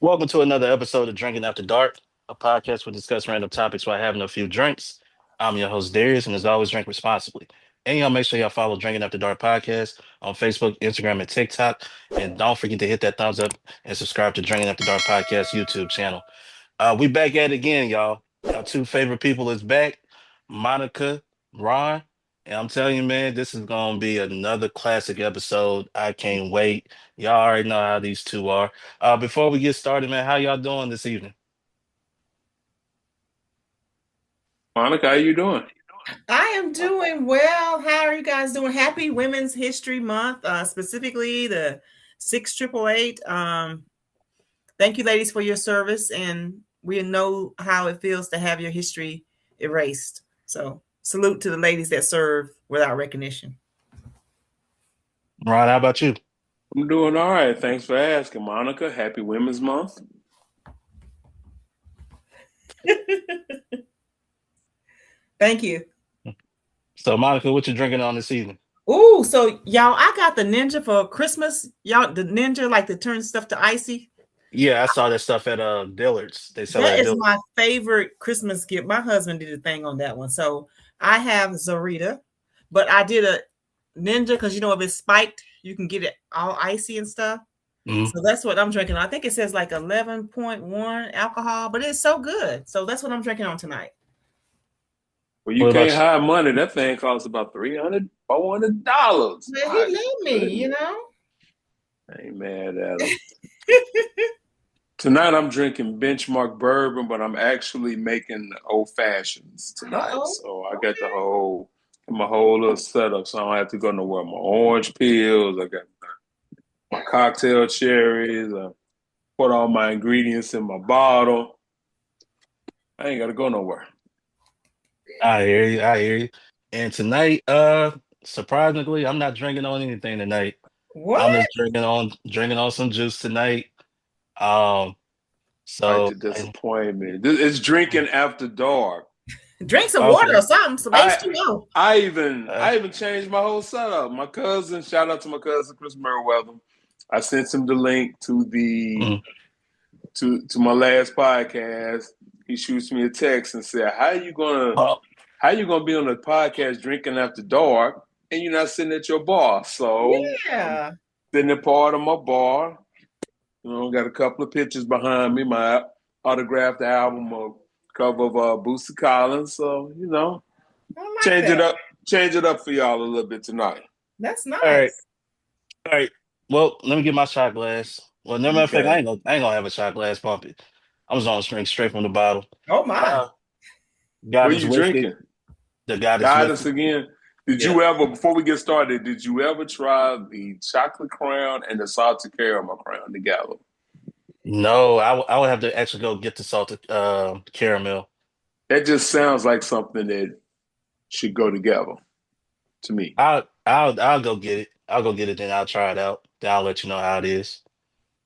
Welcome to another episode of Drinking After Dark, a podcast where we discuss random topics while having a few drinks. I'm your host, Darius, and as always, drink responsibly. And y'all make sure y'all follow Drinking After Dark podcast on Facebook, Instagram, and TikTok. And don't forget to hit that thumbs up and subscribe to Drinking After Dark podcast YouTube channel. We back at it again, y'all. Our two favorite people is back, Monica, Ron. And I'm telling you, man, this is gonna be another classic episode. I can't wait. Y'all already know how these two are. Before we get started, man, how y'all doing this evening? Monica, how you doing? I am doing well. How are you guys doing? Happy Women's History Month, specifically the 6888. Thank you, ladies, for your service, and we know how it feels to have your history erased. So, salute to the ladies that serve without recognition. Ron, how about you? I'm doing all right. Thanks for asking, Monica. Happy Women's Month. Thank you. So, Monica, what you drinking on this evening? Ooh, so y'all, I got the Ninja for Christmas. Y'all, the Ninja, like to turn stuff to icy. Yeah, I saw that stuff at Dillard's. They sell it That at is Dillard's. my favorite Christmas gift. My husband did a thing on that one. So I have Zarita, but I did a Ninja because if it's spiked, you can get it all icy and stuff. Mhm. So that's what I'm drinking. I think it says like 11.1 alcohol, but it's so good. So that's what I'm drinking on tonight. Well, you What can't about you? hide money. That thing costs about $300, $400. But he My let me. goodness. I ain't mad at him. Tonight I'm drinking benchmark bourbon, but I'm actually making old fashions tonight. Uh-oh. So I got Okay. my whole little setup. So I don't have to go nowhere. My orange peels, I got my cocktail cherries, I put all my ingredients in my bottle. I ain't gotta go nowhere. I hear you. I hear you. And tonight, surprisingly, I'm not drinking on anything tonight. I'm What? just drinking on some juice tonight. Um, Quite so the disappointment. It's drinking after dark. Drink some water or okay. something, some I H2O. I even Uh, I even changed my whole setup. My cousin, shout out to my cousin Chris Merriweather. I sent him the link to the mm, to my last podcast. He shoots me a text and said, oh, how you gonna be on a podcast drinking after dark and you're not sitting at your bar?" So I'm Yeah. sitting at part of my bar. Got a couple of pictures behind me, my autographed album of cover of Bootsy Collins. So, I like change it that. up, change it up for y'all a little bit tonight. That's all right, nice. all right. Well, let me get my shot glass. Well, never matter of fact, Okay. I ain't gonna have a shot glass pump it. I'm just gonna drink straight from the bottle. Oh my. Uh, What are Goddess you whiskey. drinking? The Goddess Guidance whiskey. again. Yeah. Before we get started, did you ever try the chocolate crown and the salted caramel crown together? No, I would have to actually go get the salted caramel. That just sounds like something that should go together to me. I'll go get it. I'll go get it, then I'll try it out. Then I'll let you know how it is.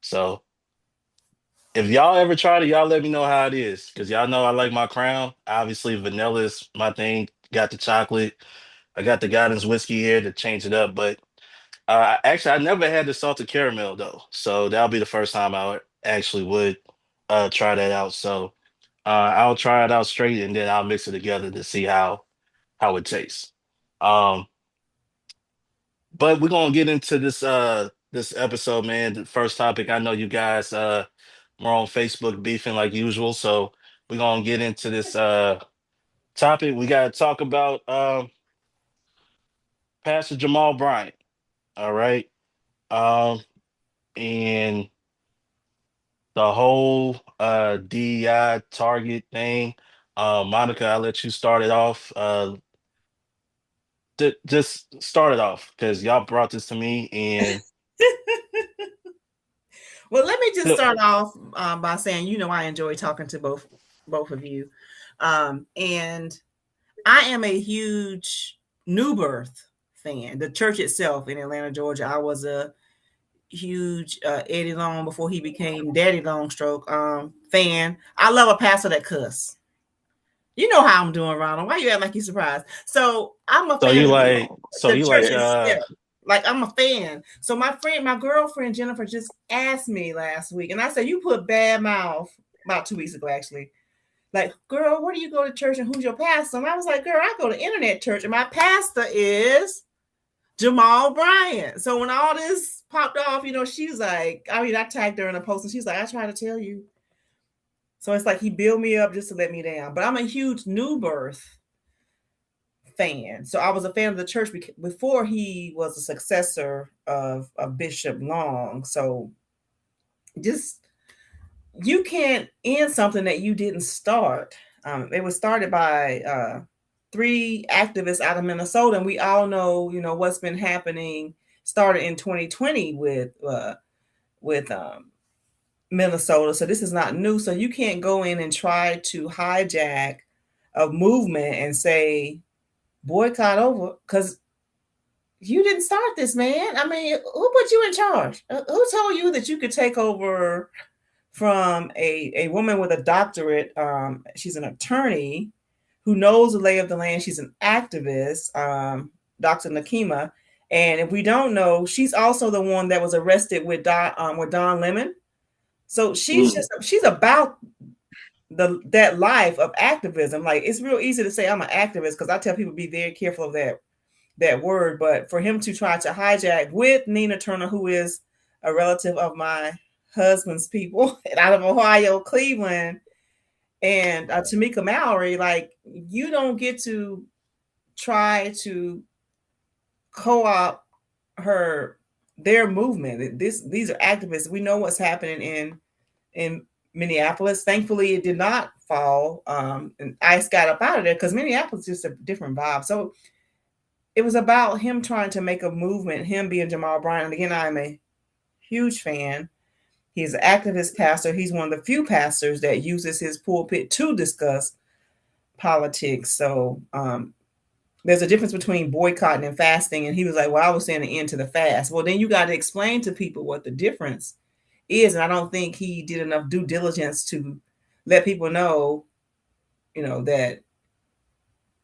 So if y'all ever tried it, y'all let me know how it is. Because y'all know I like my crown. Obviously, vanilla is my thing. Got the chocolate. I got the Gardens whiskey here to change it up. But actually, I never had the salted caramel though. So that'll be the first time I actually would try that out. So I'll try it out straight and then I'll mix it together to see how it tastes. Um, but we're gonna get into this episode, man. The first topic. I know you guys were on Facebook beefing like usual, so we're gonna get into this topic. We gotta talk about Pastor Jamal Bryant. All right. Um, and the whole DEI target thing. Monica, I'll let you start it off. Just start it off because y'all brought this to me and Well, let me just start off by saying, I enjoy talking to both of you, and I am a huge New Birth fan. The church itself in Atlanta, Georgia. I was a huge Eddie Long before he became Daddy Longstroke fan. I love a pastor that cuss. You know how I'm doing, Ronald. Why you act like you surprised? So I'm a so fan you of like the church Yeah, itself. Like I'm a fan. So my girlfriend Jennifer just asked me last week, and I said, "You put bad mouth," about 2 weeks ago, actually. Like, girl, where do you go to church and who's your pastor? And I was like, girl, I go to internet church and my pastor is Jamal Bryant. So when all this popped off, she's like, I tagged her in a post and she's like, I try to tell you. So it's like he built me up just to let me down. But I'm a huge New Birth fan. So I was a fan of the church before he was a successor of Bishop Long. So just, you can't end something that you didn't start. It was started by 3 activists out of Minnesota, and we all know, what's been happening. Started in 2020 with Minnesota, so this is not new. So you can't go in and try to hijack a movement and say boycott over, because you didn't start this, man. I mean, who put you in charge? Who told you that you could take over from a woman with a doctorate? She's an attorney who knows the lay of the land. She's an activist, Dr. Nakima. And if we don't know, she's also the one that was arrested with Don Lemon. So she's about that life of activism. Like, it's real easy to say I'm an activist, because I tell people be very careful of that word. But for him to try to hijack with Nina Turner, who is a relative of my husband's people out of Ohio, Cleveland, and Tamika Mallory, like, you don't get to try to co-opt their movement. These are activists. We know what's happening in Minneapolis. Thankfully, it did not fall, and ICE got up out of there, because Minneapolis is just a different vibe. So it was about him trying to make a movement, him being Jamal Bryant. And again, I'm a huge fan. He's an activist pastor. He's one of the few pastors that uses his pulpit to discuss politics. So there's a difference between boycotting and fasting. And he was like, well, I was saying the end to the fast. Well, then you got to explain to people what the difference is. And I don't think he did enough due diligence to let people know, that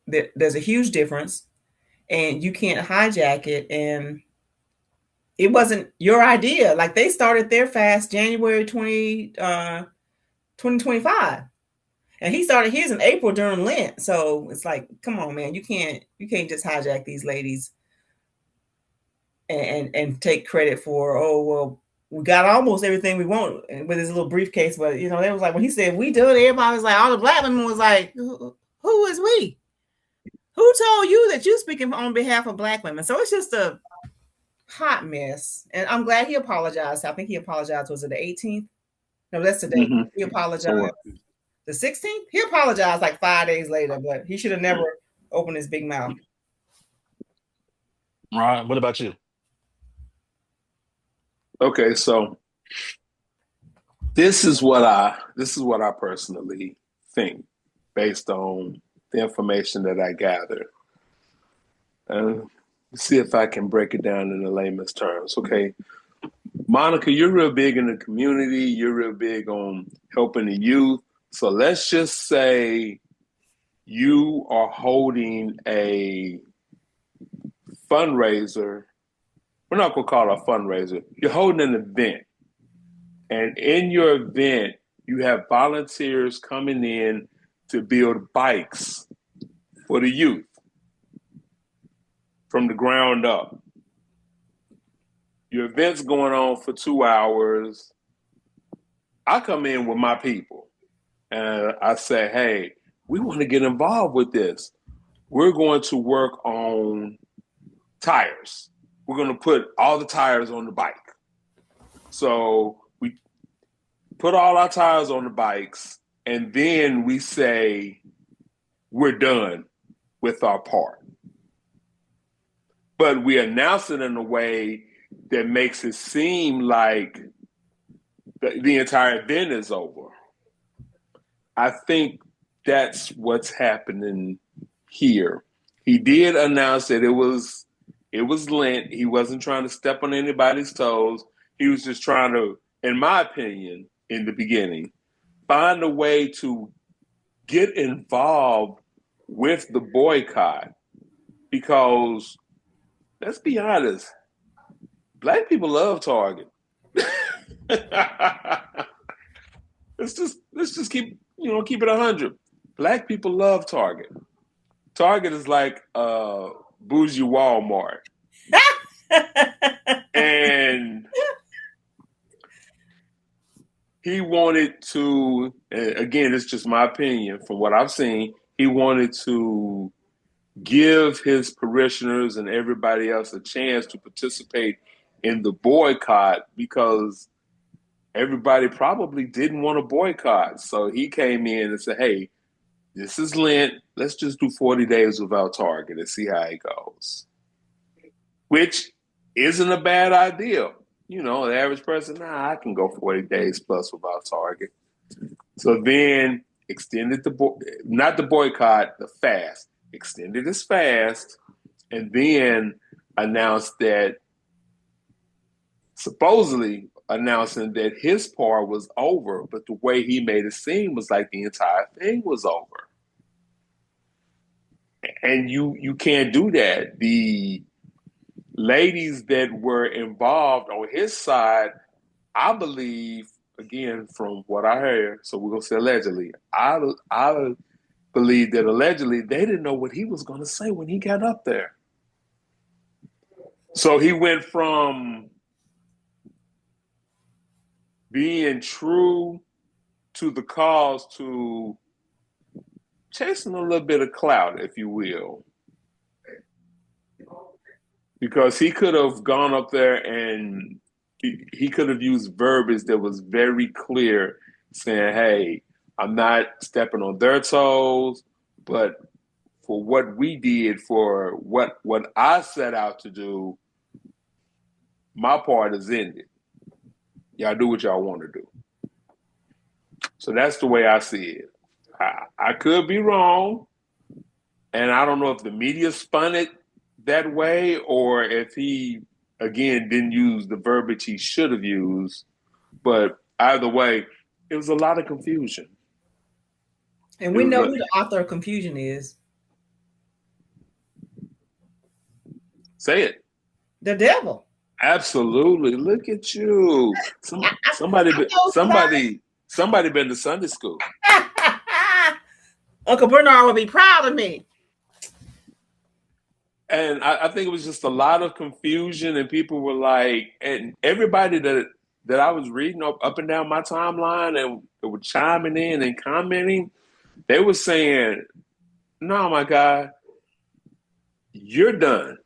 there's a huge difference and you can't hijack it. And it wasn't your idea. Like, they started their fast January 2025. And he started his in April during Lent. So it's like, come on, man, you can't just hijack these ladies and take credit for, oh, well, we got almost everything we want with his little briefcase. But they was like, when he said we do it, everybody was like, all the black women was like, who is we? Who told you that you speaking on behalf of black women? So it's just a hot mess. And I'm glad he apologized. I think he apologized. Was it the 18th? No, that's the date. He apologized. The 16th? He apologized like 5 days later, but he should have never opened his big mouth. Ron, what about you? Okay, so this is what I personally think based on the information that I gathered. See if I can break it down in the layman's terms. Okay, Monica, you're real big in the community. You're real big on helping the youth. So let's just say you are holding a fundraiser. We're not going to call it a fundraiser. You're holding an event. And in your event, you have volunteers coming in to build bikes for the youth from the ground up. Your event's going on for 2 hours. I come in with my people and I say, hey, we want to get involved with this. We're going to work on tires. We're going to put all the tires on the bike. So we put all our tires on the bikes, and then we say we're done with our part. But we announce it in a way that makes it seem like the entire event is over. I think that's what's happening here. He did announce that it was Lent. He wasn't trying to step on anybody's toes. He was just trying to, in my opinion, in the beginning, find a way to get involved with the boycott. Because let's be honest, Black people love Target. let's just keep keep it 100. Black people love Target. Target is like bougie Walmart, and he wanted to. Again, it's just my opinion from what I've seen. He wanted to give his parishioners and everybody else a chance to participate in the boycott because everybody probably didn't want to boycott. So he came in and said, "Hey, this is Lent. Let's just do 40 days without Target and see how it goes." Which isn't a bad idea. The average person, I can go 40 days plus without Target. So then extended not the boycott, the fast, extended his fast, and then announced that supposedly announcing that his part was over, but the way he made it seem was like the entire thing was over. And you can't do that. The ladies that were involved on his side, I believe, again, from what I heard, so we're going to say allegedly, I believe that allegedly they didn't know what he was going to say when he got up there. So he went from being true to the cause to chasing a little bit of clout, if you will. Because he could have gone up there and he could have used verbiage that was very clear, saying, "Hey, I'm not stepping on their toes, but for what we did, for what I set out to do, my part is ended. Y'all do what y'all want to do." So that's the way I see it. I could be wrong, and I don't know if the media spun it that way or if he, again, didn't use the verbiage he should have used. But either way, it was a lot of confusion. And we know who the author of confusion is. Say it. The devil. Absolutely. Look at you. Somebody been to Sunday school. Uncle Bernard would be proud of me. And I think it was just a lot of confusion, and people were like, and everybody that I was reading up and down my timeline and were chiming in and commenting, they were saying, "No, my God, you're done.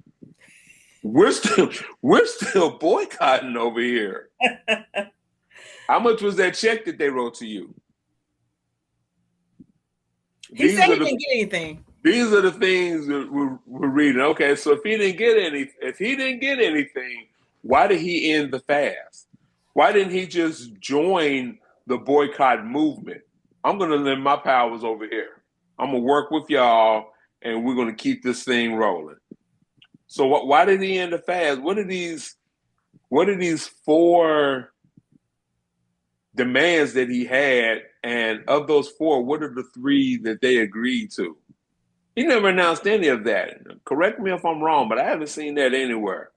We're still boycotting over here." How much was that check that they wrote to you? He said he didn't get anything. These are the things that we're reading. Okay, so if he didn't get anything, why did he end the fast? Why didn't he just join the boycott movement? I'm going to lend my powers over here. I'm going to work with y'all, and we're going to keep this thing rolling. So why did he end the fast? What are these 4 demands that he had? And of those 4, what are the 3 that they agreed to? He never announced any of that. Correct me if I'm wrong, but I haven't seen that anywhere.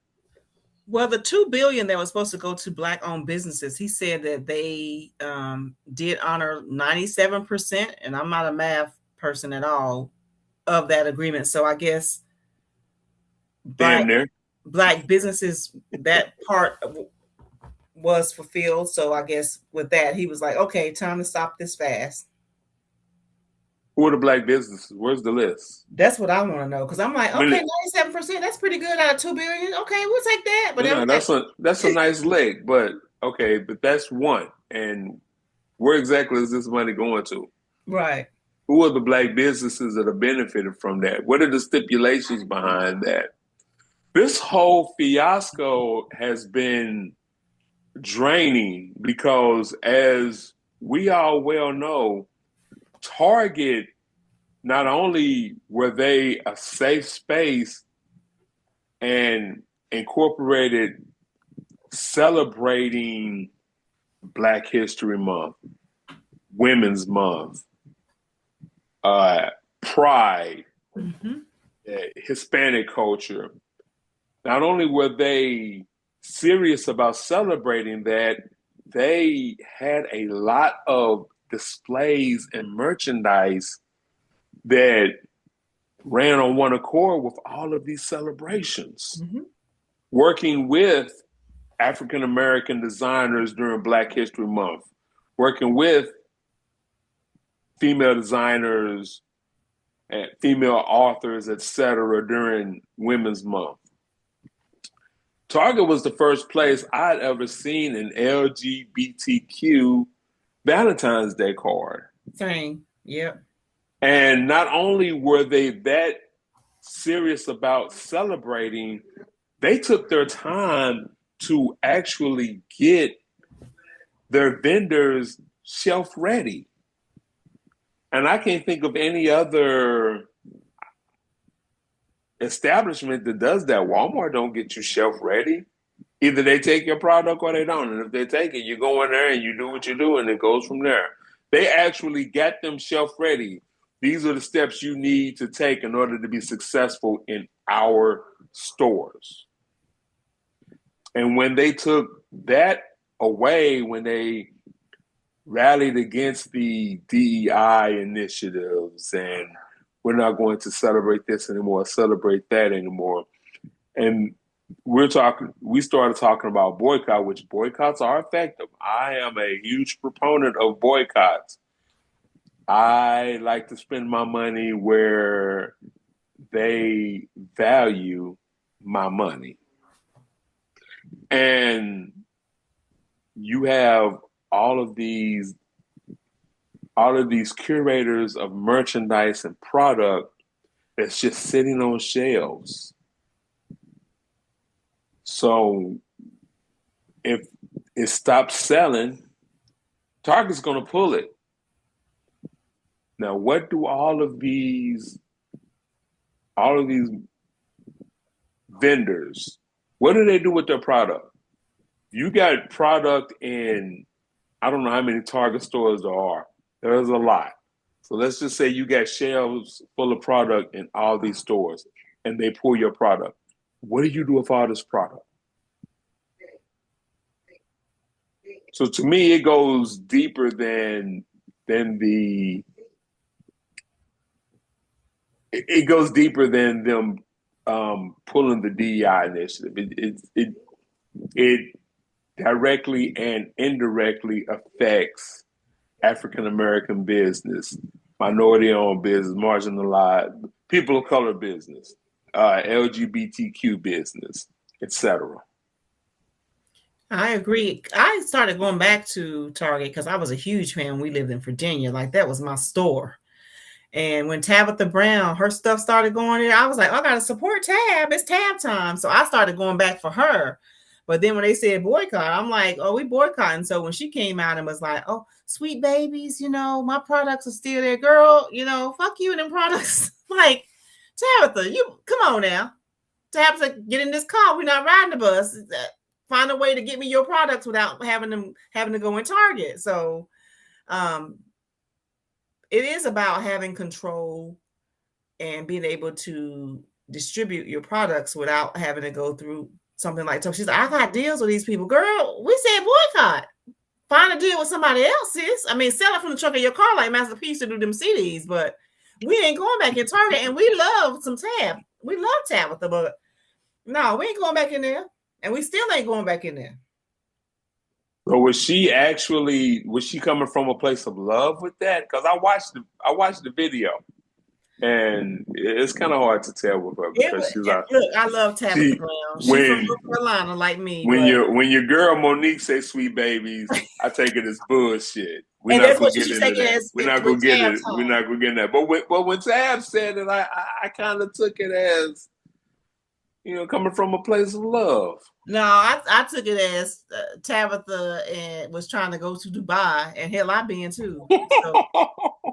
Well, the $2 billion that was supposed to go to Black-owned businesses, he said that they did honor 97%, and I'm not a math person at all, of that agreement. So I guess Black businesses, that part was fulfilled. So I guess with that, he was like, "Okay, time to stop this fast." Who are the Black businesses? Where's the list? That's what I want to know, because I'm like, okay, 97%, that's pretty good out of $2 billion. Okay, we'll take that. But no, that's a nice leg, but okay, but that's one. And where exactly is this money going to? Right. Who are the Black businesses that are benefiting from that? What are the stipulations behind that? This whole fiasco has been draining because, as we all well know, Target, not only were they a safe space and incorporated celebrating Black History Month, Women's Month, Pride, Hispanic culture. Not only were they serious about celebrating that, they had a lot of displays and merchandise that ran on one accord with all of these celebrations, working with African American designers during Black History Month, working with female designers and female authors, etc., during Women's Month. Target was the first place I'd ever seen an LGBTQ Valentine's Day card. Same, yep. And not only were they that serious about celebrating, they took their time to actually get their vendors shelf ready. And I can't think of any other establishment that does that. Walmart don't get you shelf ready. Either they take your product or they don't. And if they take it, you go in there and you do what you do, and it goes from there. They actually got them shelf ready. These are the steps you need to take in order to be successful in our stores. And when they took that away, when they rallied against the DEI initiatives and we're not going to celebrate this anymore, celebrate that anymore. And we started talking about boycott, which boycotts are effective. I am a huge proponent of boycotts. I like to spend my money where they value my money. And you have all of these curators of merchandise and product that's just sitting on shelves. So if it stops selling, Target's going to pull it. Now, what do all of these vendors, what do they do with their product? You got product in, I don't know how many Target stores there are. There's a lot. So let's just say you got shelves full of product in all these stores and they pull your product. What do you do with all this product? So to me, it goes deeper than them pulling the DEI initiative. It directly and indirectly affects African American business, minority-owned business, marginalized, people of color business, LGBTQ business, etc. I agree. I started going back to Target because I was a huge fan when we lived in Virginia. Like, that was my store. And when Tabitha Brown, her stuff started going there, I was like, I got to support Tab. It's Tab time. So I started going back for her. But then when they said boycott, I'm like, oh, we boycotting. So when she came out and was like, oh, sweet babies, my products are still there. Girl, fuck you and them products. Like, Tabitha, you come on now. Tabitha, get in this car. We're not riding the bus. Find a way to get me your products without having to go in Target. So it is about having control and being able to distribute your products without having to go through something like, she's like, I got deals with these people. Girl, we said boycott. Find a deal with somebody else, sis. I mean, sell it from the trunk of your car like Master P used to do them CDs, but we ain't going back in Target. And we love some Tab. We love Tabitha, but no, we ain't going back in there. And we still ain't going back in there. So was she coming from a place of love with that? Because I watched the video, and it's kind of hard to tell with her because she's like, look, I love Tabitha Brown. She's from North Carolina, like me. When your girl Monique say "sweet babies," I take it as bullshit. We're not gonna get into that. We're not gonna get it. We're not gonna get in that. But when Tab said it, I kind of took it as, coming from a place of love. No, I took it as Tabitha and was trying to go to Dubai, and hell, I been too. So,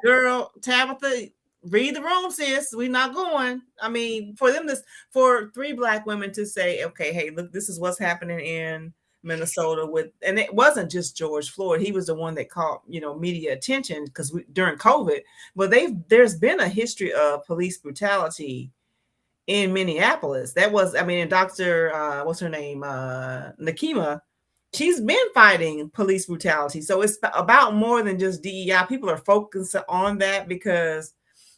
girl, Tabitha, read the room, sis. We're not going. I mean, for three Black women to say, okay, hey, look, this is what's happening in Minnesota and it wasn't just George Floyd. He was the one that caught, media attention because during COVID. But there's been a history of police brutality in Minneapolis. That was, I mean, and Dr. What's her name? Nakima. She's been fighting police brutality. So it's about more than just DEI. People are focused on that because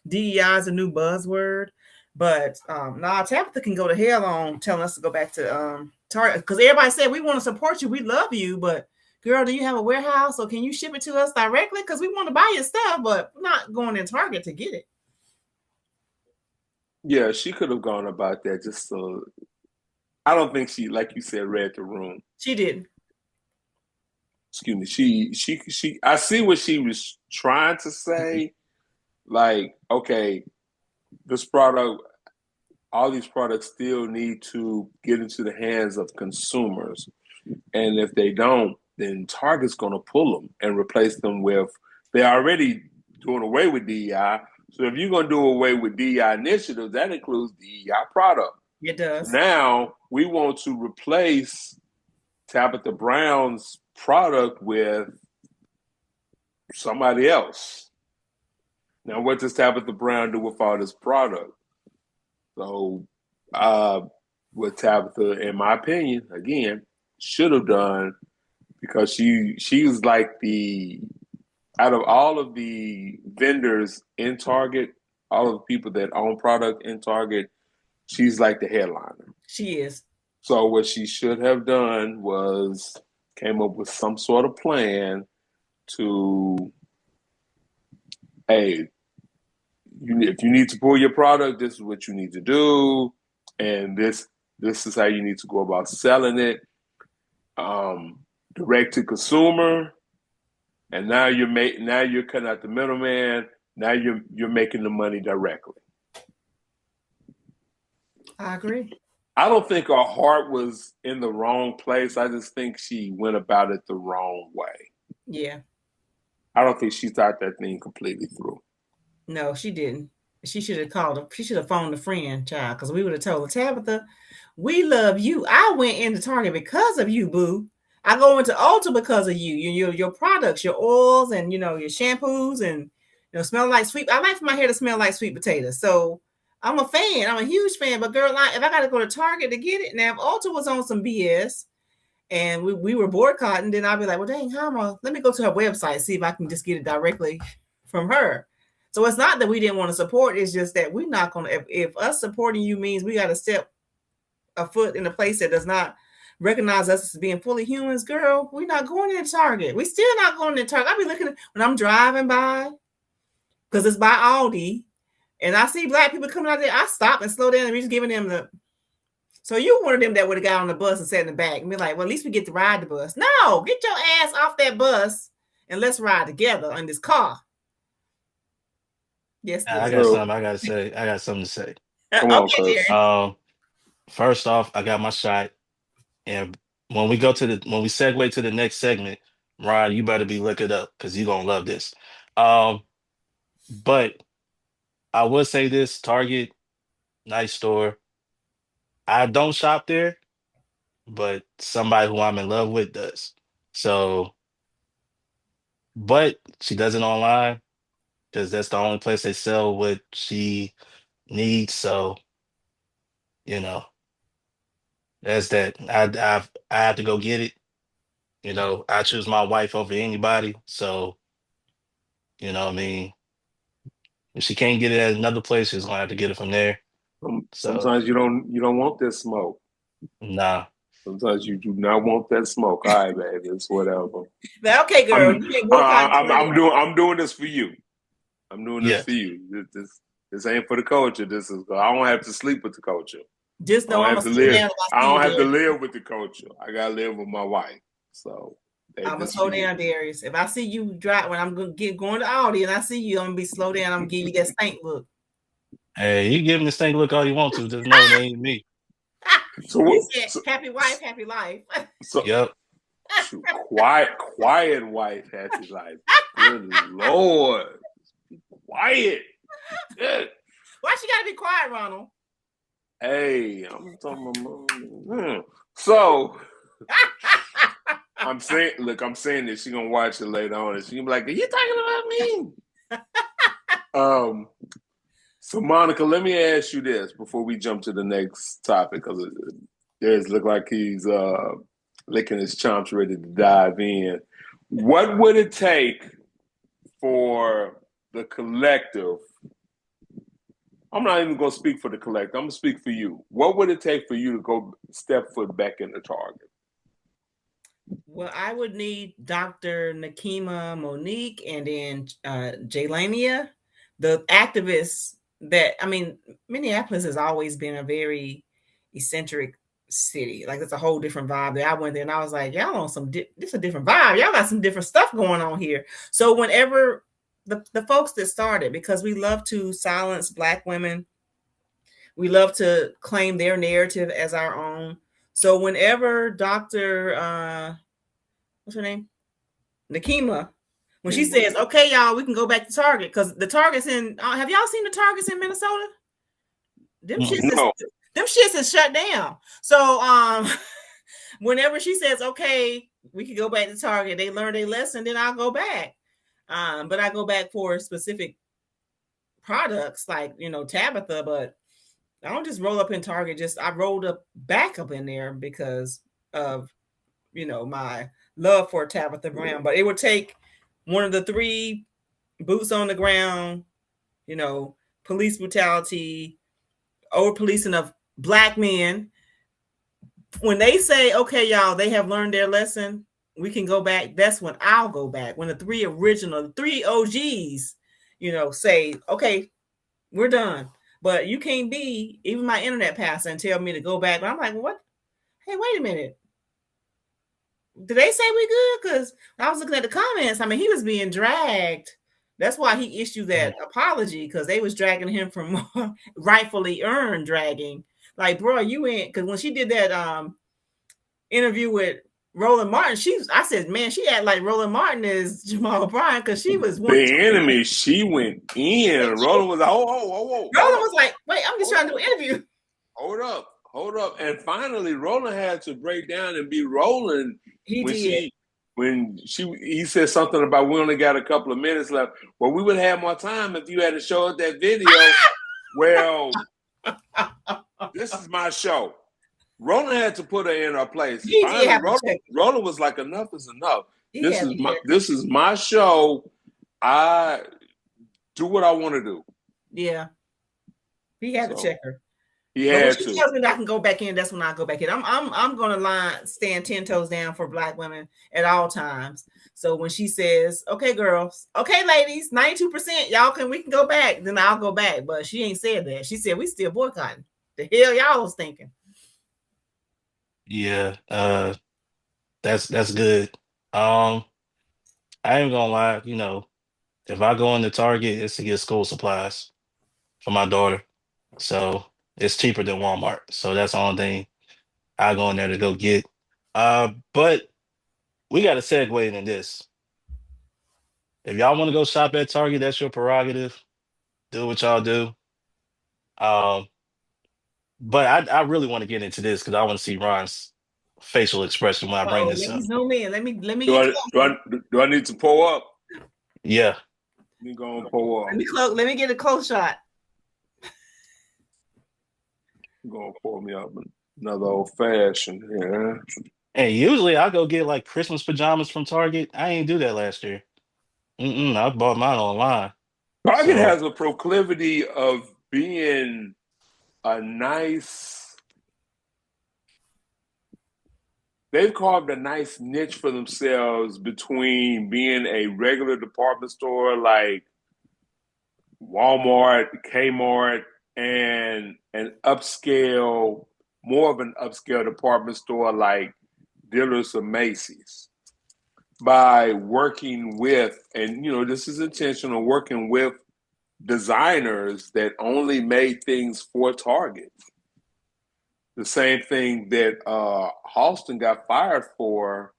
DEI is a new buzzword. But Tabitha can go to hell on telling us to go back to Target, because everybody said we want to support you, we love you, but girl, do you have a warehouse, or can you ship it to us directly? Because we want to buy your stuff, but we're not going to Target to get it. Yeah, she could have gone about that just so. I don't think she, like you said, read the room. She didn't. Excuse me. She. I see what she was trying to say. Like, okay, this product, all these products still need to get into the hands of consumers, and if they don't, then Target's going to pull them and replace them with. They're already doing away with DEI. So if you're going to do away with DEI initiatives, that includes DEI product. It does. So now we want to replace Tabitha Brown's product with somebody else. Now, what does Tabitha Brown do with all this product? So, what Tabitha, in my opinion, again, should have done, because she's like the, out of all of the vendors in Target, all of the people that own product in Target, she's like the headliner. She is. So what she should have done was came up with some sort of plan to, hey, if you need to pull your product, this is what you need to do, and this is how you need to go about selling it, direct to consumer. And now you're cutting out the middleman. Now you're making the money directly. I agree. I don't think her heart was in the wrong place. I just think she went about it the wrong way. Yeah. I don't think she thought that thing completely through. No, she didn't. She should have called her. She should have phoned a friend, child, because we would have told her, Tabitha, we love you. I went into Target because of you, boo. I go into Ulta because of you. Your products, your oils, and your shampoos, and smell like sweet. I like for my hair to smell like sweet potatoes. So I'm a fan. I'm a huge fan. But girl, if I got to go to Target to get it, now if Ulta was on some BS and we were boycotting, then I'd be like, well, dang, let me go to her website, see if I can just get it directly from her. So it's not that we didn't want to support. It's just that we're not going to, if us supporting you means we got to step a foot in a place that does not recognize us as being fully humans, girl, we're not going into Target. We still not going to Target. I be looking when I'm driving by, because it's by Aldi, and I see black people coming out there. I stop and slow down and we're just giving them the. So you one of them that would have got on the bus and sat in the back and be like, well, at least we get to ride the bus. No, get your ass off that bus and let's ride together in this car. Yes, I got something I gotta say. I got something to say. Come on, Chris. First off, I got my shot. And when we segue to the next segment, Ron, you better be looking up because you're gonna love this. But I will say this, Target, nice store. I don't shop there, but somebody who I'm in love with does. So, but she does it online because that's the only place they sell what she needs. So, you know, that's that. I have to go get it. I choose my wife over anybody. So, what I mean? If she can't get it at another place, she's gonna have to get it from there. So, Sometimes you don't want that smoke. nah. Sometimes you do not want that smoke. All right, baby, it's whatever. Okay, girl. I'm doing this for you. I'm doing this Yeah. for you. This ain't for the culture. This is, I don't have to sleep with the culture. Just know I'm I don't have to live with the culture. I gotta live with my wife. So I'm gonna slow down, Darius. If I see you drive when I'm going to Aldi and I see you, I'm gonna be slow down. I'm gonna give you that stank look. Hey, you give me the stank look all you want to. Just know it ain't me. You said happy wife, happy life. Yep. Quiet wife, happy life. Good Lord. Be quiet. Good. Why she gotta be quiet, Ronald? Hey, I'm talking about. So I'm saying this. She's gonna watch it later on, and she's gonna be like, "Are you talking about me?" So, Monica, let me ask you this before we jump to the next topic, because it does look like he's licking his chops, ready to dive in. What would it take for the collective? I'm not even going to speak for the collective. I'm going to speak for you. What would it take for you to go step foot back in the Target? Well, I would need Dr. Nakima Monique and then Jelania, the activists that, I mean, Minneapolis has always been a very eccentric city. Like it's a whole different vibe there. I went there and I was like, y'all on some, this is a different vibe. Y'all got some different stuff going on here. So whenever the folks that started, because we love to silence Black women, we love to claim their narrative as our own. So whenever Dr. What's her name? Nakima, when she says, "Okay, y'all, we can go back to Target," because the Targets in have y'all seen the Targets in Minnesota? Them shits is No. them shits is shut down. So whenever she says, "Okay, we can go back to Target," they learn their lesson, then I'll go back. But I go back for specific products like Tabitha, but I don't just roll up in Target. Just I rolled up back up in there because of my love for Tabitha Brown. But it would take one of the three: boots on the ground, police brutality, over policing of Black men. When they say, "Okay, y'all, they have learned their lesson, we can go back," that's when I'll go back. When the three OGs, say, "Okay, we're done." But you can't be even my internet pastor and tell me to go back. But I'm like, what? Hey, wait a minute. Did they say we good? Because I was looking at the comments. I mean, he was being dragged. That's why he issued that apology, because they was dragging him from rightfully earned dragging. Like, bro, you ain't, because when she did that interview with Roland Martin, I said, man, she act like Roland Martin is Jamal O'Brien, because she was one. The enemy, she went in. Roland was like, Roland was like, wait, I'm just trying to do an interview. Hold up. And finally, Roland had to break down and be Roland he said something about we only got a couple of minutes left. Well, we would have more time if you had to show us that video. Well, this is my show. Roland had to put her in her place. Finally, Roland was like, enough is enough. This is my show. I do what I want to do. Yeah. He had to check her. He had to. She tells me that I can go back in, that's when I go back in. I'm gonna stand 10 toes down for Black women at all times. So when she says, "Okay, girls, okay, ladies, 92%, we can go back," then I'll go back. But she ain't said that. She said we still boycotting. The hell y'all was thinking? Yeah, that's good. I ain't gonna lie, if I go into Target, it's to get school supplies for my daughter. So it's cheaper than Walmart. So that's the only thing I go in there to go get. But we got to segue into this. If y'all want to go shop at Target, that's your prerogative. Do what y'all do. Um, but I really want to get into this because I want to see Ron's facial expression when I bring this Let me up. zoom in. Let me do I need to pull up? Yeah. Let me go and pull up. Let me get a close shot. I'm gonna pull me up another old fashioned here. And usually I go get like Christmas pajamas from Target. I ain't do that last year. I bought mine online. Target has a proclivity of being a nice. They've carved a nice niche for themselves between being a regular department store like Walmart, Kmart, and more of an upscale department store like Dillard's or Macy's. By working with, and this is intentional, working with designers that only made things for Target. The same thing that Halston got fired for.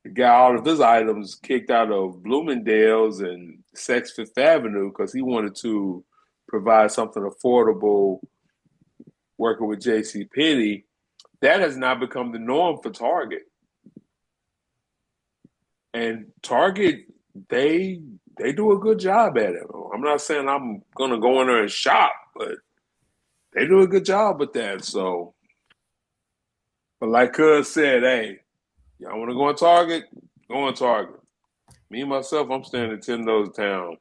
He got all of his items kicked out of Bloomingdale's and Saks Fifth Avenue because he wanted to provide something affordable working with JCPenney. That has now become the norm for Target. And Target, they do a good job at it. I I'm not saying I'm gonna go in there and shop, but they do a good job with that. So, but like Cuz said, hey, y'all want to go on Target? Go on Target. Me myself, I'm staying in 10 Town.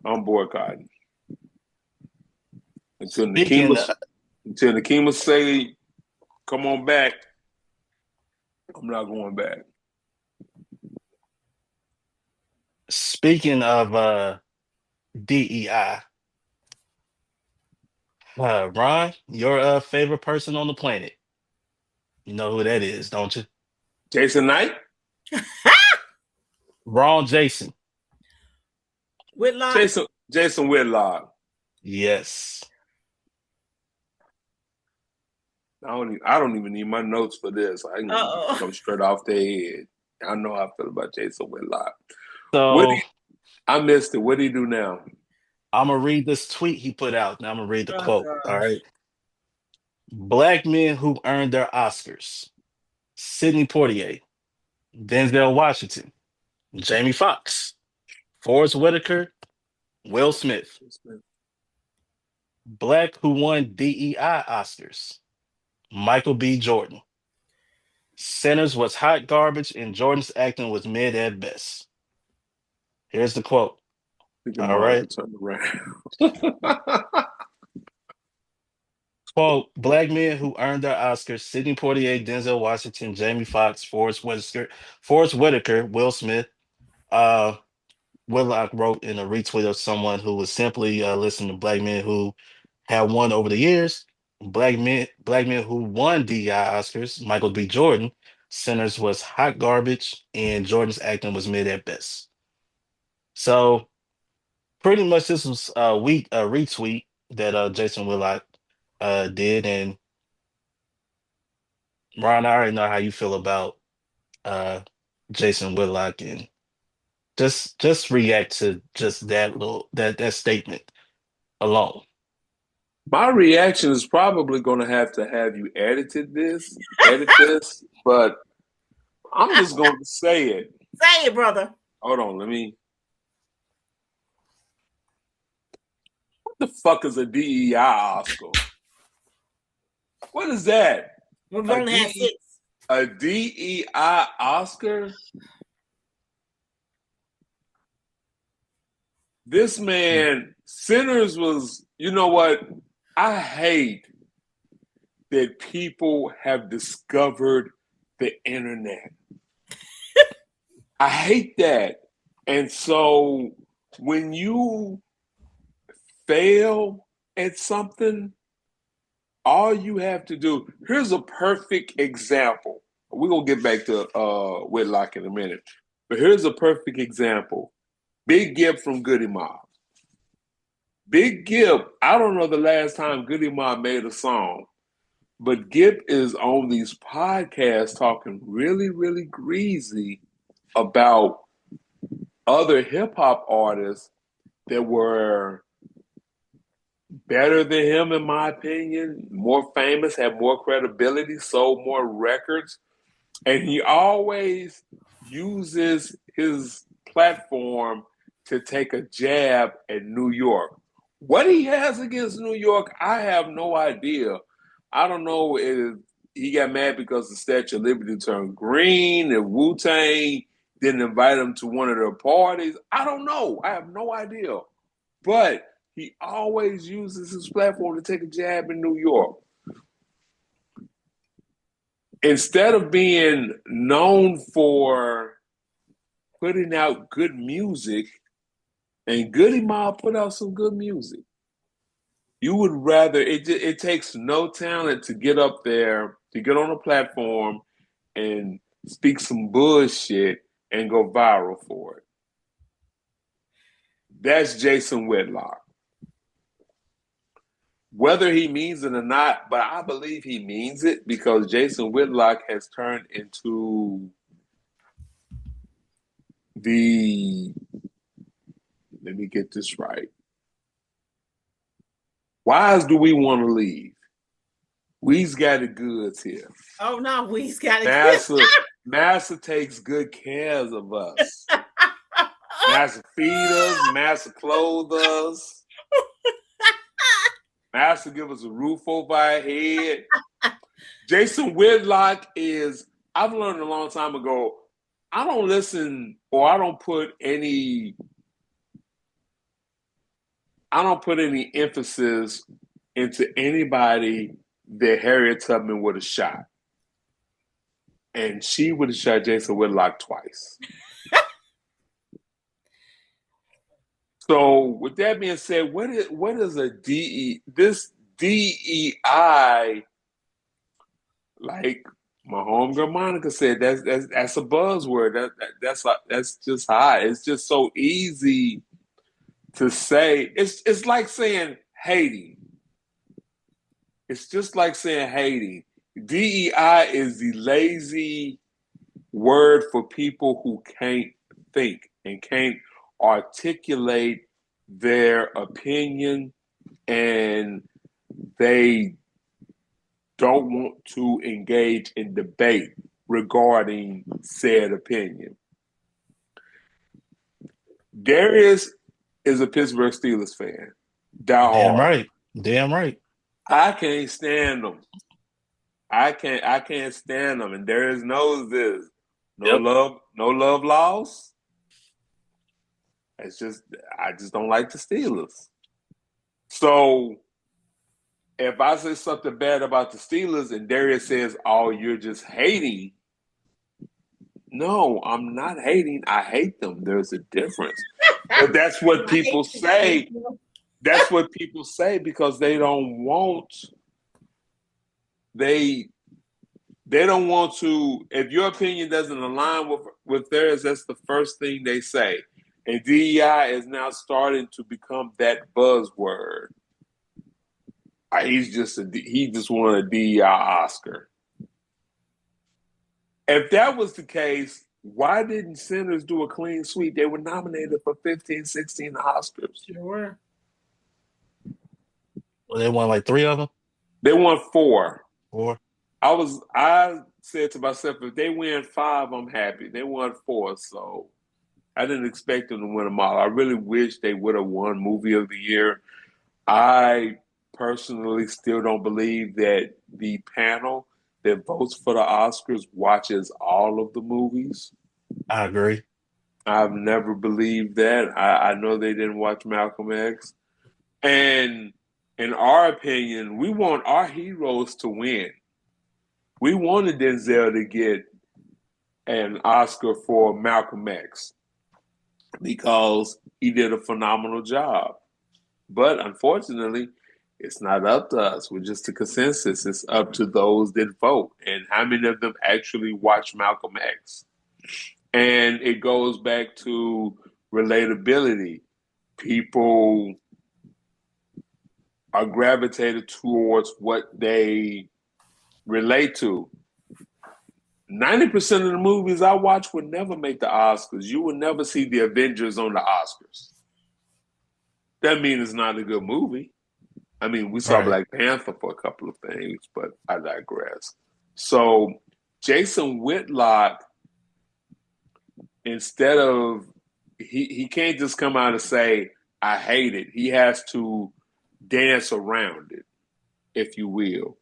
I'm boycotting until Speaking Nakima say, "Come on back." I'm not going back. speaking of DEI, Ron, your favorite person on the planet. You know who that is, don't you? Jason Knight, Ron Jason. Whitlock. Jason Whitlock. Yes. I don't even need my notes for this. I can Uh-oh. go straight off the head. I know how I feel about Jason Whitlock. So I missed it. What do you do now? I'm gonna read this tweet he put out. Now I'm gonna read the Oh quote. All gosh. right. Black men who earned their Oscars: Sidney Poitier, Denzel Washington, Jamie Foxx, Forrest Whitaker, Will Smith. Black who won DEI Oscars: Michael B. Jordan. Sinners was hot garbage and Jordan's acting was mid at best. Here's the quote. I think I'm All gonna have right. to turn around. Quote, black men who earned their Oscars: Sidney Poitier, Denzel Washington, Jamie Foxx, Forrest Whitaker, Will Smith. Uh, Whitlock wrote in a retweet of someone who was simply listing to black men who have won over the years. Black men who won DEI Oscars: Michael B. Jordan. Sinners was hot garbage, and Jordan's acting was mid at best. So pretty much this was a retweet that Jason Whitlock did, and Ron, I already know how you feel about uh Jason Whitlock, and just react to just that statement alone. My reaction is probably going to have you edit this, but I'm just going to say it. Say it, brother. Hold on, What the fuck is a DEI Oscar? What is that? We've A only had DE 6. a DEI Oscar? This man, Sinners was, you know what? I hate that people have discovered the internet. I hate that. And so when you fail at something, all you have to do, here's a perfect example. We're going to get back to Whitlock in a minute. But here's a perfect example. Big Gip from Goody Mob. Big Gip, I don't know the last time Goody Mob made a song, but Gip is on these podcasts talking really, really greasy about other hip hop artists that were better than him, in my opinion, more famous, had more credibility, sold more records. And he always uses his platform to take a jab at New York. What he has against New York, I have no idea. I don't know if he got mad because the Statue of Liberty turned green and Wu-Tang didn't invite him to one of their parties. I don't know. I have no idea. But he always uses his platform to take a jab in New York. Instead of being known for putting out good music, and Goody Mob put out some good music, you would rather, it takes no talent to get up there, to get on a platform and speak some bullshit and go viral for it. That's Jason Whitlock. Whether he means it or not, but I believe he means it because Jason Whitlock has turned into let me get this right. Why do we want to leave? We's got the goods here. Oh no, we's got it. Massa takes good care of us. Master feed us, master clothe us, master give us a roof over our head. Jason Whitlock is, I've learned a long time ago, I don't listen or I don't put any emphasis into anybody that Harriet Tubman would have shot. And she would have shot Jason Whitlock twice. So with that being said, what is a this DEI, like my homegirl Monica said, that's a buzzword. That's just high. It's just so easy to say. It's like saying Haiti. It's just like saying Haiti. DEI is the lazy word for people who can't think and can't articulate their opinion, and they don't want to engage in debate regarding said opinion. Darius is a Pittsburgh Steelers fan. Die Damn hard. right. Damn right. I can't stand them. I can't stand them. And Darius knows this. Yep. No love lost. I just don't like the Steelers. So if I say something bad about the Steelers and Darius says, "Oh, you're just hating," no, I'm not hating. I hate them. There's a difference. But that's what people say. That's what people say because they don't want they don't want to. If your opinion doesn't align with theirs, that's the first thing they say. And DEI is now starting to become that buzzword. He just won a DEI Oscar. If that was the case, why didn't Sinners do a clean sweep? They were nominated for 15, 16 Oscars. Sure were. Well, they won like 3 of them. They won 4. 4. I said to myself, if they win 5, I'm happy. They won 4, so I didn't expect them to win them all. I really wish they would have won Movie of the Year. I personally still don't believe that the panel that votes for the Oscars watches all of the movies. I agree. I've never believed that. I know they didn't watch Malcolm X. And in our opinion, we want our heroes to win. We wanted Denzel to get an Oscar for Malcolm X because he did a phenomenal job. But unfortunately, it's not up to us. We're just a consensus. It's up to those that vote and how many of them actually watch Malcolm X. And it goes back to relatability. People are gravitated towards what they relate to. 90% of the movies I watch would never make the Oscars. You would never see the Avengers on the Oscars. That means it's not a good movie. I mean, we saw Right. Black Panther for a couple of things, but I digress. So Jason Whitlock, instead of he can't just come out and say, I hate it. He has to dance around it, if you will.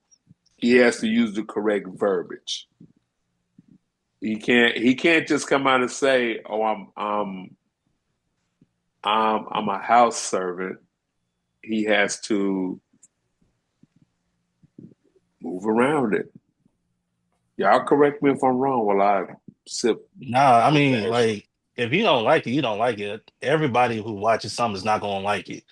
He has to use the correct verbiage. He can't just come out and say, "Oh, I'm a house servant." He has to move around it. Y'all correct me if I'm wrong while I sip. Nah, I mean, like, if you don't like it, you don't like it. Everybody who watches something is not gonna like it.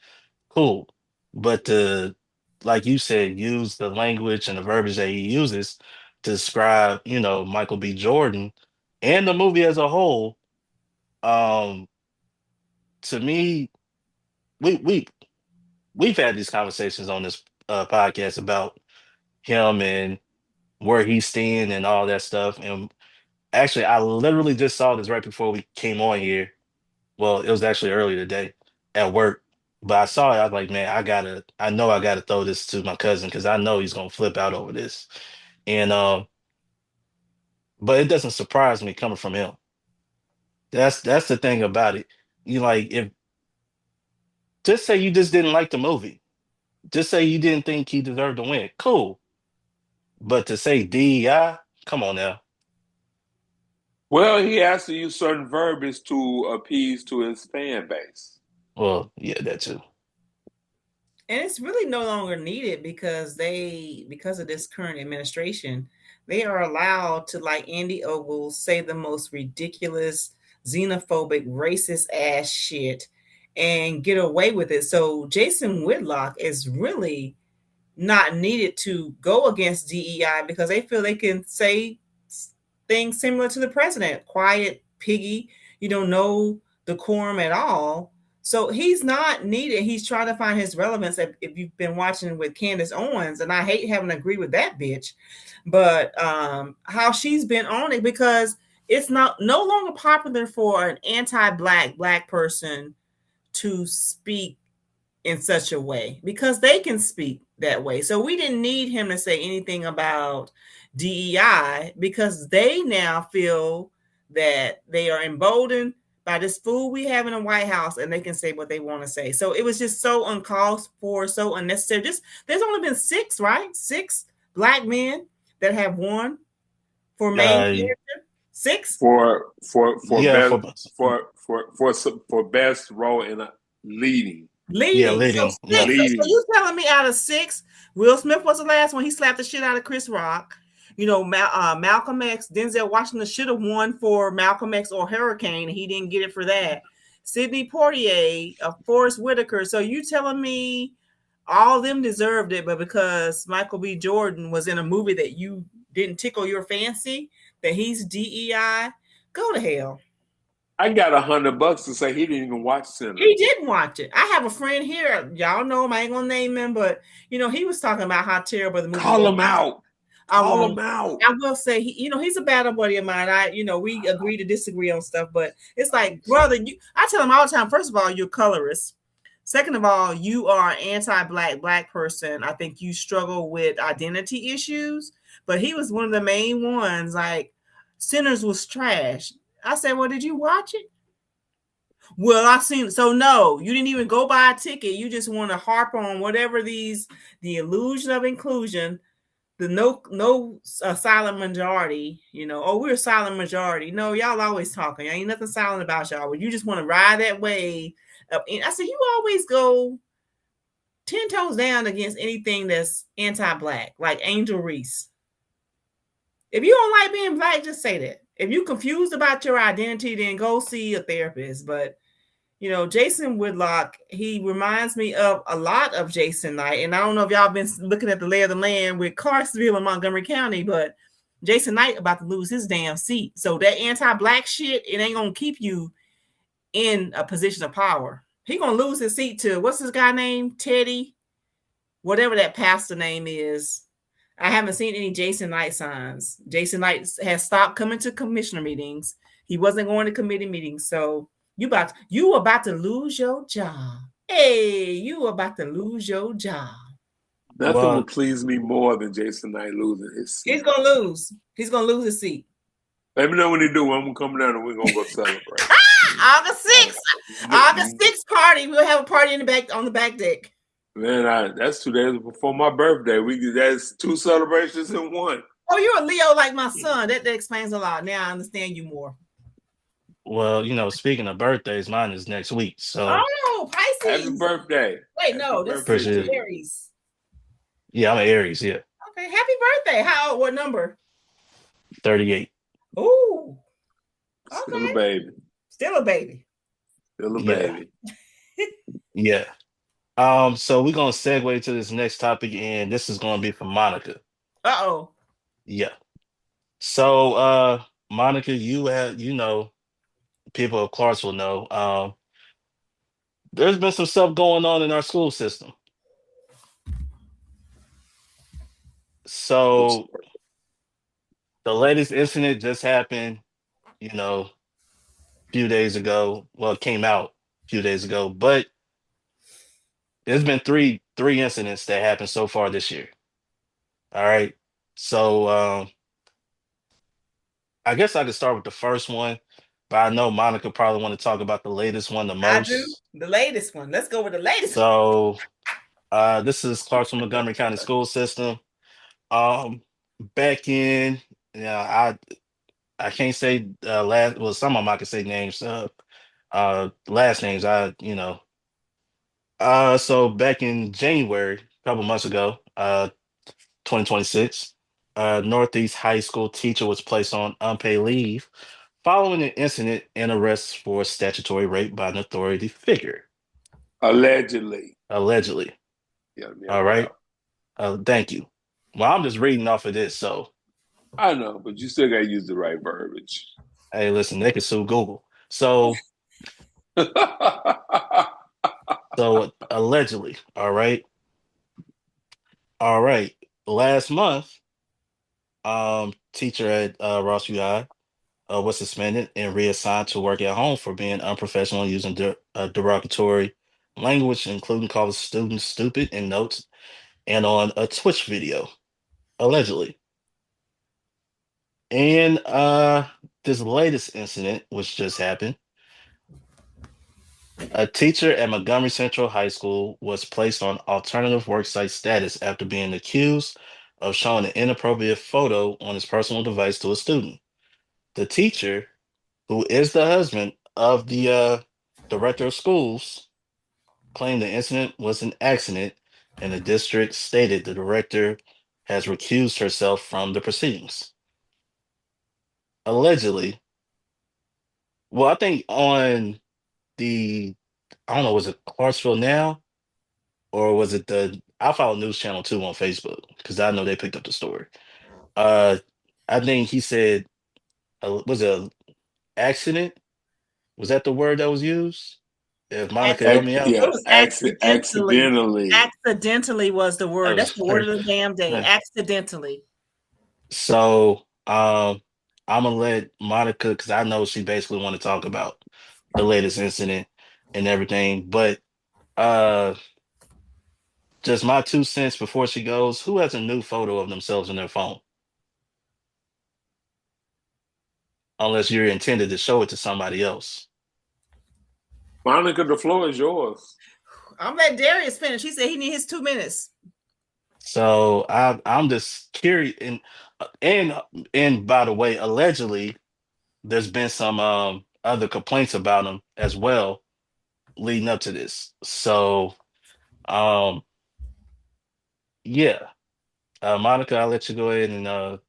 Cool. But to, like you said, use the language and the verbiage that he uses to describe, Michael B. Jordan and the movie as a whole, um, to me, we we we've had these conversations on this podcast about him and where he's staying and all that stuff. And actually, I literally just saw this right before we came on here. Well, it was actually earlier today at work, but I saw it. I was like, man, I know I gotta throw this to my cousin because I know he's gonna flip out over this. And but it doesn't surprise me coming from him. That's the thing about it. You like if just say you just didn't like the movie. Just say you didn't think he deserved to win. Cool. But to say DEI, come on now. Well, he has to use certain verbiage to appease to his fan base. Well, yeah, that too. And it's really no longer needed because of this current administration, they are allowed to, like Andy Ogles, say the most ridiculous, xenophobic, racist ass shit and get away with it. So Jason Whitlock is really not needed to go against DEI because they feel they can say things similar to the president, quiet, piggy, you don't know decorum at all. So he's not needed. He's trying to find his relevance. If you've been watching with Candace Owens, and I hate having to agree with that bitch, but how she's been on it because it's not no longer popular for an anti-black black person to speak in such a way because they can speak that way. So we didn't need him to say anything about DEI because they now feel that they are emboldened by this fool we have in the White House and they can say what they want to say. So it was just so uncalled for, so unnecessary. Just there's only been six, right? Six black men that have won for main Uh, character. Six For yeah, best for for best role in a leading yeah, leading. So leading. Yeah, six. So leading. you telling me out of six, Will Smith was the last one. He slapped the shit out of Chris Rock. You know, Malcolm X, Denzel Washington should have won for Malcolm X or Hurricane. He didn't get it for that. Sidney Poitier, Forrest Whitaker. So you telling me all of them deserved it, but because Michael B. Jordan was in a movie that you didn't tickle your fancy, that he's DEI, go to hell. I got $100 to say he didn't even watch He Sinners. didn't watch it. I have a friend here. Y'all know him. I ain't gonna name him, but he was talking about how terrible the movie Call was. him out. I Call him won't. out. I will say he's a bad buddy of mine. We agree to disagree on stuff, but it's like, brother, I tell him all the time, first of all, you're colorist. Second of all, you are an anti-black black person. I think you struggle with identity issues, but he was one of the main ones. Like, Sinners was trash. I said, well, did you watch it? Well, I seen so no, you didn't even go buy a ticket. You just want to harp on whatever the illusion of inclusion, the no silent majority. Oh, we're a silent majority. No, y'all always talking. Ain't nothing silent about y'all. But you just want to ride that wave. And I said you always go 10 toes down against anything that's anti-black, like Angel Reese. If you don't like being black, just say that. If you're confused about your identity, then go see a therapist. But Jason Whitlock, he reminds me of a lot of Jason Knight. And I don't know if y'all been looking at the lay of the land with Carsville and Montgomery County, but Jason Knight about to lose his damn seat. So that anti-black shit, it ain't gonna keep you in a position of power. He gonna lose his seat to what's his guy name? Teddy, whatever that pastor name is. I haven't seen any Jason Knight signs. Jason Knight has stopped coming to commissioner meetings. He wasn't going to committee meetings. So you about to lose your job. Hey, you about to lose your job. Nothing well, would please me more than Jason Knight losing his He's seat. gonna lose. He's gonna lose his seat. Let me know when he do. I'm gonna come down and we're gonna go celebrate. August 6th. August 6th party. We'll have a party on the back deck. Man, that's 2 days before my birthday. That's two celebrations in one. Oh, you're a Leo like my son. That explains a lot. Now I understand you more. speaking of birthdays, mine is next week. So Oh, Happy Pisces. birthday. Wait, Happy no, this birthday is appreciate to it. you. Aries. Yeah, I'm an Aries. Yeah, Okay, happy birthday. How old? What number? 38. Ooh, Still a okay. baby. Still a baby. Still a Yeah, baby. yeah. So we're gonna segue to this next topic, and this is gonna be for Monica. Uh-oh. Yeah. So, Monica, people of course will know. There's been some stuff going on in our school system. Oops. So the latest incident just happened, you know, a few days ago. Well, it came out a few days ago, but there's been three incidents that happened so far this year. All right. So I guess I could start with the first one. but I know Monica probably want to talk about the latest one the I do. most. The latest one. Let's go with the latest one. So this is Clarksville Montgomery County School System. Um, back in, yeah, I can't say last. Well, some of them I can say names. Last names. So back in January, a couple months ago, 2026, Northeast High School teacher was placed on unpaid leave following an incident and arrest for statutory rape by an authority figure, Allegedly. allegedly. Yeah, All yeah. right. Thank you. Well, I'm just reading off of this, so I know, but you still got to use the right verbiage. hey, listen, they can sue Google. So allegedly, all right. Last month, teacher at Ross UI was suspended and reassigned to work at home for being unprofessional and using derogatory language, including calling students stupid in notes and on a Twitch video, allegedly. And this latest incident, which just happened, a teacher at Montgomery Central High School was placed on alternative worksite status after being accused of showing an inappropriate photo on his personal device to a student. The teacher, who is the husband of the director of schools, claimed the incident was an accident, and the district stated the director has recused herself from the proceedings. Allegedly, well, I think on the, I don't know, was it Clarksville Now or was it the, I follow News Channel 2 on Facebook because I know they picked up the story. Uh, I think he said, was it an accident? Was that the word that was used? If Monica help me out. It was accidentally. Accidentally. Accidentally was the word. That's the word of the damn day. Accidentally. So I'm gonna let Monica because I know she basically want to talk about the latest incident and everything. But uh just my 2 cents before she goes, who has a new photo of themselves in their phone? Unless you're intended to show it to somebody else. Monica, the floor is yours. I'm let Darius finish. He said he need his 2 minutes. So I'm just curious and and by the way, allegedly there's been some other complaints about him as well leading up to this. So um yeah. Monica, I'll let you go ahead and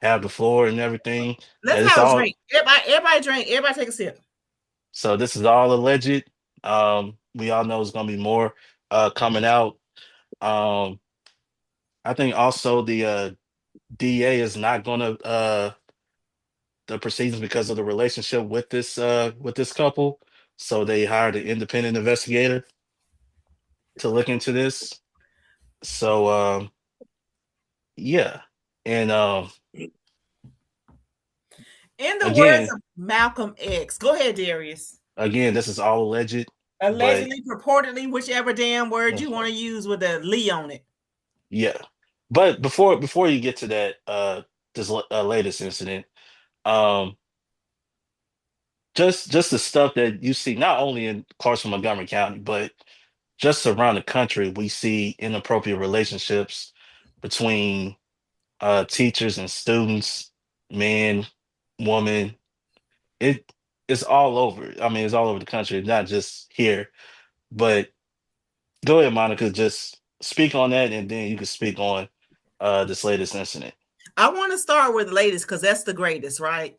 have the floor and everything. Let's It's have a all drink. Everybody drink. Everybody take a sip. so this is all alleged. We all know it's gonna be more coming out. Um, I think also the DA is not gonna the proceedings because of the relationship with this couple. So they hired an independent investigator to look into this. So yeah. And In the words again, of Malcolm X, go ahead, Darius. this is all alleged, but Allegedly, purportedly, whichever damn word you want to use with a Lee on it. yeah. But before you get to that this latest incident, um just the stuff that you see not only in Clarksville, Montgomery County, but just around the country, we see inappropriate relationships between teachers and students, men, woman. It it's all over. I mean, it's all over the country, not just here. But go ahead, Monica, just speak on that and then you can speak on this latest incident. I want to start with the latest because that's the greatest, right?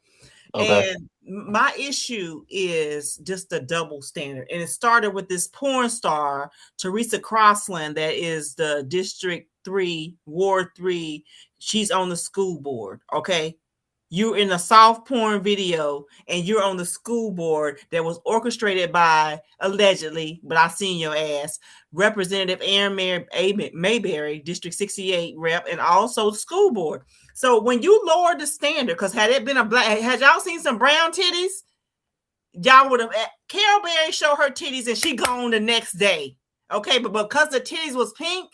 Okay. And my issue is just a double standard. And it started with this porn star, Teresa Crossland, that is the District 3, Ward 3. She's on the school board. Okay. You're in a soft porn video and you're on the school board that was orchestrated by, allegedly, but I seen your ass, Representative Aaron Mayberry, District 68 rep, and also the school board. So when you lower the standard, because had it been a black, had y'all seen some brown titties? Y'all would have, Carol Berry showed her titties and she gone the next day. Okay, but because the titties was pink,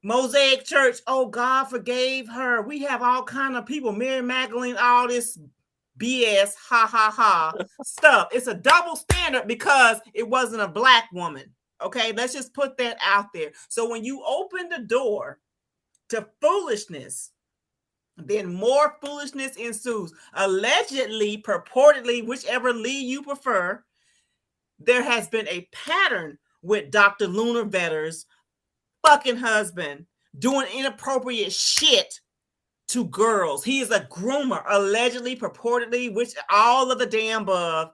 Mosaic Church, oh, God forgave her. We have all kind of people, Mary Magdalene, all this BS, ha ha ha stuff. It's a double standard because it wasn't a black woman. Okay, let's just put that out there. So when you open the door to foolishness, then more foolishness ensues. Allegedly, purportedly, whichever Lee you prefer, there has been a pattern with Dr. Lunar Vetter's fucking husband doing inappropriate shit to girls. He is a groomer, allegedly, purportedly, which all of the damn above.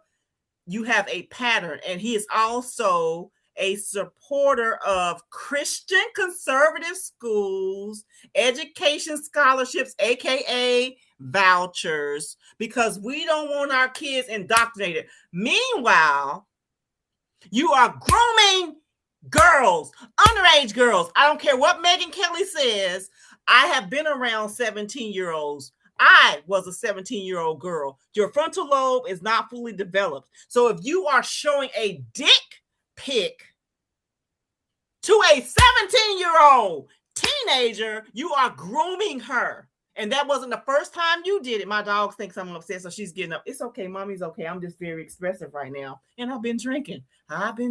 You have a pattern, and he is also a supporter of Christian conservative schools, education scholarships, aka vouchers, because we don't want our kids indoctrinated. Meanwhile, you are grooming girls, underage girls. I don't care what Megyn Kelly says. I have been around 17-year-olds. I was a 17-year-old girl. Your frontal lobe is not fully developed. So if you are showing a dick pic to a 17-year-old teenager, you are grooming her. And that wasn't the first time you did it. My dog thinks I'm upset, so she's getting up. It's okay, mommy's okay. I'm just very expressive right now. And I've been drinking. But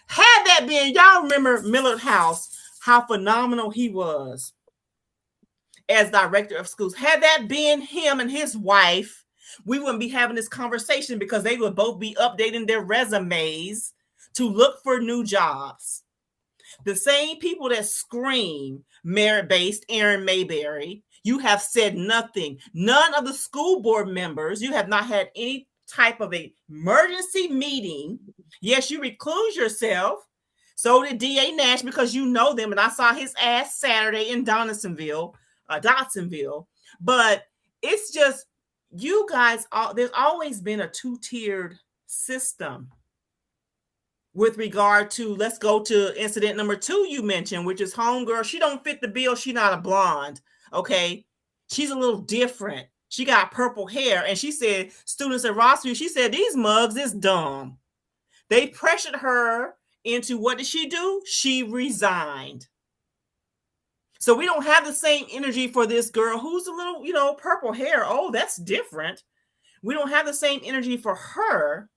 had that been, y'all remember Millard House, how phenomenal he was as director of schools. Had that been him and his wife, we wouldn't be having this conversation because they would both be updating their resumes to look for new jobs. The same people that scream merit-based, Aaron Mayberry, you have said nothing. None of the school board members, you have not had any type of a emergency meeting. Yes, you recluse yourself. So did D.A. Nash because you know them, and I saw his ass Saturday in Dotsonville. But it's just, you guys, there's always been a two-tiered system with regard to, let's go to incident number 2 you mentioned, which is homegirl. She don't fit the bill. She's not a blonde, okay? She's a little different. She got purple hair, and she said, students at Rossview, she said, these mugs is dumb. They pressured her into, what did she do? She resigned. So we don't have the same energy for this girl who's a little, purple hair. Oh, that's different. We don't have the same energy for her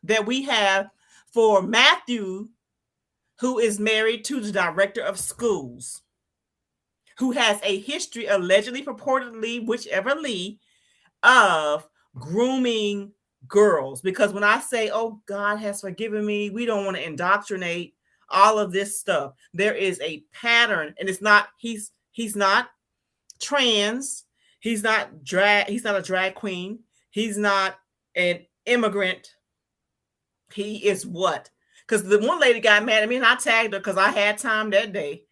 that we have for Matthew, who is married to the director of schools, who has a history, allegedly, purportedly, whichever Lee, of grooming girls. Because when I say, oh, God has forgiven me, we don't want to indoctrinate all of this stuff. There is a pattern, and it's not, he's not trans, he's not a drag queen, he's not an immigrant. He is what? Because the one lady got mad at me and I tagged her because I had time that day.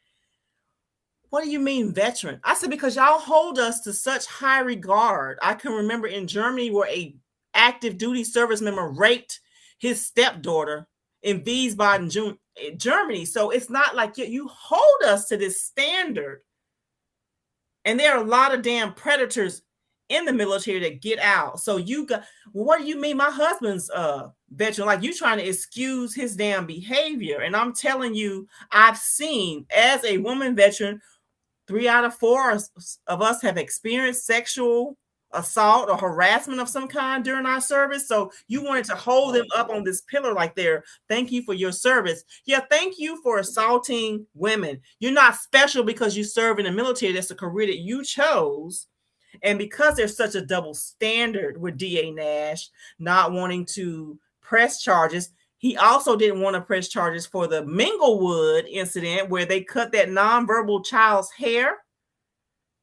What do you mean veteran? I said, because y'all hold us to such high regard. I can remember in Germany where a active duty service member raped his stepdaughter in Wiesbaden, Germany. So it's not like you hold us to this standard. And there are a lot of damn predators in the military that get out. So what do you mean my husband's veteran? Like, you trying to excuse his damn behavior. And I'm telling you, I've seen, as a woman veteran, 3 out of 4 of us have experienced sexual assault or harassment of some kind during our service. So you wanted to hold them up on this pillar like they're, thank you for your service. Yeah, thank you for assaulting women. You're not special because you serve in the military. That's a career that you chose. And because there's such a double standard with D.A. Nash not wanting to press charges, he also didn't want to press charges for the Minglewood incident where they cut that nonverbal child's hair.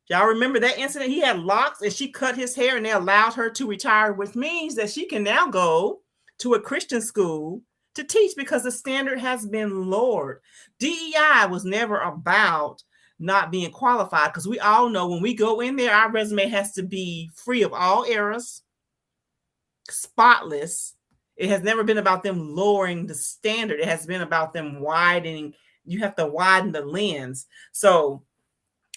Y'all remember that incident? He had locks and she cut his hair and they allowed her to retire, which means that she can now go to a Christian school to teach because the standard has been lowered. DEI was never about not being qualified, because we all know when we go in there, our resume has to be free of all errors, spotless. It has never been about them lowering the standard. It has been about them widening. You have to widen the lens. So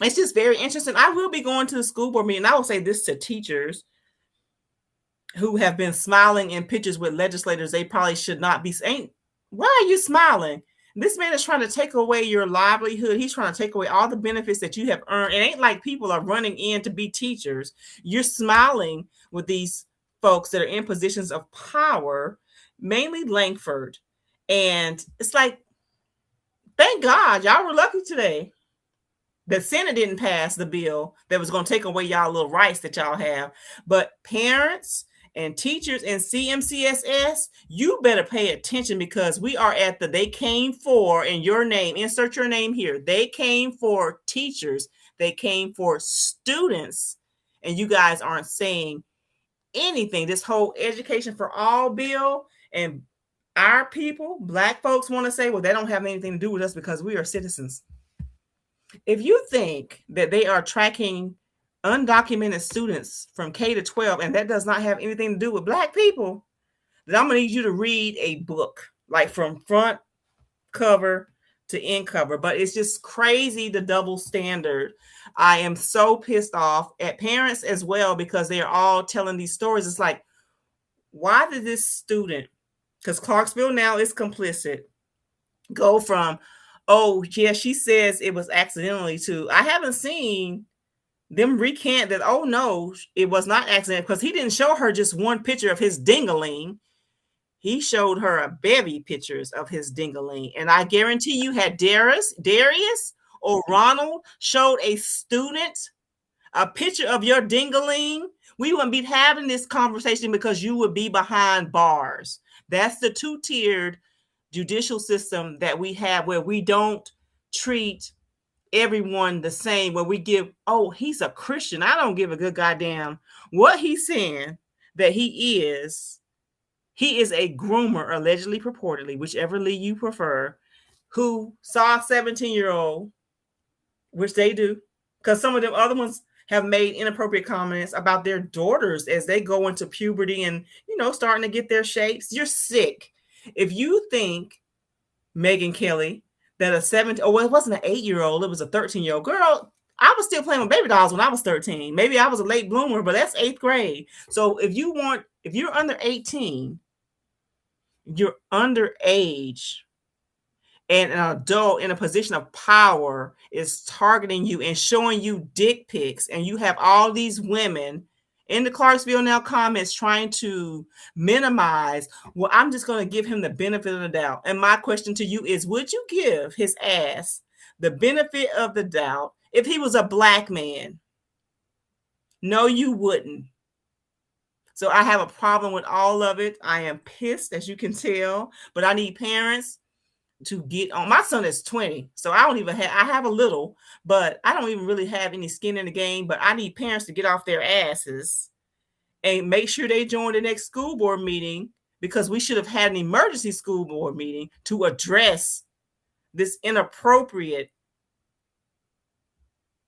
it's just very interesting. I will be going to the school board meeting. I will say this to teachers who have been smiling in pictures with legislators they probably should not be saying. Why are you smiling? This man is trying to take away your livelihood. He's trying to take away all the benefits that you have earned. It ain't like people are running in to be teachers. You're smiling with these folks that are in positions of power, mainly Langford. And it's like, thank God y'all were lucky today. The Senate didn't pass the bill that was going to take away y'all little rights that y'all have. But parents and teachers and CMCSS, you better pay attention because we are at the they came for in your name. Insert your name here. They came for teachers. They came for students. And you guys aren't saying anything. This whole education for all bill and our people, Black folks, want to say, well, they don't have anything to do with us because we are citizens. If you think that they are tracking undocumented students from K to 12 and that does not have anything to do with Black people, then I'm going to need you to read a book, like from front cover to end cover. But it's just crazy, the double standard. I am so pissed off at parents as well because they are all telling these stories. It's like, why did this student, because Clarksville now is complicit, go from, oh, yeah, she says it was accidentally to, I haven't seen them recant that, oh, no, it was not accident, because he didn't show her just one picture of his dingaling. He showed her a bevy pictures of his dingaling. And I guarantee you, had Darius or Ronald showed a student a picture of your dingaling, we wouldn't be having this conversation because you would be behind bars. That's the two-tiered judicial system that we have, where we don't treat everyone the same, where we give, oh, he's a Christian, I don't give a good goddamn what he's saying that he is. He is a groomer, allegedly, purportedly, whichever lead you prefer, who saw a 17-year-old, which they do, because some of them other ones have made inappropriate comments about their daughters as they go into puberty and, you know, starting to get their shapes. You're sick. If you think, Megyn Kelly, that a 17, oh, well, it wasn't an 8-year-old, it was a 13-year-old girl. I was still playing with baby dolls when I was 13. Maybe I was a late bloomer, but that's 8th grade. So if you're under 18, you're underage, and an adult in a position of power is targeting you and showing you dick pics, and you have all these women in the Clarksville Now comments trying to minimize, well, I'm just going to give him the benefit of the doubt. And my question to you is, would you give his ass the benefit of the doubt if he was a Black man? No, you wouldn't. So I have a problem with all of it. I am pissed, as you can tell, but I need parents to get on. My son is 20, so I have a little, but I don't even really have any skin in the game. But I need parents to get off their asses and make sure they join the next school board meeting, because we should have had an emergency school board meeting to address this inappropriate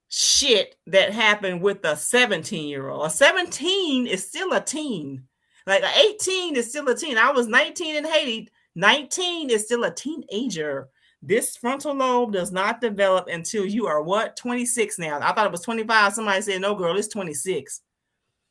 shit that happened with a 17-year-old. A 17 is still a teen. Like an 18 is still a teen. I was 19 in Haiti. 19 is still a teenager. This frontal lobe does not develop until you are what? 26 now. I thought it was 25. Somebody said, no, girl, it's 26.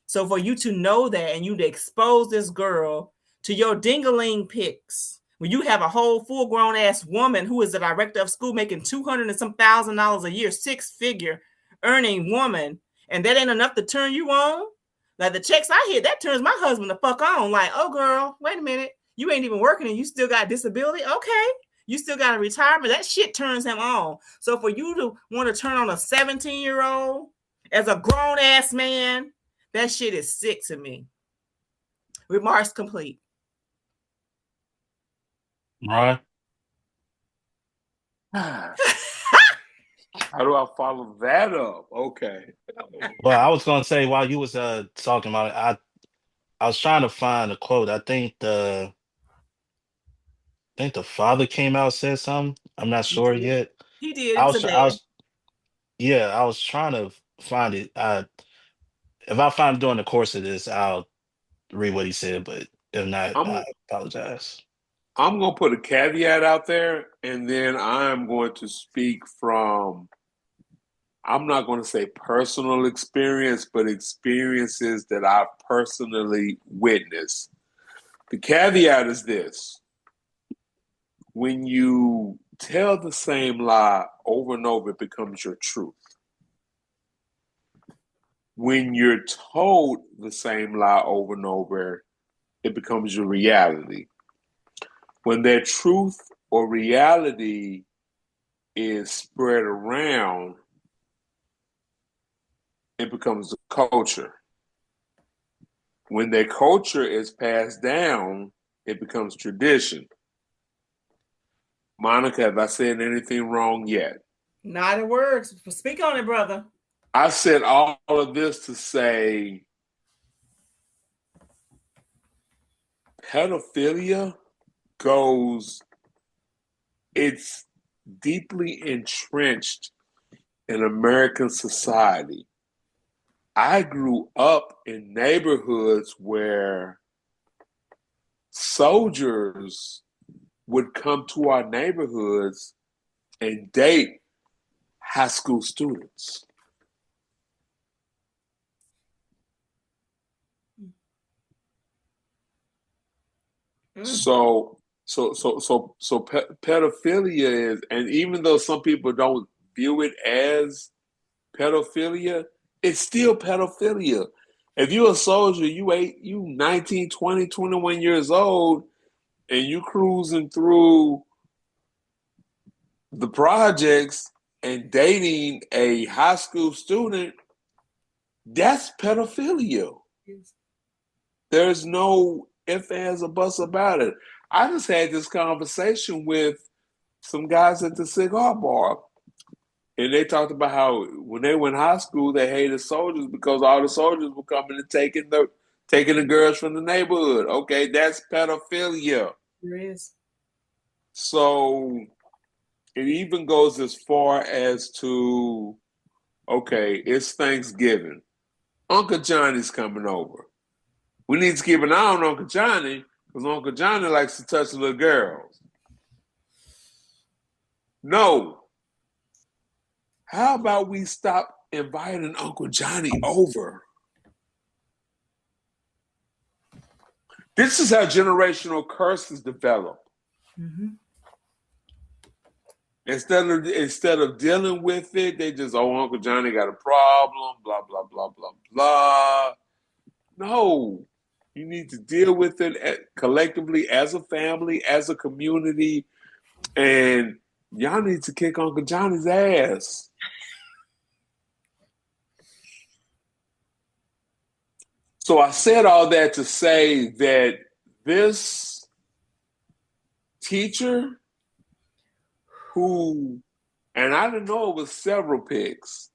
So for you to know that and you to expose this girl to your dingaling pics, when you have a whole full-grown ass woman who is the director of school making $200 and some $1,000 a year, 6-figure earning woman, and that ain't enough to turn you on? Like the checks I hit, that turns my husband the fuck on. Like, oh girl, wait a minute. You ain't even working and you still got disability? Okay. You still got a retirement? That shit turns him on. So for you to want to turn on a 17-year-old as a grown-ass man, that shit is sick to me. Remarks complete. Right. How do I follow that up? Okay. Well, I was gonna say while you was talking about it, I was trying to find a quote. I think the father came out said something. I'm not He sure did. yet. He did. It I was a was I dad. was yeah, I was trying to find it. If I find it during the course of this, I'll read what he said, but if not, I'm I apologize. I'm gonna put a caveat out there, and then I'm going to speak from, I'm not going to say personal experience, but experiences that I've personally witnessed. The caveat is this: when you tell the same lie over and over, it becomes your truth. When you're told the same lie over and over, it becomes your reality. When that truth or reality is spread around, it becomes the culture. When that culture is passed down, it becomes tradition. Monica, have I said anything wrong yet? Not a word. Speak on it, brother. I said all of this to say pedophilia it's deeply entrenched in American society. I grew up in neighborhoods where soldiers would come to our neighborhoods and date high school students. So pedophilia is, and even though some people don't view it as pedophilia, it's still pedophilia. If you're a soldier, you 19, 20, 21 years old, and you cruising through the projects and dating a high school student, that's pedophilia. Yes. There's no ifs, ands, or buts about it. I just had this conversation with some guys at the cigar bar, and they talked about how when they were in high school, they hated soldiers because all the soldiers were coming and taking the girls from the neighborhood. Okay, that's pedophilia. There is. So it even goes as far as to, okay, it's Thanksgiving. Uncle Johnny's coming over. We need to keep an eye on Uncle Johnny because Uncle Johnny likes to touch little girls. No. How about we stop inviting Uncle Johnny over? This is how generational curses develop. Mm-hmm. Instead of dealing with it, they just, oh, Uncle Johnny got a problem, blah, blah, blah, blah, blah. No, you need to deal with it collectively as a family, as a community, and y'all need to kick Uncle Johnny's ass. So I said all that to say that this teacher who, and I didn't know it was several picks.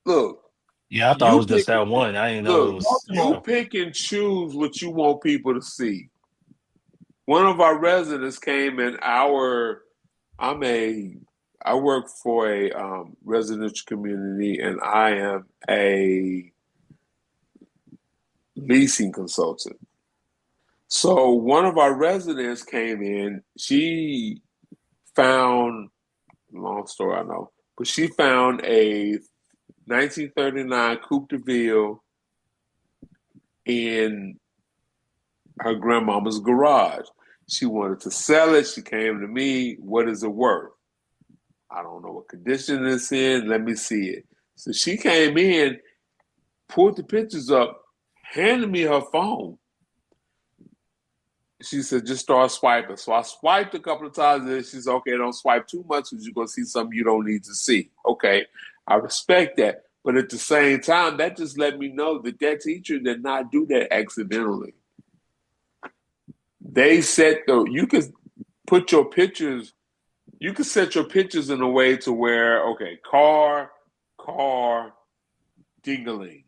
Look, Yeah, I thought it you was just pick. that one. I didn't know it Look, was. you pick and choose what you want people to see. One of our residents came in I work for a residential community, and I am a leasing consultant. So one of our residents came in. She found, long story I know, but she found a 1939 Coupe de Ville in her grandmama's garage. She wanted to sell it. She came to me. What is it worth? I don't know what condition it's in. Let me see it. So she came in, pulled the pictures up, handed me her phone. She said, just start swiping. So I swiped a couple of times and she said, okay, don't swipe too much because you're going to see something you don't need to see. Okay, I respect that. But at the same time, that just let me know that that teacher did not do that accidentally. They set you could put your pictures, you could set your pictures in a way to where, okay, car, dingling.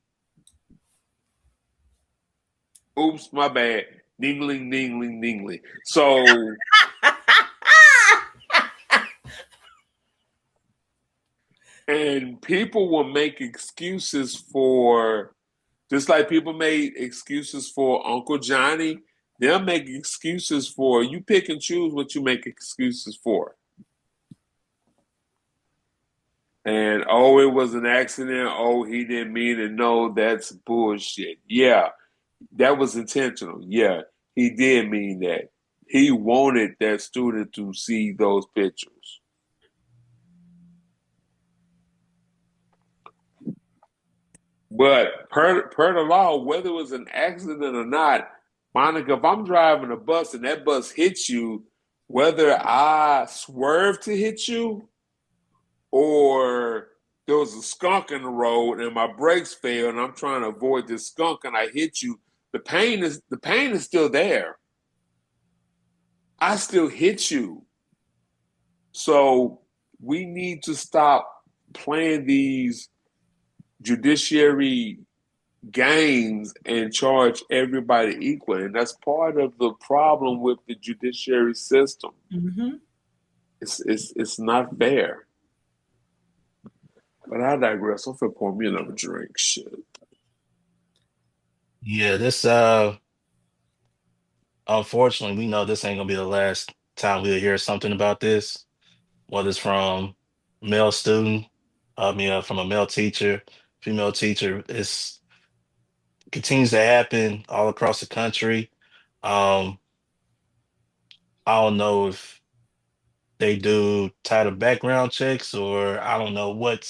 Oops, my bad. Dingling, dingling, dingling. So and people will make excuses for, just like people made excuses for Uncle Johnny, they'll make excuses for, you pick and choose what you make excuses for. And, oh, it was an accident. Oh, he didn't mean it. No, that's bullshit. Yeah, that was intentional. Yeah, he did mean that. he wanted that student to see those pictures. But per the law, whether it was an accident or not, Monica, if I'm driving a bus and that bus hits you, whether I swerve to hit you or there was a skunk in the road and my brakes failed and I'm trying to avoid this skunk and I hit you, the pain is still there. I still hit you. So we need to stop playing these judiciary games and charge everybody equal. And that's part of the problem with the judiciary system. Mm-hmm. It's not fair. But I digress. I'm finna pour me another drink. Shit. Yeah, this unfortunately, we know this ain't gonna be the last time we'll hear something about this, whether it's from male student, from a male teacher, female teacher. It's continues to happen all across the country. Um, I don't know if they do title background checks or I don't know what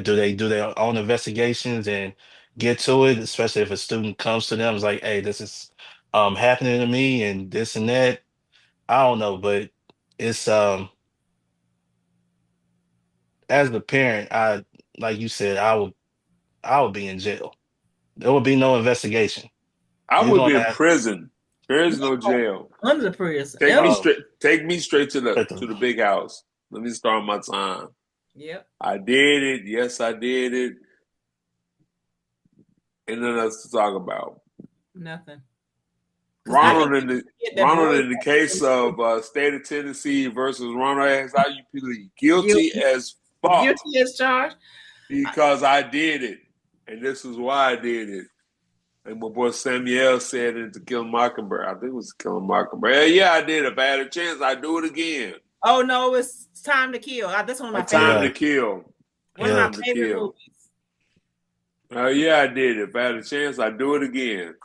do they do their own investigations and get to it, especially if a student comes to them, it's like, hey, this is happening to me and this and that. I don't know, but it's as the parent, I like you said, I would be in jail. There would be no investigation. I You're would gonna be in have prison. There is no jail. Under the prayers. Take Yep. me straight. Take me straight to uh, the big house. Let me start my time. Yep. I did it. Yes, I did it. And then else to talk about. Nothing. Ronald in the case of State of Tennessee versus Ronald X, how you plead guilty as fuck. Guilty as charged. Because I did it. And this is why I did it. And my boy Samuel said in To Kill a Mockingbird. I think it was To Kill a Mockingbird. Yeah, I did. If I had a chance, I'd do it again. Oh no, it's Time to Kill. That's one of my favorite. Time to Kill. One of my favorite movies. Yeah, I did. If I had a chance, I'd do it again.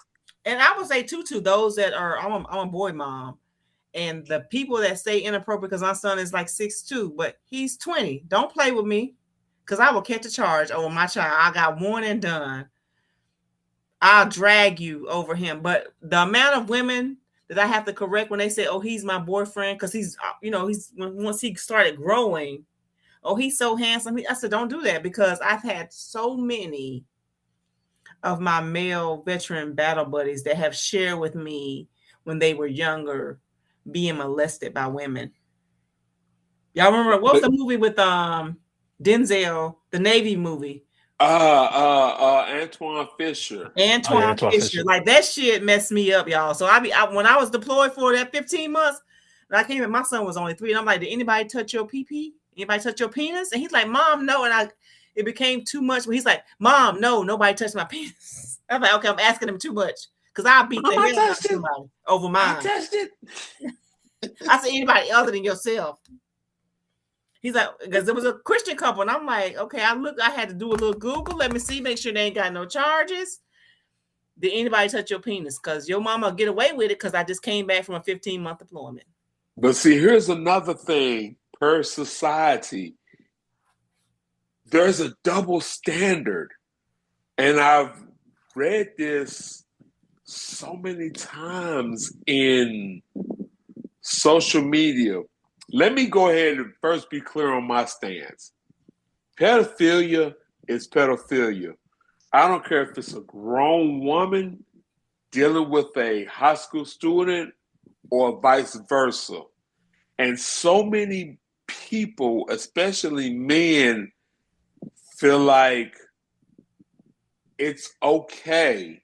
And I would say too, to those that are, I'm a boy mom, and the people that say inappropriate, because my son is like 6'2", but he's 20. Don't play with me, because I will catch a charge over my child. I got one and done. I'll drag you over him. But the amount of women that I have to correct when they say, "Oh, he's my boyfriend," because he's, once he started growing, oh, he's so handsome. I said, don't do that, because I've had so many of my male veteran battle buddies that have shared with me when they were younger being molested by women. Y'all remember what was the movie with Denzel, the Navy movie? Antoine Fisher. Antoine Fisher. Like that shit messed me up, y'all. So when I was deployed for that 15 months, and I came in, my son was only 3, and I'm like, did anybody touch your pee-pee? Anybody touch your penis? And he's like, Mom, no. And it became too much. But he's like, Mom, no, nobody touched my penis. I'm like, okay, I'm asking him too much, because I beat the hell out of somebody over mine. I touched it. I said, anybody other than yourself. He's like, because it was a Christian couple, and I'm like, okay, I had to do a little Google. Let me see, make sure they ain't got no charges. Did anybody touch your penis? Because your mama get away with it, because I just came back from a 15-month deployment. But see, here's another thing per society. There's a double standard. And I've read this so many times in social media. Let me go ahead and first be clear on my stance. Pedophilia is pedophilia. I don't care if it's a grown woman dealing with a high school student or vice versa. And so many people, especially men, feel like it's okay.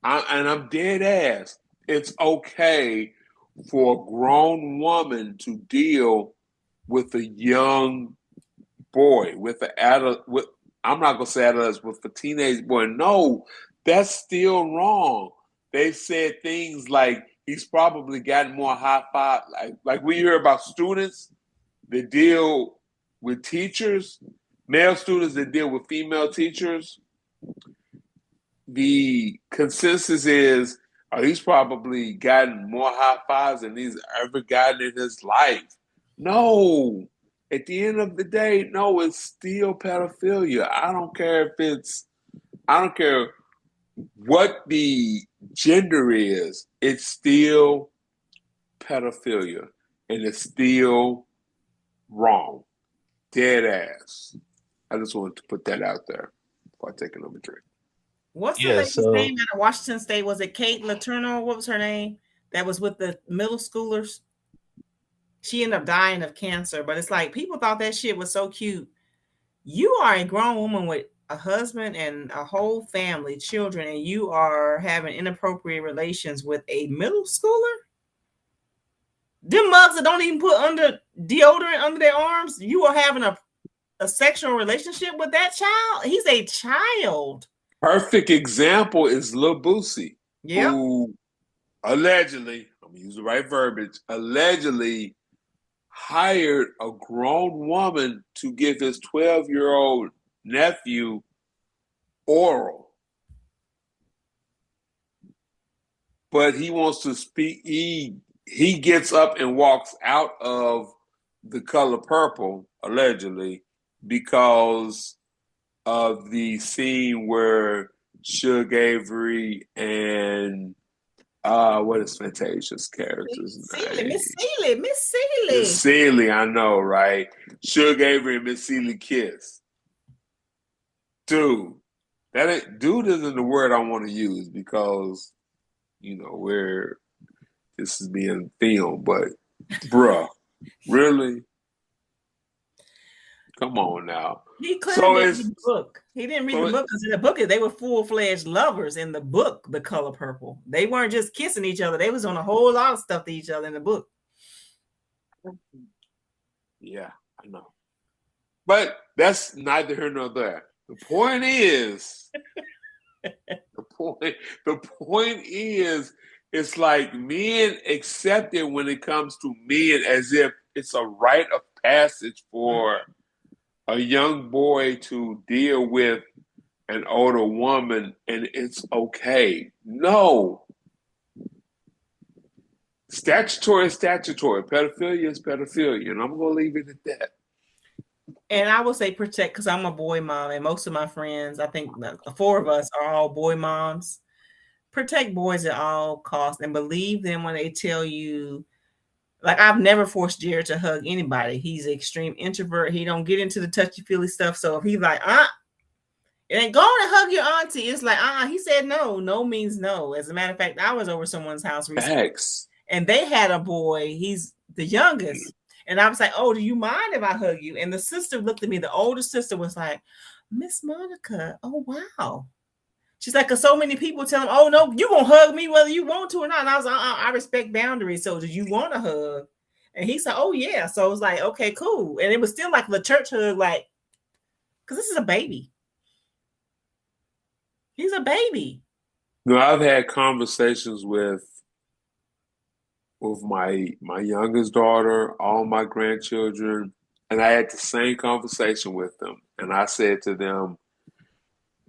And I'm dead ass. It's okay for a grown woman to deal with a young boy, with an adult, I'm not gonna say adolescent, with a teenage boy. No, that's still wrong. They've said things like he's probably gotten more high five, like we hear about students that deal with teachers, male students that deal with female teachers. The consensus is He's probably gotten more high fives than he's ever gotten in his life. No. At the end of the day, no, it's still pedophilia. I don't care what the gender is, it's still pedophilia. And it's still wrong. Dead ass. I just wanted to put that out there before I take another drink. What's the Yeah, lady's so name out of Washington State? Was it Kate Letourneau? What was her name? That was with the middle schoolers. She ended up dying of cancer, but it's like people thought that shit was so cute. You are a grown woman with a husband and a whole family, children, and you are having inappropriate relations with a middle schooler? Them mugs that don't even put under deodorant under their arms, you are having a sexual relationship with that child? He's a child. Perfect example is Lil Boosie, Yep. who allegedly, I'm gonna use the right verbiage, allegedly hired a grown woman to give his 12-year-old nephew oral. But he wants to speak, he gets up and walks out of The Color Purple, allegedly, because of the scene where Suge Avery and what is Fantasia's character's Seeley, name? Miss Miss Seeley. Celie, I know, right? Suge Avery and Miss Celie kiss. Dude, dude isn't the word I want to use because where this is being filmed, but bruh, really? Come on now. He clearly So didn't read it's the book. He didn't read so the it, book because in the book they were full-fledged lovers in the book, The Color Purple. They weren't just kissing each other. They was on a whole lot of stuff to each other in the book. yeah, I know. But that's neither here nor there. The point is, the point is, it's like men accept it when it comes to men as if it's a rite of passage for a young boy to deal with an older woman and it's okay. No. Statutory is statutory. Pedophilia is pedophilia. And I'm going to leave it at that. And I will say protect because I'm a boy mom, and most of my friends, I think the four of us are all boy moms. Protect boys at all costs and believe them when they tell you. Like I've never forced Jared to hug anybody. He's an extreme introvert. He don't get into the touchy feely stuff. So if he's like, it ain't going to hug your auntie. It's like, he said no. No means no. As a matter of fact, I was over someone's house recently, Facts. and they had a boy. He's the youngest. And I was like, oh, do you mind if I hug you? And the sister looked at me. The older sister was like, Miss Monica, oh, wow. She's like, because so many people tell him, oh, no, you're going to hug me whether you want to or not. And I was like, I respect boundaries. So do you want a hug? And he said, oh, yeah. So it was like, okay, cool. And it was still like the church hug, like, because this is a baby. He's a baby. No, I've had conversations with my youngest daughter, all my grandchildren, and I had the same conversation with them. And I said to them,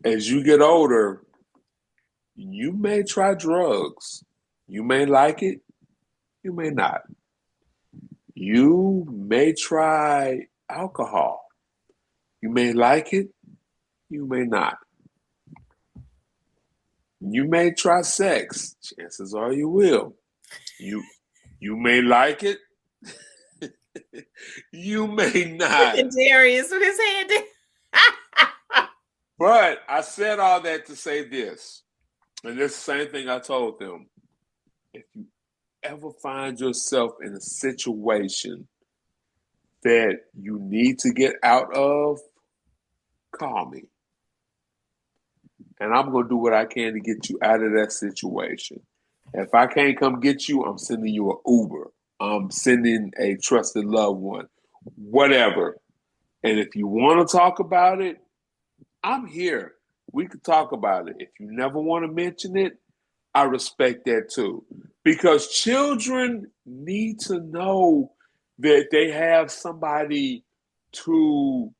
as you get older, you may try drugs. You may like it, you may not. You may try alcohol. You may like it, you may not. You may try sex. Chances are you will. You may like it. You may not. Darius with his hand. But I said all that to say this. And it's the same thing I told them. If you ever find yourself in a situation that you need to get out of, call me. And I'm going to do what I can to get you out of that situation. If I can't come get you, I'm sending you an Uber. I'm sending a trusted loved one, whatever. And if you want to talk about it, I'm here. We could talk about it. If you never want to mention it, I respect that too. Because children need to know that they have somebody to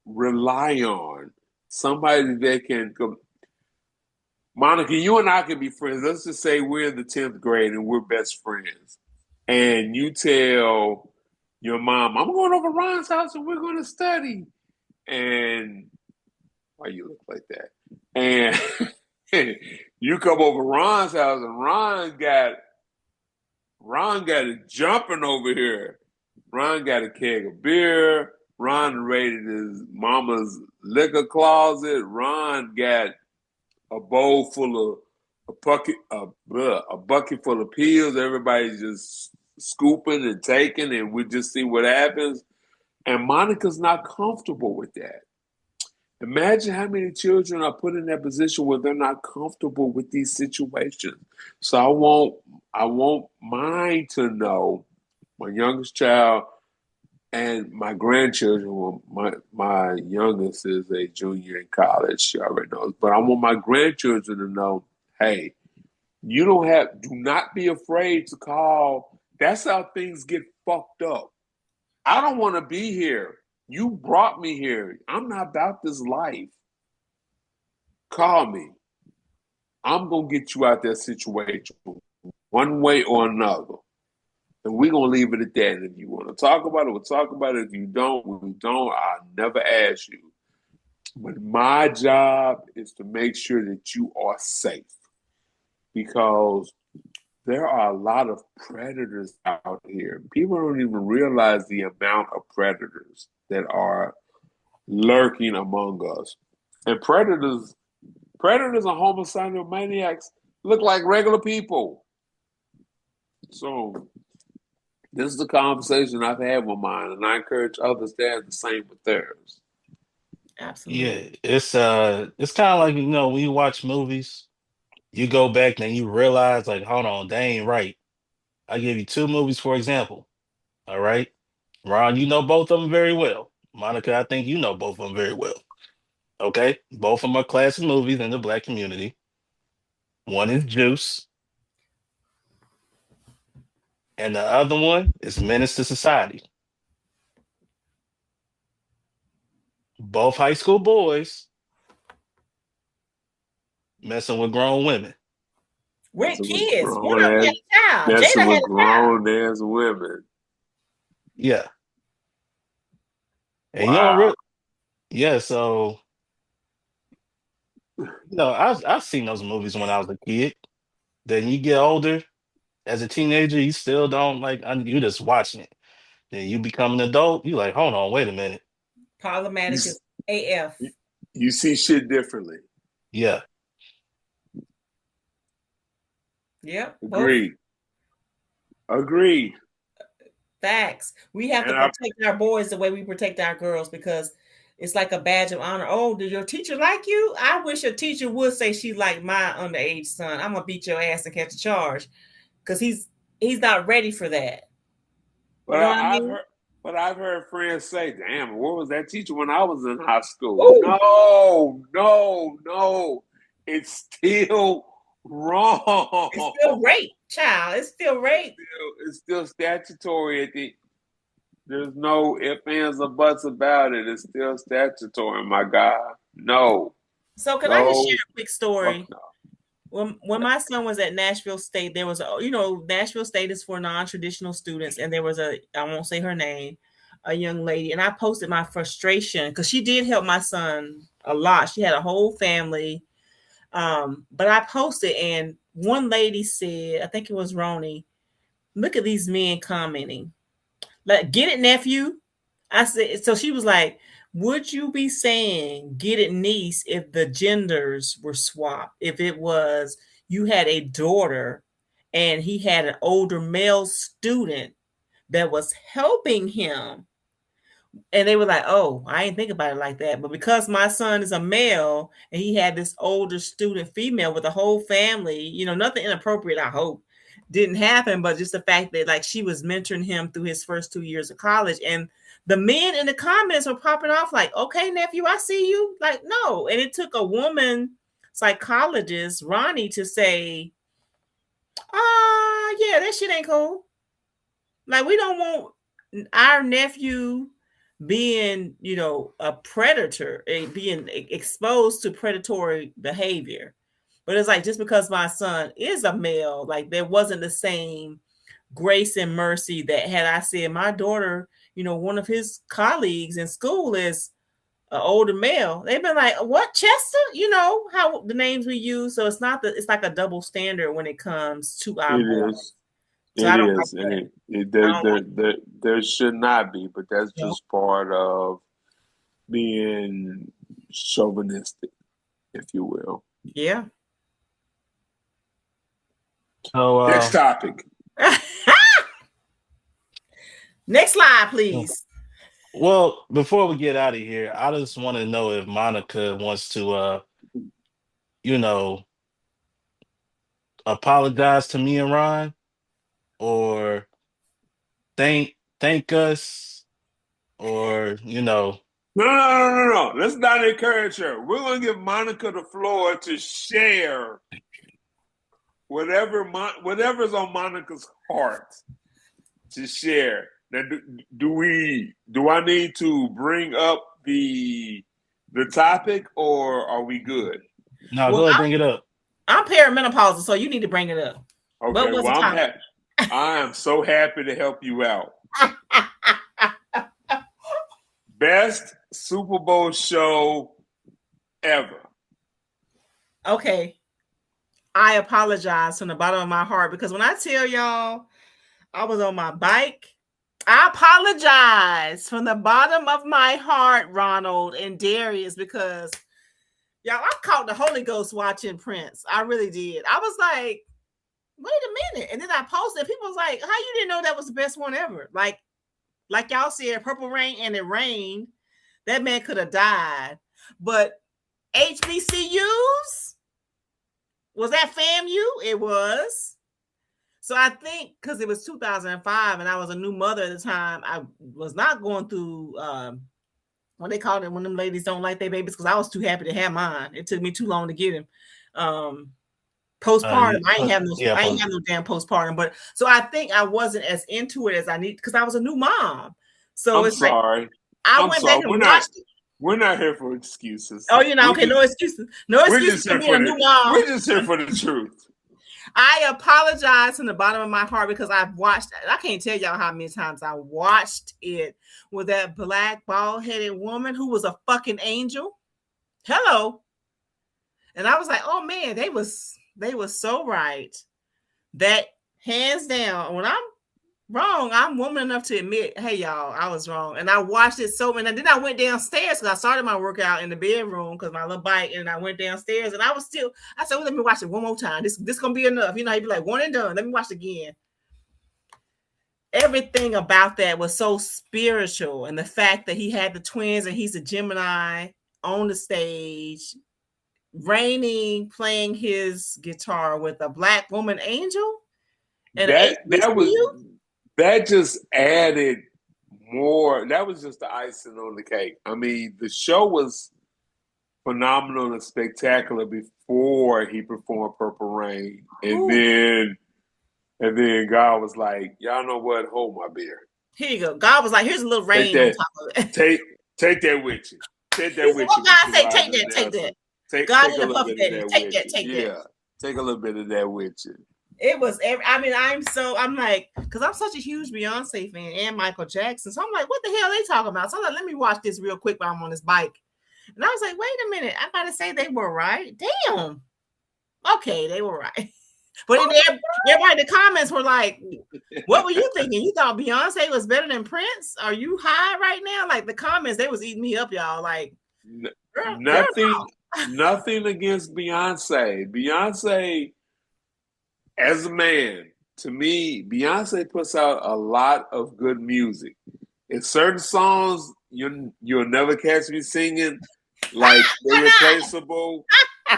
rely on, somebody that can go. Monica, you and I can be friends. Let's just say we're in the 10th grade and we're best friends. And you tell your mom, I'm going over Ron's house and we're going to study. And why you look like that? And you come over Ron's house and Ron got it jumping over here. Ron got a keg of beer. Ron raided his mama's liquor closet. Ron got a bowl full of a bucket full of pills. Everybody's just scooping and taking, and we just see what happens. And Monica's not comfortable with that. Imagine how many children are put in that position where they're not comfortable with these situations. So I want mine to know, my youngest child and my grandchildren. Well, my youngest is a junior in college. She already knows. But I want my grandchildren to know, hey, do not be afraid to call. That's how things get fucked up. I don't want to be here. You brought me here. I'm not about this life. Call me. I'm going to get you out that situation one way or another. And we're going to leave it at that. And if you want to talk about it, we'll talk about it. If you don't, we don't. I'll never ask you. But my job is to make sure that you are safe. Because there are a lot of predators out here. People don't even realize the amount of predators that are lurking among us. And predators and homicidal maniacs look like regular people. So this is the conversation I've had with mine, and I encourage others to have the same with theirs. Absolutely. Yeah, it's kind of like, when you watch movies, you go back and you realize like, hold on, they ain't right. I give you two movies for example. All right. Ron, you know both of them very well. Monica, I think you know both of them very well. Okay. Both of them are classic movies in the black community. One is Juice, and the other one is Menace to Society. Both high school boys messing with grown women. With Messing with kids. One grown of them had ass, a child. messing Jada had with a child. grown ass women. Yeah. And you don't Wow. really, yeah. So, I've seen those movies when I was a kid. Then you get older, as a teenager, you still don't like, you just watching it. Then you become an adult, you like, hold on, wait a minute. You, Problematic as AF. you see shit differently. Yeah. Yep. Both Agreed. Agreed. facts. We have to And I protect our boys the way we protect our girls because it's like a badge of honor. Oh, did your teacher like you? I wish a teacher would say she liked my underage son. I'm gonna beat your ass and catch a charge because he's not ready for that. You but know what I I've mean? heard I've heard friends say, damn, what was that teacher when I was in high school? Ooh, No, no, no. It's still it's still wrong. rape, child. It's still rape. It's still statutory there's no ifs, ands, or buts about it. It's still statutory, my God. No. So can I just share No. a quick Fuck story? no. When my son was at Nashville State, there was Nashville State is for non-traditional students, and there was I won't say her name, a young lady, and I posted my frustration because she did help my son a lot. She had a whole family, but I posted, and one lady said, I think it was Roni, look at these men commenting, like, get it, nephew. I said, so she was like, would you be saying get it, niece, if the genders were swapped? If it was you had a daughter and he had an older male student that was helping him, and they were like, oh, I didn't think about it like that. But because my son is a male and he had this older student female with a whole family, nothing inappropriate, I hope, didn't happen. But just the fact that like she was mentoring him through his first 2 years of college. And the men in the comments were popping off like, okay, nephew, I see you. Like, no. And it took a woman psychologist, Ronnie, to say, yeah, that shit ain't cool. Like, we don't want our nephew being, a predator, being exposed to predatory behavior. But it's like just because my son is a male, like there wasn't the same grace and mercy that had I said my daughter, one of his colleagues in school is an older male. They've been like, "What, Chester?" You know how the names we use. So it's like a double standard when it comes to our It boy. is. So It I don't like is, and that. I there, don't like there should not be, but that's that. just part of being chauvinistic, if you will. Yeah. So, Next topic. Next slide, please. well, before we get out of here, I just want to know if Monica wants to, you know, apologize to me and Ron, or thank us, or No. Let's not encourage her. We're going to give Monica the floor to share whatever's on Monica's heart to share. Now, do I need to bring up the topic, or are we good? no, Well, go ahead, bring it up. I'm perimenopausal, so you need to bring it up. What Okay, was the well, topic? I am so happy to help you out. Best Super Bowl show ever. Okay. I apologize from the bottom of my heart because when I tell y'all I was on my bike, I apologize from the bottom of my heart, Ronald and Darius, because y'all, I caught the Holy Ghost watching Prince. I really did. I was like, wait a minute. And then I posted, people was like, how you didn't know that was the best one ever? Like y'all said, Purple Rain, and it rained. That man could have died. But HBCUs, was that FAMU? It was. So I think because it was 2005 and I was a new mother at the time, I was not going through what they call it when them ladies don't like their babies, because I was too happy to have mine. It took me too long to get him. Postpartum. Yeah, I ain't have no damn postpartum. But so I think I wasn't as into it as I need because I was a new mom. So I'm it's like sorry. I I'm went sorry. back and watched it. We're not here for excuses. Oh, okay, no excuses. No excuses for being a new mom. We're just here for the truth. I apologize from the bottom of my heart because I've watched it. I can't tell y'all how many times I watched it with that black bald-headed woman who was a fucking angel. Hello. And I was like, oh man, they was so right. That hands down, when I'm wrong, I'm woman enough to admit, hey y'all, I was wrong. And I watched it and then I went downstairs because I started my workout in the bedroom because my little bike, and I went downstairs and I said, well, let me watch it one more time. This gonna be enough. He'd be like, one and done. Let me watch it again. Everything about that was so spiritual, and the fact that he had the twins and he's a Gemini on the stage, raining, playing his guitar with a black woman angel and an HBCU. That just added more. That was just the icing on the cake. I mean, the show was phenomenal and spectacular before he performed Purple Rain, and then God was like, "Y'all know what? Hold my beer." Here you go. God was like, "Here's a little rain on top of it. Take that with you. Take that with you." God say, "Take that, take that." God Take a little bit of that take with that, you. take that. Yeah, take a little bit of that with you. It was. I'm like, because I'm such a huge Beyonce fan and Michael Jackson. So I'm like, what the hell are they talking about? So I'm like, let me watch this real quick while I'm on this bike. And I was like, wait a minute, I gotta say they were right. Damn. Okay, they were right. But everybody in the comments were like, what were you thinking? You thought Beyonce was better than Prince? Are you high right now? Like the comments, they was eating me up, y'all. Like, nothing against Beyonce. Beyonce, as a man, to me, Beyonce puts out a lot of good music. In certain songs, you'll never catch me singing like Irreplaceable.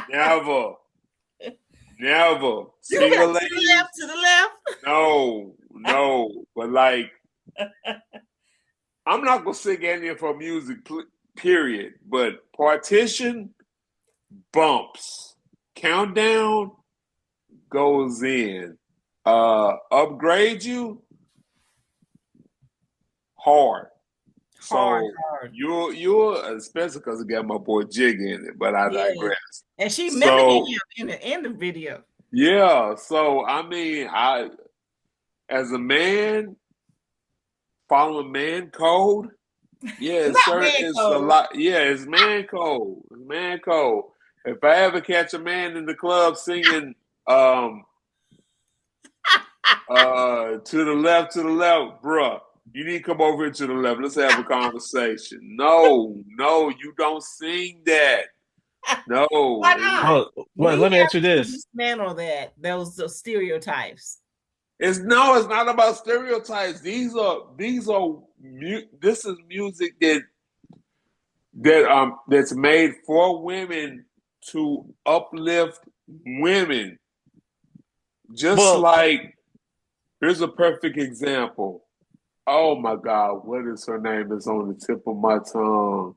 Never. Single ladies. To the left. No. But like, I'm not gonna sing any of her music, period. But Partition, bumps. Countdown goes in. Upgrade You, hard. Hard, So hard. you're especially because it got my boy Jig in it, but I Yes. digress. And she mimicking So him in the video. yeah, so I mean, I as a man following man code, yeah, it's Not certain man it's a code. lot. Yeah, it's man code. It's man code. If I ever catch a man in the club singing um to the left, bruh, you need to come over here to the left. Let's have a conversation. No, no, you don't sing that. No. Why not? Well, well, We let me ask you have to this. dismantle those stereotypes. It's no, it's not about stereotypes. This is music that's made for women to uplift women. Just Well, like here's a perfect example. Oh my God, what is her name? It's on the tip of my tongue.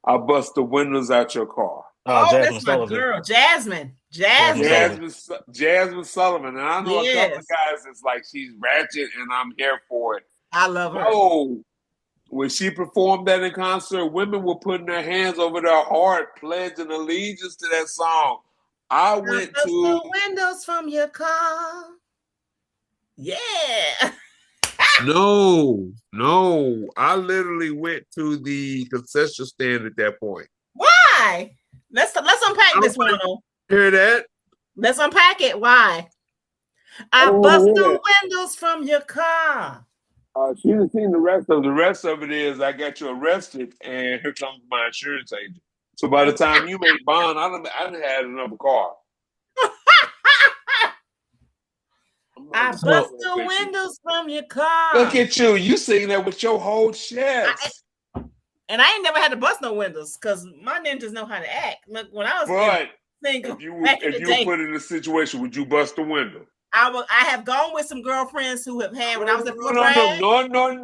I bust the windows out your car. Oh, Jasmine that's my Sullivan. girl, Jasmine. Jasmine Jasmine. Sullivan. Jasmine Sullivan, and I know a couple of Yes. guys that's like she's ratchet, and I'm here for it. I love her. No, when she performed that in concert, women were putting their hands over their heart, pledging allegiance to that song. I Now went bust to the windows from your car. Yeah. no. I literally went to the concession stand at that point. Why? Let's unpack this one. Hear that? Let's unpack it. Why? I bust the windows from your car. She didn't seen the rest of it is I got you arrested and here comes my insurance agent. So by the time you make bond, I done had another car. I bust the windows from your car. Look at you. You sing that with your whole chest. And I ain't never had to bust no windows because my ninjas know how to act. Look, when I was single, if you day, were put in a situation, would you bust the window? I have gone with some girlfriends who have had when I was in fourth grade. No, my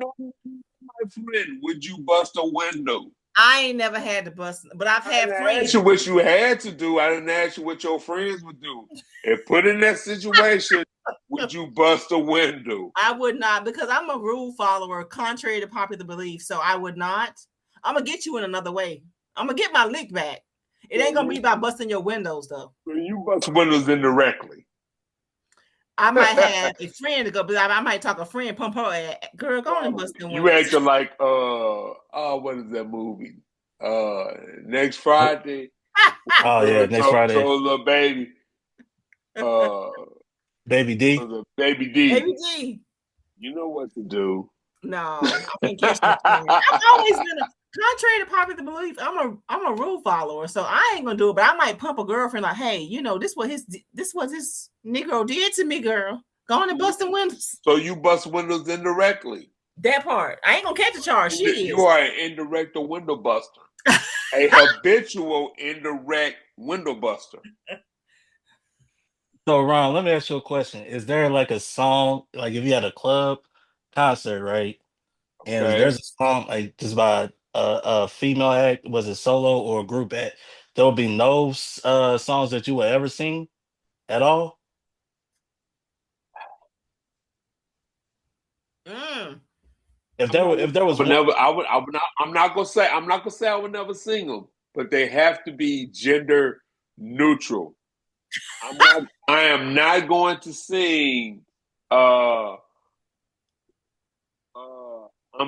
friend. Would you bust a window? I ain't never had to bust, but I've had friends. I asked you what you had to do. I didn't ask you what your friends would do. If put in that situation, would you bust a window? I would not because I'm a rule follower, contrary to popular belief. So I would not. I'm gonna get you in another way. I'm gonna get my lick back. It ain't gonna be about busting your windows though. So you bust windows indirectly. I might have a friend to go, but I might talk a friend, pump her at, girl, go on and bust the windows. You acting like what is that movie? Next Friday. Oh yeah, next Friday. Told little baby. Baby D. Baby D. Baby D. You know what to do. No, I can't catch that. I've always been contrary to popular belief. I'm a rule follower, so I ain't gonna do it. But I might pump a girlfriend like, hey, you know, this what this Negro did to me, girl. Go on and bust the windows. So you bust windows indirectly. That part. I ain't gonna catch a charge. You are an indirect window buster. A habitual indirect window buster. So Ron, let me ask you a question. Is there like a song, like if you had a club concert, right? And there's a song like just by a female act, was it solo or a group act? There will be no songs that you would ever sing at all. If there was one, I'm not gonna say I would never sing them, but they have to be gender neutral. I am not going to sing I'm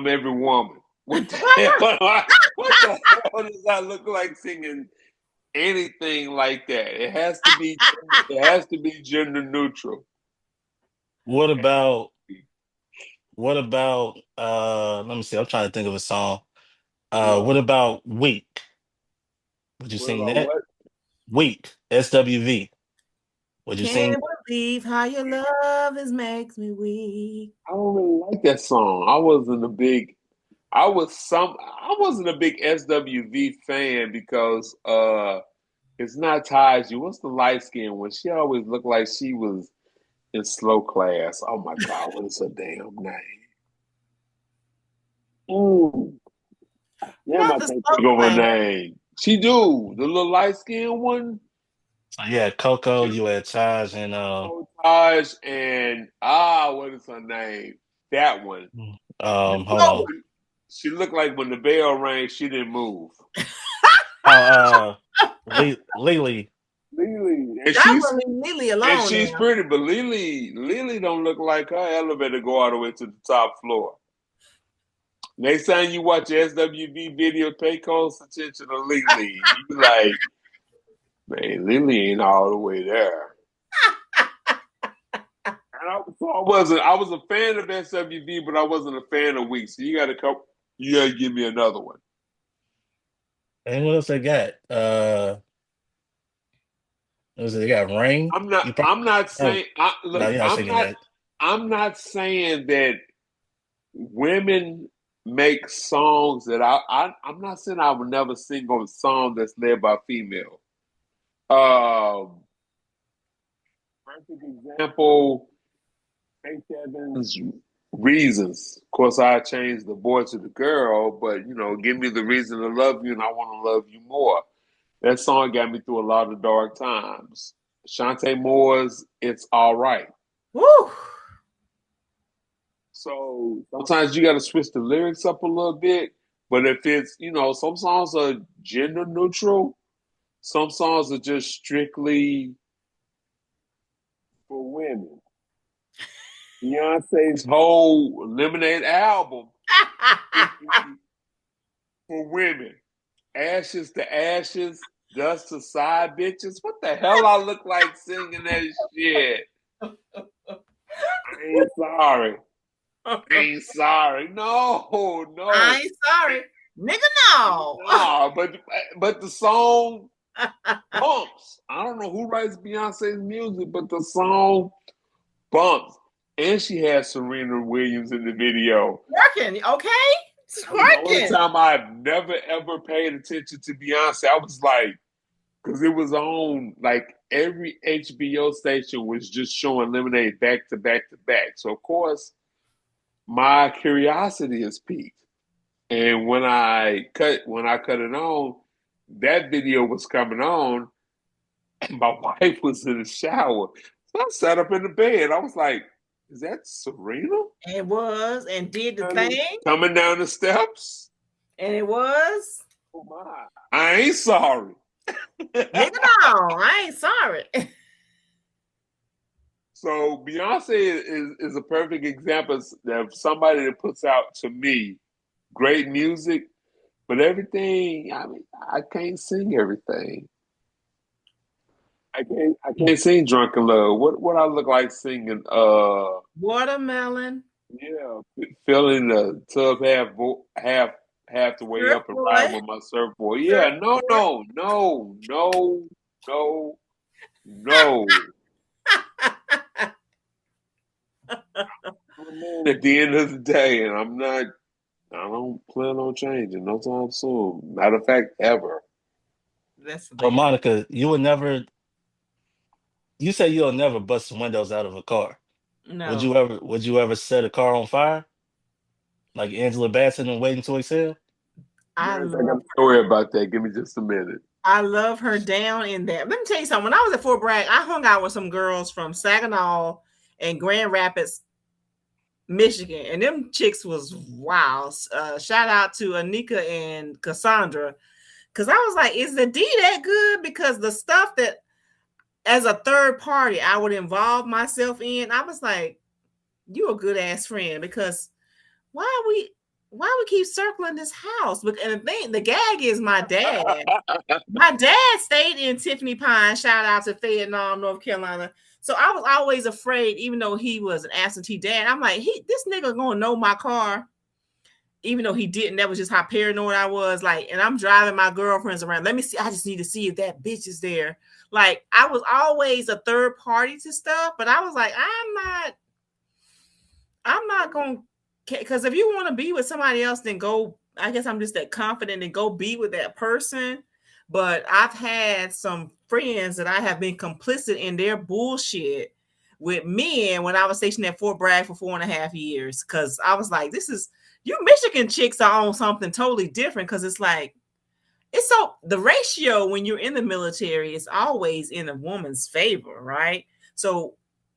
every woman. What the hell does that look like singing anything like that? It has to be gender neutral. what about let me see, I'm trying to think of a song. What about Weak? Would you sing that? What? Weak, SWV. Would you sing? Can't believe how your love makes me weak. I don't really like that song. I wasn't a big SWV fan because it's not Taji. What's the light skin one? She always looked like she was in slow class. Oh my God, what is her damn name? Yeah, I can't think of her name. She do the little light skin one. So yeah, Coco, you had Taj and Taj and what is her name? That one. hold on. She looked like when the bell rang, she didn't move. Oh, Lily. Lily, and I will leave Lily alone she's now. pretty, but Lily don't look like her elevator go all the way to the top floor. Next time you watch SWV video, pay close attention to Lily. You be like, man, Lily ain't all the way there. And I was a fan of SWV, but I wasn't a fan of Weeks. So you got to give me another one. And what else they got? What was it? They got Rain. You probably I'm not no, saying. no, Look, you're not singing that. I'm not saying that women make songs that I'm not saying I would never sing on a song that's led by female. Perfect example, Faith Evans' Reasons. Of course, I changed the boy to the girl, but give me the reason to love you, and I want to love you more. That song got me through a lot of dark times. Shantae Moore's "It's All Right." Woo! So sometimes you got to switch the lyrics up a little bit. But if it's, some songs are gender neutral, some songs are just strictly for women. Beyonce's whole Lemonade album for women. Ashes to ashes, dust to side bitches. What the hell I look like singing that shit? I ain't sorry. I ain't sorry. No, I no. ain't sorry. Nigga, no. Nah, but the song bumps. I don't know who writes Beyonce's music, but the song bumps. And she has Serena Williams in the video. Working, okay? It's That was the only working. time I've never ever paid attention to Beyonce. I was like, because it was on like every HBO station was just showing Lemonade back to back to back. So of course, my curiosity is piqued. And when I cut it on, that video was coming on, and my wife was in the shower. So I sat up in the bed. I was like, "Is that Serena?" It was and did the thing. Coming down the steps. And it was. Oh my! I ain't sorry. Nigga, no. I ain't sorry. So Beyonce is a perfect example of somebody that puts out, to me, great music, but everything. I mean, I can't sing everything. I can't sing "Drunken Love." What I look like singing? Watermelon. Yeah, filling the tub half the way up and riding Surfboard. with my surfboard. Yeah, no, Surfboard. no, no, no, no, no. I'm a man at the end of the day, and I'm not. I don't plan on changing no time soon. Matter of fact, ever. That's So hilarious. Monica, you would never. You say you'll never bust the windows out of a car. Would No. you ever? Would you ever set a car on fire like Angela Bassett and Waiting to Exhale? I Yes, I got love a story about that. Give me just a minute. I love her down in that. Let me tell you something. When I was at Fort Bragg, I hung out with some girls from Saginaw and Grand Rapids, Michigan, and them chicks was wow. Shout out to Anika and Cassandra, because I was like, "Is the D that good?" Because the stuff that, as a third party, I would involve myself in, I was like, "You a good ass friend," because why we keep circling this house? But and the thing, the gag is my dad. My dad stayed in Tiffany Pine. Shout out to Fayetteville, North Carolina. So I was always afraid, even though he was an absentee dad. I'm like, this nigga gonna know my car, even though he didn't. That was just how paranoid I was. Like, and I'm driving my girlfriends around. Let me see. I just need to see if that bitch is there. Like, I was always a third party to stuff, but I was like, I'm not gonna, because if you want to be with somebody else, then go. I guess I'm just that confident and go be with that person. But I've had some friends that I have been complicit in their bullshit with men when I was stationed at Fort Bragg for 4.5 years. Because I was like, this is, you Michigan chicks are on something totally different. Because it's like, it's so, the ratio when you're in the military is always in a woman's favor, right? So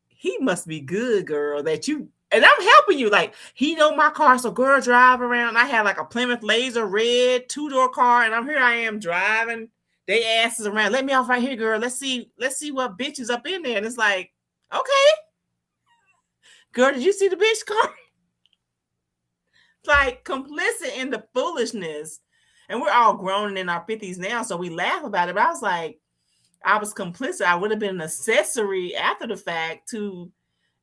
he must be good, girl, that you And I'm helping you. Like, he know my car, so girl, drive around. I had like a Plymouth Laser red 2-door car, and here I am driving. They asses around. Let me off right here, girl. Let's see what bitch is up in there. And it's like, okay, girl, did you see the bitch car? It's like complicit in the foolishness. And we're all grown in our 50s now, so we laugh about it. But I was like, I was complicit. I would have been an accessory after the fact to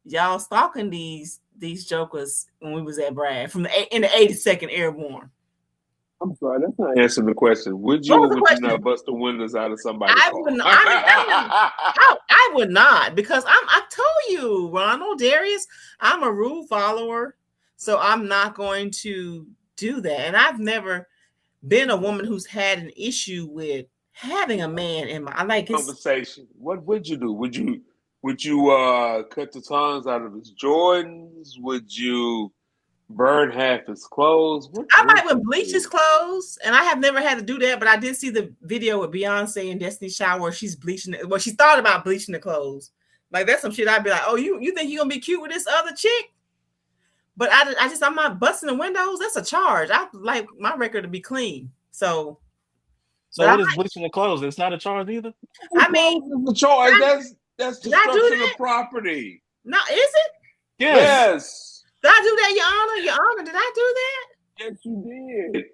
y'all stalking these jokers when we was at Brad in the 82nd Airborne. I'm sorry, that's not answering the question. Would you What was or the would you question? not bust the windows out of somebody's I car? would not. I would not, because I told you, Ronald, Darius, I'm a rule follower, so I'm not going to do that. And I've never been a woman who's had an issue with having a man in my like his Conversation. What would you do? Would you cut the tongues out of his Jordans? Would you burn half his clothes? What I would might would you bleach his do? clothes, and I have never had to do that, but I did see the video with Beyonce and Destiny Child where she's bleaching it. Well, she thought about bleaching the clothes. Like, that's some shit I'd be like, oh, you think you're gonna be cute with this other chick? But I'm not busting the windows. That's a charge. I like my record to be clean. So, So but I what is bleaching the clothes? It's not a charge either. I mean, The choice. That's did I do destruction that? of property. No, is it? Yes. Yes. Did I do that, Your Honor? Your Honor, did I do that? Yes, you did.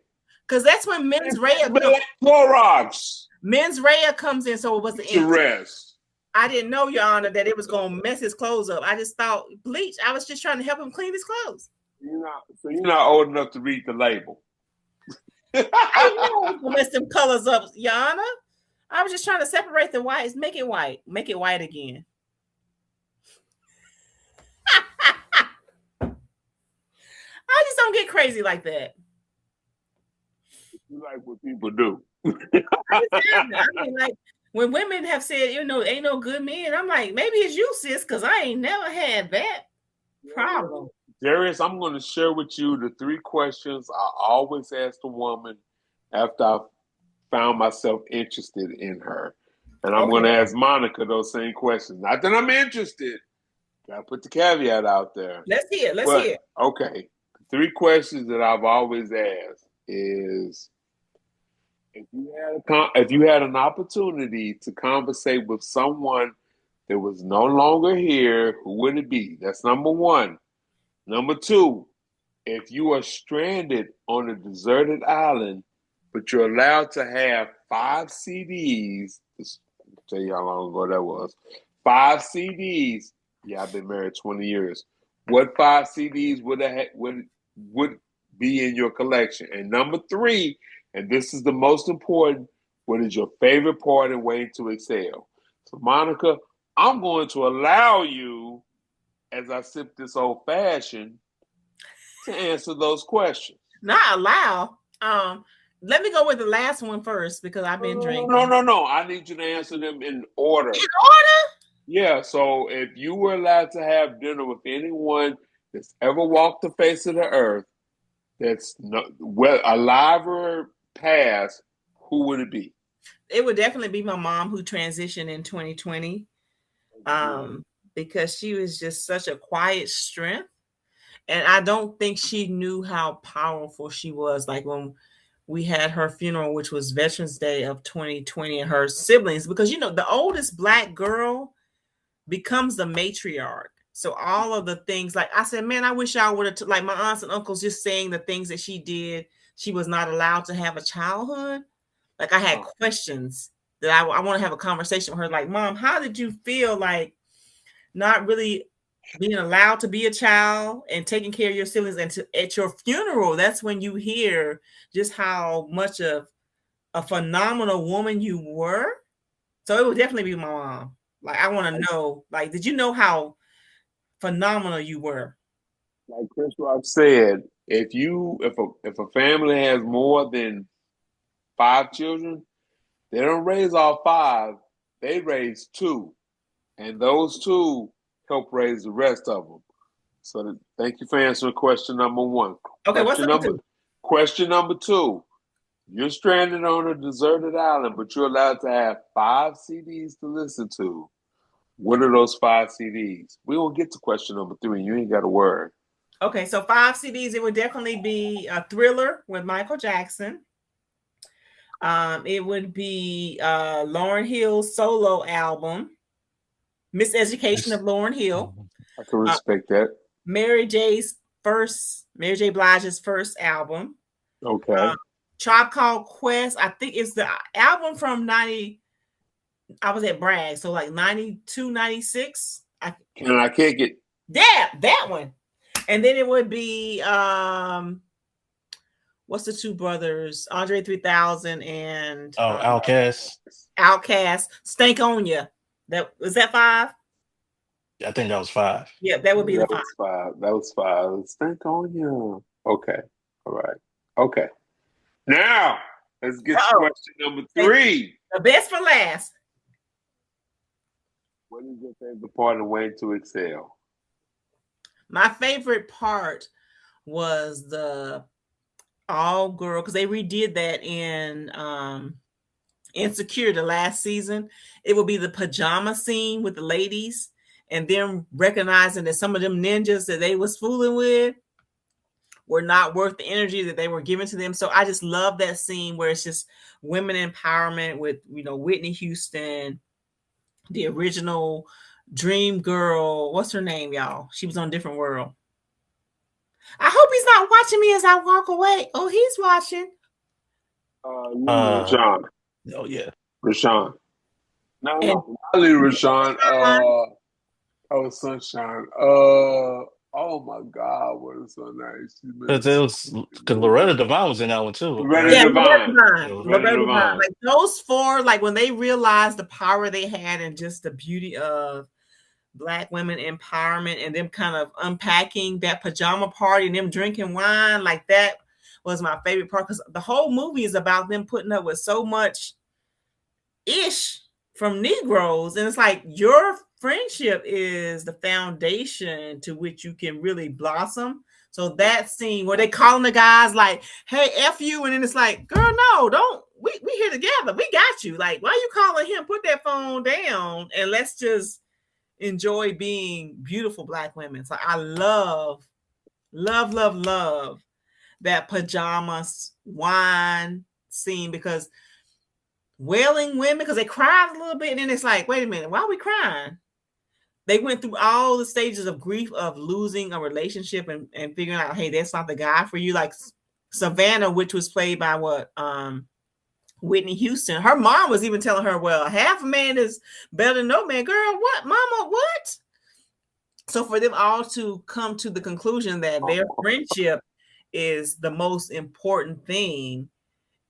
Because that's when mens rea Like Clorox. mens rea comes in. So it was the To rest. I didn't know, Your Honor, that it was going to mess his clothes up. I just thought bleach. I was just trying to help him clean his clothes. You're not old enough to read the label. I didn't know it was going to mess them colors up, Your Honor. I was just trying to separate the whites. Make it white. Make it white again. I just don't get crazy like that. You like what people do. I mean, like, when women have said, ain't no good men, I'm like, maybe it's you, sis, because I ain't never had that problem. Darius, I'm going to share with you the 3 questions I always ask a woman after I found myself interested in her. And I'm going to ask Monica those same questions. Not that I'm interested. Gotta put the caveat out there. Let's hear it. Okay. 3 questions that I've always asked is, if you had an opportunity to conversate with someone that was no longer here, who would it be? That's number 1. Number 2, if you are stranded on a deserted island, but you're allowed to have 5 CDs, I'll tell you how long ago that was. 5 CDs. Yeah, I've been married 20 years. What 5 CDs would be in your collection? And number 3, and this is the most important, what is your favorite part and way to excel? So, Monica, I'm going to allow you, as I sip this old fashioned, to answer those questions. Not allow. Let me go with the last one first, because I've been drinking. No. I need you to answer them in order. In order? Yeah. So if you were allowed to have dinner with anyone that's ever walked the face of the earth, that's alive or past, who would it be? It would definitely be my mom, who transitioned in 2020. Because she was just such a quiet strength. And I don't think she knew how powerful she was. Like, when we had her funeral, which was Veterans Day of 2020, and her siblings, because, the oldest Black girl becomes the matriarch. So all of the things, like I said, man, I wish I would have, like my aunts and uncles just saying the things that she did. She was not allowed to have a childhood. Like, I had questions that I want to have a conversation with her. Like, Mom, how did you feel like not really being allowed to be a child and taking care of your siblings, and at your funeral, that's when you hear just how much of a phenomenal woman you were. So it would definitely be my mom. Like, I want to know, like, did you know how phenomenal you were? Like Chris Rock said, if a family has more than 5 children, they don't raise all 5, they raise 2. And those 2 help raise the rest of them. So thank you for answering question number 1. Okay, what's number 2? Question number 2. You're stranded on a deserted island, but you're allowed to have 5 CDs to listen to. What are those 5 CDs? We will get to question number 3. You ain't got a word. Okay, so 5 CDs. It would definitely be a Thriller with Michael Jackson. It would be Lauryn Hill's solo album, Miseducation of Lauryn Hill. I can respect that. Mary J. Blige's first album. Okay. Tribe Called Quest. I think it's the album from 90. I was at Bragg, so like 92, 96. Can I kick it? Yeah, that one. And then it would be what's the two brothers? Andre 3000 and Outkast. Stank on Ya. That was that 5? I think that was 5. Yeah, that would be the 5. That was 5. Stank on you. Okay. All right. Okay. Now let's get to question number 3. The best for last. What is your favorite part of Waiting to Exhale? My favorite part was the all girl, because they redid that in Insecure the last season. It will be the pajama scene with the ladies and them recognizing that some of them ninjas that they was fooling with were not worth the energy that they were giving to them. So I just love that scene where it's just women empowerment with, Whitney Houston, the original Dream Girl. What's her name, y'all? She was on Different World. I hope he's not watching me as I walk away. Oh, he's watching. Rashawn. Oh, yeah. Rashawn. No, not Lee Rashawn. Oh, Sunshine. Oh my God, what is her name? Because Loretta Devine was in that one too. Loretta Devine. Like those 4, like when they realized the power they had and just the beauty of Black women empowerment and them kind of unpacking that pajama party and them drinking wine, like that was my favorite part, because the whole movie is about them putting up with so much ish from Negroes, and it's like your friendship is the foundation to which you can really blossom. So that scene where they calling the guys like, "Hey, F you," and then it's like, "Girl, no, don't. We here together. We got you. Like, why are you calling him? Put that phone down and let's just enjoy being beautiful Black women." So I love that pajamas wine scene, because wailing women, because they cried a little bit, and then it's like, wait a minute, why are we crying? They went through all the stages of grief of losing a relationship and figuring out, hey, that's not the guy for you. Like Savannah, which was played by Whitney Houston. Her mom was even telling her, well, half a man is better than no man. Girl, what? Mama, what? So for them all to come to the conclusion that their friendship is the most important thing,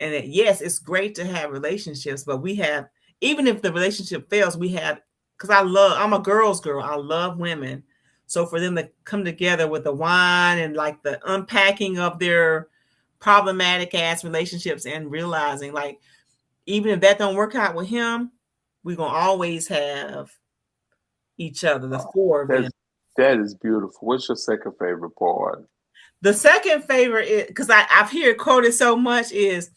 and that, yes, it's great to have relationships, but we have, even if the relationship fails, we have, because I'm a girl's girl. I love women. So for them to come together with the wine and like the unpacking of their problematic ass relationships and realizing, like, even if that don't work out with him, we're going to always have each other, the 4 of them. That is beautiful. What's your second favorite part? The second favorite is, because I've heard it quoted so much, is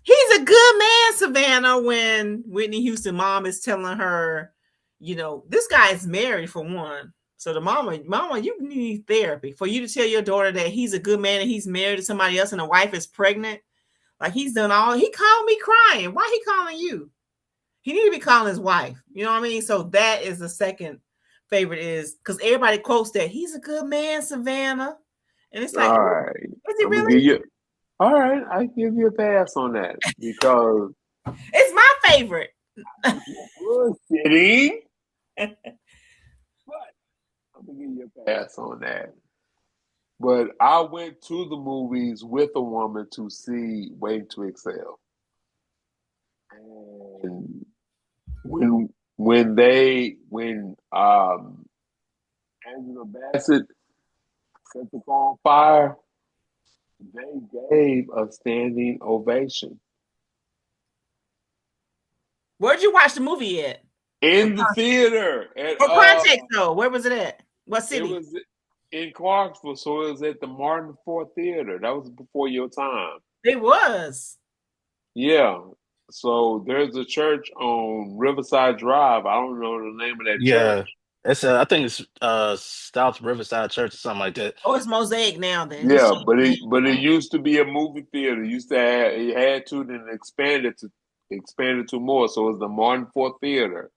he's a good man, Savannah, when Whitney Houston mom is telling her, this guy is married for one. So the mama, you need therapy. For you to tell your daughter that he's a good man and he's married to somebody else and the wife is pregnant, like he's done all, he called me crying. Why he calling you? He need to be calling his wife. You know what I mean? So that is the second favorite, is because everybody quotes that he's a good man, Savannah. And it's like, all right, is he really? All right, I give you a pass on that because it's my favorite. Bullshitting. But I'm gonna give you a pass on that. But I went to the movies with a woman to see Waiting to Exhale, and when Angela Bassett set the car on fire, they gave a standing ovation. Where'd you watch the movie at? In the theater. For context, though, where was it at? What city? It was in Clarksville, so it was at the Martin Ford Theater. That was before your time. It was. Yeah. So there's a church on Riverside Drive. I don't know the name of that Yeah, church. it's I think it's South Riverside Church or something like that. Oh, it's Mosaic now. Then he's Yeah, changed but the name. it used to be a movie theater. It used to have, it had to then expanded to more. So it was the Martin Ford Theater.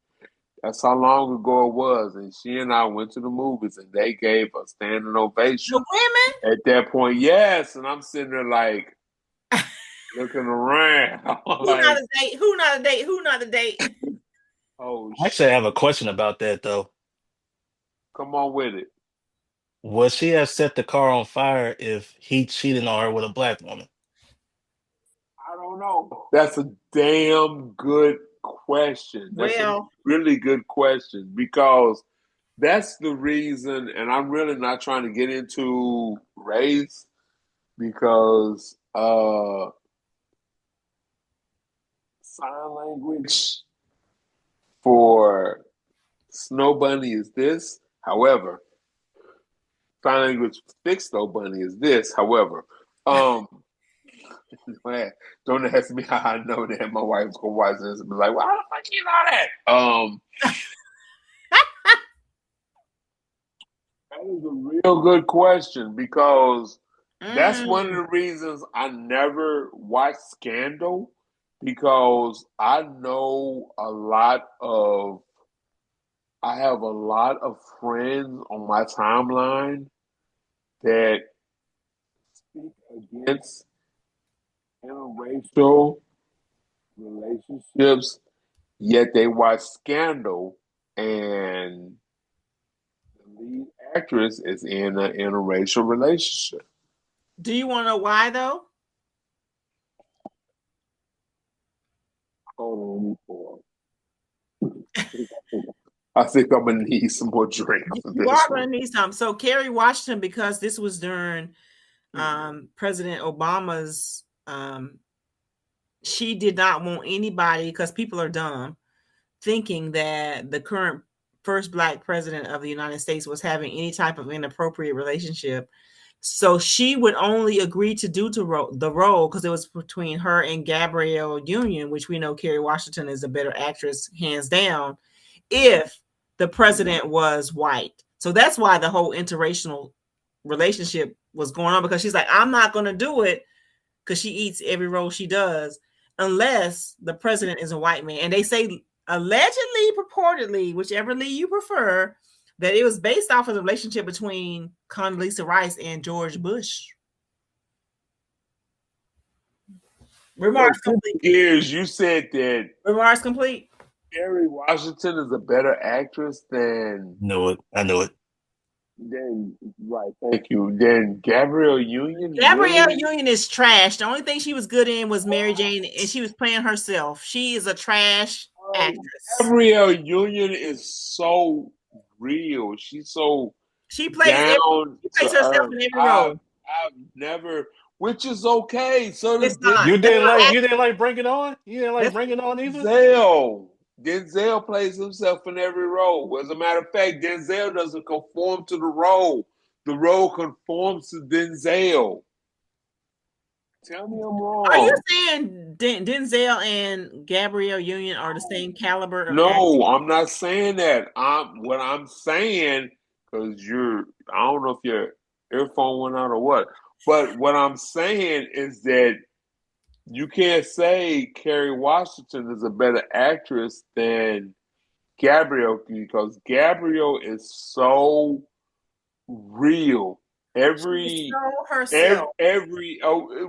That's how long ago it was. And she and I went to the movies and they gave a standing The ovation women. at that point. Yes, and I'm sitting there like looking around, Who not like, a date? Who not a date? Who not a date? oh I actually shit, have a question about that though. come on with it. Would she have set the car on fire if he cheated on her with a black woman? I don't know. That's a damn good question. That's a Well, really good question because that's the reason, and I'm really not trying to get into race because sign language for Snow Bunny is this. However, sign language for Thick Snow Bunny is this. However, um, don't ask me how I know that. My wife's gonna watch this and be like, "Why the fuck you know that?" That is a real good question because that's one of mm, the reasons I never watched Scandal because I have a lot of friends on my timeline that speak against interracial relationships, yet they watch Scandal and the lead actress is in an interracial relationship. do you want to know why though? Hold on, I think I'm gonna need some more drink for You are this going one. to need some. So Kerry Washington, because this was during President Obama's, she did not want anybody, because people are dumb, thinking that the current first black president of the United States was having any type of inappropriate relationship. So she would only agree to do the role because it was between her and Gabrielle Union, which we know Kerry Washington is a better actress, hands down, if the president was white. So that's why the whole interracial relationship was going on, because she's like, I'm not going to do it, because she eats every role she does unless the president is a white man. And they say allegedly, purportedly, whichever Lee you prefer, that it was based off of the relationship between Condoleezza Rice and George Bush. So Remarks shift complete. gears, you said that Remarks complete. Kerry Washington is a better actress Knew it. I knew it. than right, thank you. Than Gabrielle Union, Gabrielle really? Union is trash. The only thing she was good in was Mary Jane, and she was playing herself. She is a trash actress. Gabrielle Union is so real. She's so She plays down she to plays herself earth. in every role. I've never, which is okay. So It's does not. You That's didn't not like acting. you didn't like Bring It On? You didn't like That's Bring It On either? Denzel. Denzel plays himself in every role. As a matter of fact, Denzel doesn't conform to the role. The role conforms to Denzel. Tell me I'm Are you wrong. saying Denzel and Gabrielle Union are the same caliber of acting? No, I'm not saying that. I'm what I'm saying because I don't know if your earphone went out or what, but what I'm saying is that you can't say Kerry Washington is a better actress than Gabrielle because Gabrielle is so real. She's Every so herself.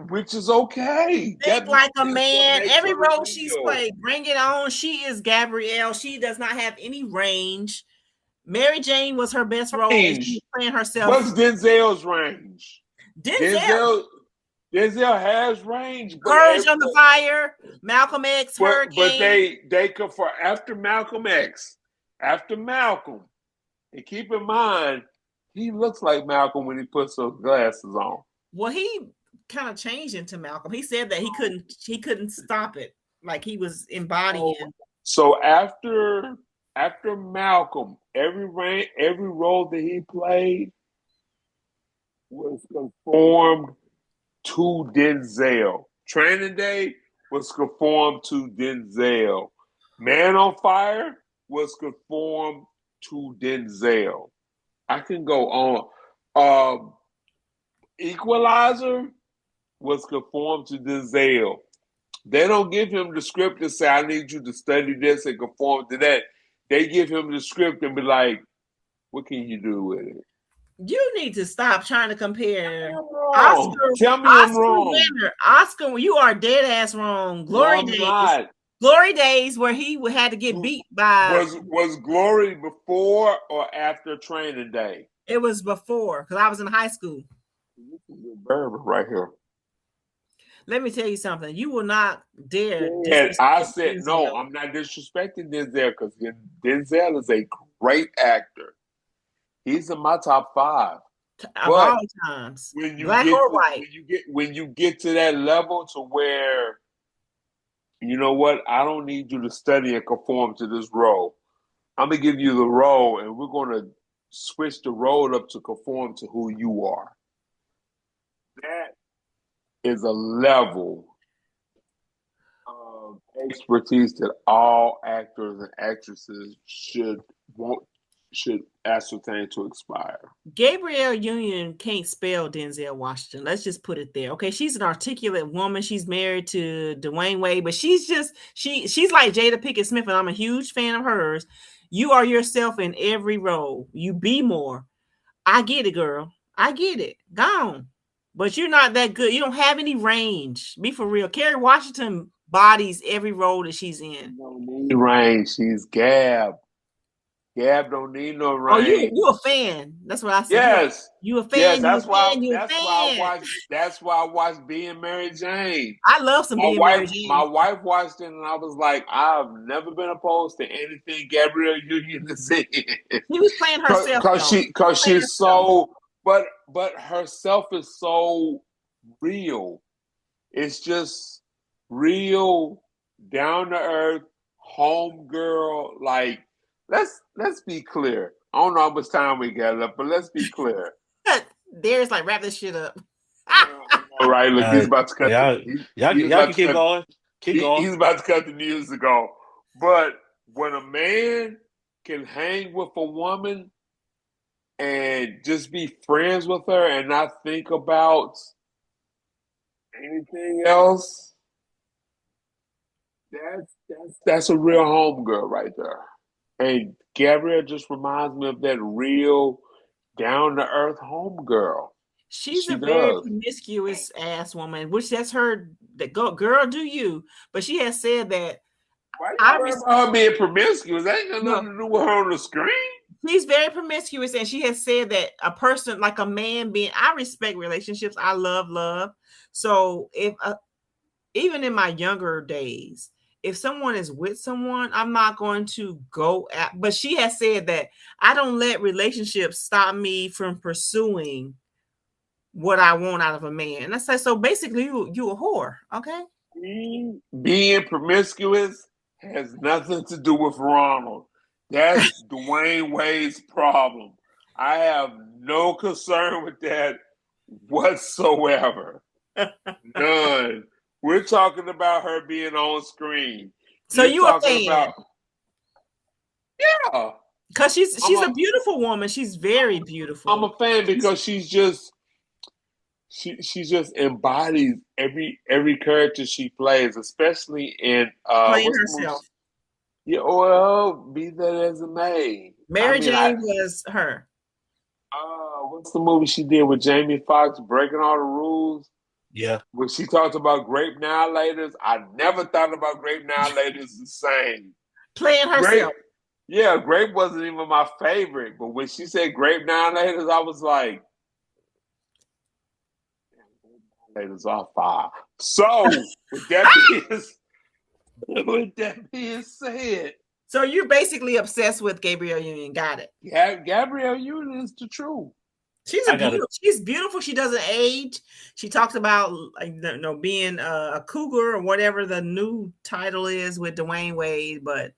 which is okay. Think like a That's what man. makes Every her role she's real. played, bring it on. She is Gabrielle. She does not have any range. Mary Jane was her best role, and she was Range. playing herself. What's Denzel's range? Denzel, Denzel Denzel has range, Courage on the Fire, Malcolm X, but Hurricane. they could for after Malcolm X, after Malcolm, and keep in mind he looks like Malcolm when he puts those glasses on. Well, he kind of changed into Malcolm. He said that he couldn't stop it. Like he was So, embodying. so after Malcolm, every role that he played was conformed to Denzel. Training Day was conformed to Denzel. Man on Fire was conformed to Denzel. I can go on. Equalizer was conformed to Denzel. They don't give him the script and say, I need you to study this and conform to that. They give him the script and be like, what can you do with it? You need to stop trying to compare Oscar. Tell me I'm wrong. winner. Oscar, you are dead ass wrong. Glory no, days. Not. Glory days where he had to get beat by. Was Glory before or after Training Day? It was before, because I was in high school. This is a Berber right here. Let me tell you something. You will not dare. I said, no, I'm not disrespecting Denzel because Denzel is a great actor. He's in my top 5 of all times. When you Black get or to, white. when you get to that level to where, you know what, I don't need you to study and conform to this role. I'm gonna give you the role, and we're gonna switch the role up to conform to who you are. That is a level of expertise that all actors and actresses should ascertain to expire. Gabrielle Union can't spell Denzel Washington. Let's just put it there. Okay, she's an articulate woman. She's married to Dwayne Wade, but she's like Jada Pinkett Smith, and I'm a huge fan of hers. You are yourself in every role. You be more. I get it, girl. I get it. Gone. But you're not that good. You don't have any range. Be for real. Kerry Washington bodies every role that she's in. No need range. She's Gab. Gab don't need no range. Oh, you a fan? That's what I said. Yes, you a fan? Yes, that's why I watch. That's why I watched Being Mary Jane. I love some Being Mary Jane. My wife watched it, and I was like, I've never been opposed to anything Gabrielle Union is in. She was playing herself because she's so, but herself is so real. It's just real, down to earth, home girl. Like, let's be clear. I don't know how much time we got left, but let's be clear. There's like, wrap this shit up. All right, look, he's about to cut. Y'all can keep going. Keep going. He's about to cut the news to go. But when a man can hang with a woman and just be friends with her and not think about anything else, that's a real homegirl right there. And Gabrielle just reminds me of that real down-to-earth homegirl. She's a very promiscuous ass woman, which that's her. That girl, do you? But she has said that. Why her being promiscuous? That ain't got nothing to do with her on the screen. She's very promiscuous, and she has said that a person, like a man being, I respect relationships. I love. So if even in my younger days, if someone is with someone, I'm not going to go at. But she has said that I don't let relationships stop me from pursuing what I want out of a man. And I say, so basically, you a whore, okay? Being promiscuous has nothing to do with Ronald. That's Dwayne Wade's problem. I have no concern with that whatsoever. None. We're talking about her being on screen. So you're a fan? Yeah. Because she's a beautiful woman. She's very beautiful. I'm a fan because she's just she just embodies every character she plays, especially in playing herself. Yeah, well, be that as it may. Mary Jane was her. What's the movie she did with Jamie Foxx, Breaking All the Rules? Yeah. When she talked about grape annihilators, I never thought about grape annihilators the same. Playing herself. Grape wasn't even my favorite, but when she said grape annihilators, I was like, annihilators are fire. So, with that being said, so you're basically obsessed with Gabrielle Union. Got it. Yeah, Gabrielle Union is the truth. She's beautiful. She doesn't age. She talks about being a cougar or whatever the new title is with Dwayne Wade. But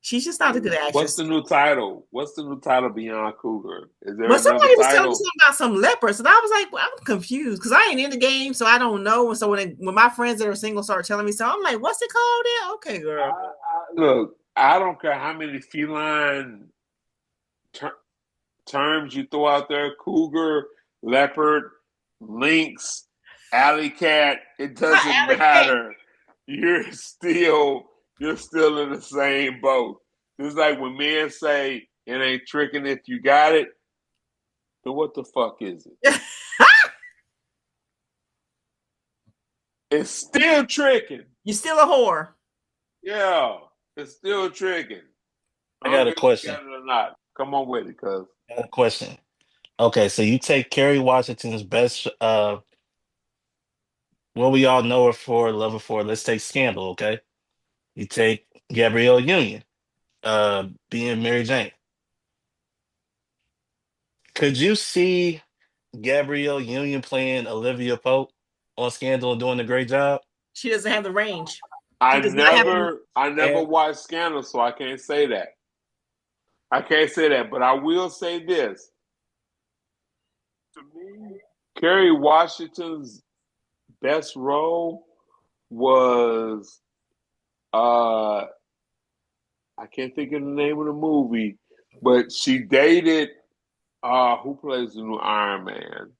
She's just not a good What's actress. the new title? What's the new title beyond Cougar? Is there But another somebody was telling me title? something about some leopards, and I was like, well, I'm confused because I ain't in the game, so I don't know. And so when my friends that are single start telling me something, I'm like, what's it called? Then okay, girl. Look, I don't care how many feline terms you throw out there: cougar, leopard, lynx, alley cat. It Not doesn't alley cat. matter. You're still in the same boat. It's like when men say it ain't tricking if you got it. Then what the fuck is it? It's still tricking. You're still a whore. Yeah, it's still tricking. I I don't got a care if you question. got it or not. Come on with it, cuz. I got a question. Okay, so you take Kerry Washington's best what we all know her for, love her for. Let's take Scandal, okay? You take Gabrielle Union, being Mary Jane. Could you see Gabrielle Union playing Olivia Pope on Scandal and doing a great job? She doesn't have the range. She I does not have the never watched Scandal, so I can't say that. I can't say that, but I will say this. To me, Kerry Washington's best role was I can't think of the name of the movie, but she dated who plays the new Iron Man?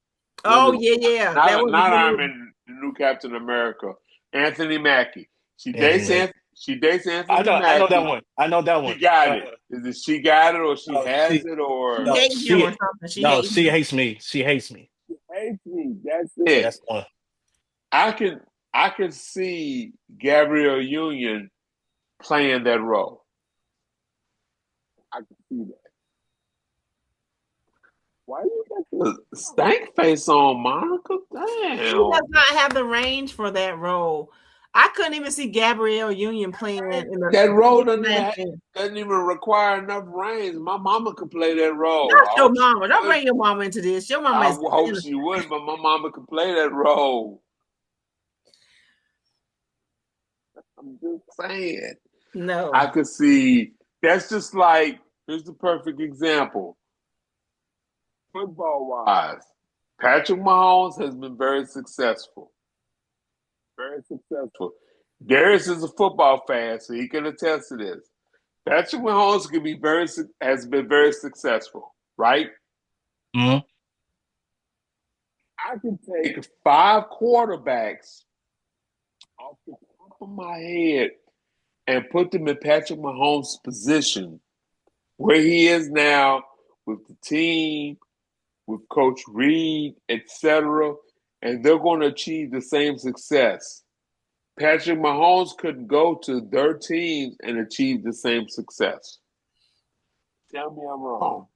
What Oh is yeah. That was a not good Iron movie. Man, the new Captain America, Anthony Mackie. Anthony Mackie. She dates I Anthony know, I know that Mackie. one. I know that She one. got it. Is it she got it or she No, has it or She no, hates him or she, something. She no, hates she him. hates me. She hates me. hates me? That's it. That's the one. I can see Gabrielle Union playing that role. I can see that. Why you got the stank face on, Monica? She Damn. does not have the range for that role. I couldn't even see Gabrielle Union playing in That role the doesn't even require enough range. My mama could play that role. Not I your hope she mama. Don't would. bring your mama into this. Your mama I is hope she would, but my mama could play that role. I'm just saying. no. I could see that's just like here's the perfect example. Football wise, Patrick Mahomes has been very successful. Very successful. Darius is a football fan, so he can attest to this. Patrick Mahomes has been very successful, right? Mhm. I can take 5 quarterbacks off the top of my head and put them in Patrick Mahomes' position where he is now with the team, with Coach Reed, etc., and they're going to achieve the same success. Patrick Mahomes couldn't go to their teams and achieve the same success. Tell me I'm wrong.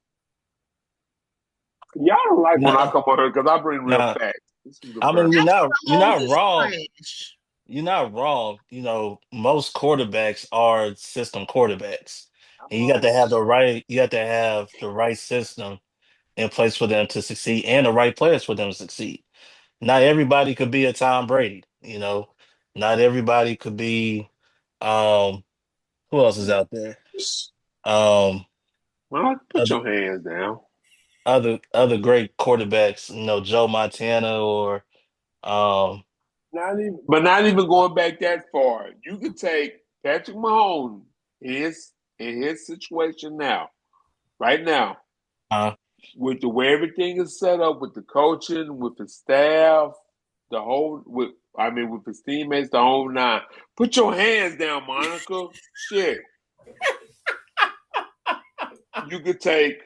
Y'all don't like when I No, come on here because I bring real no. facts. This is the I mean, first. you're Mahomes not is wrong. trash. You're not wrong. You know, most quarterbacks are system quarterbacks. I'm And wrong. you have to have the right system in place for them to succeed and the right players for them to succeed. Not everybody could be a Tom Brady, you know. Not everybody could be who else is out there? Um Well, put other your hands down. other great quarterbacks, you know, Joe Montana or um Not even going back that far. You could take Patrick Mahomes in his situation now, right now, uh, with the way everything is set up, with the coaching, with the staff, the whole with his teammates, the whole nine. Put your hands down, Monica. Shit. You could take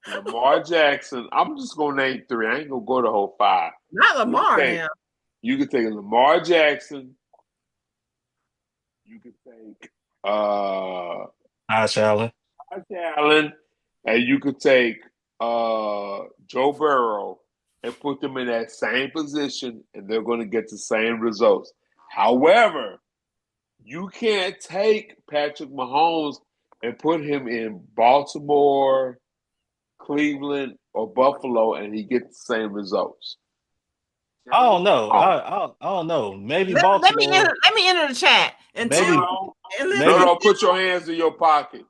Lamar Jackson. I'm just gonna name three. I ain't gonna go the whole five. Not You could Lamar take now. you could take Lamar Jackson. You could take Josh Allen. Josh Allen, and you could take Joe Burrow and put them in that same position, and they're going to get the same results. However, you can't take Patrick Mahomes and put him in Baltimore, Cleveland, or Buffalo, and he gets the same results. I Tell me don't know. I'm wrong. I don't know. Maybe Let me Baltimore. enter the chat and No, tell Maybe me maybe No, put your hands in your pocket.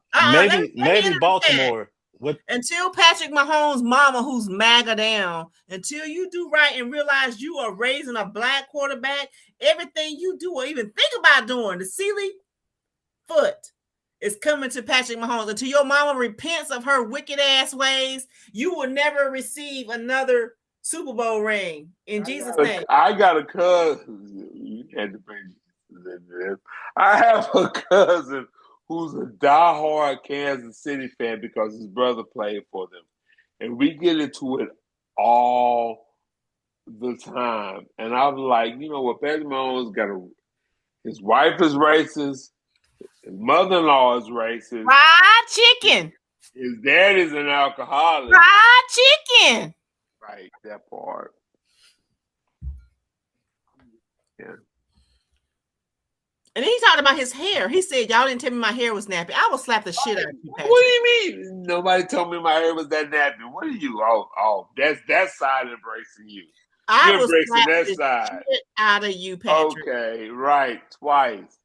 maybe Baltimore. What? Until Patrick Mahomes' mama, who's MAGA down, until you do right and realize you are raising a black quarterback, everything you do or even think about doing, the silly foot is coming to Patrick Mahomes. Until your mama repents of her wicked ass ways, you will never receive another Super Bowl ring in Jesus' name. I got a cousin. You had to bring this. I have a cousin who's a diehard Kansas City fan because his brother played for them. And we get into it all the time. And I was like, you know what, Patrick Mahomes his wife is racist, his mother-in-law is racist. Fried chicken. His dad is an alcoholic. Fried chicken. Right, that part. Yeah. And then he talked about his hair. He said, y'all didn't tell me my hair was nappy. I will slap the shit out of you, Patrick. What do you mean? Nobody told me my hair was that nappy. What are you? Oh, that's that side embracing you. You're embracing that side. Shit out of you, Patrick. Okay, right. Twice.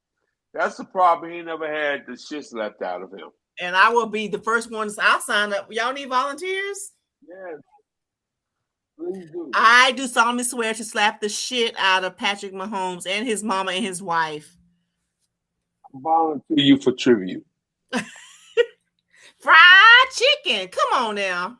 That's the problem. He never had the shit slapped out of him. And I will be the first one. I'll sign up. Y'all need volunteers? Yeah. Please do. I do solemnly swear to slap the shit out of Patrick Mahomes and his mama and his wife. Volunteer you for tribute. Fried chicken. Come on now.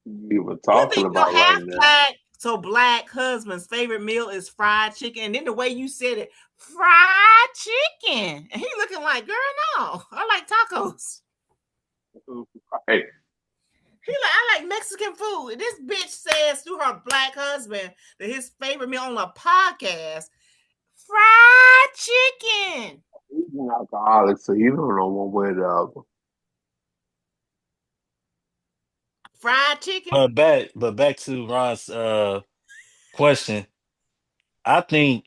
You were talking about right now. So black husband's favorite meal is fried chicken. And then the way you said it, fried chicken. And he looking like, girl, no. I like tacos. Hey. He like, I like Mexican food. This bitch says to her black husband that his favorite meal on a podcast, fried chicken. He's an alcoholic, so you don't know one way or the other. Fried chicken. But back to Ron's question. I think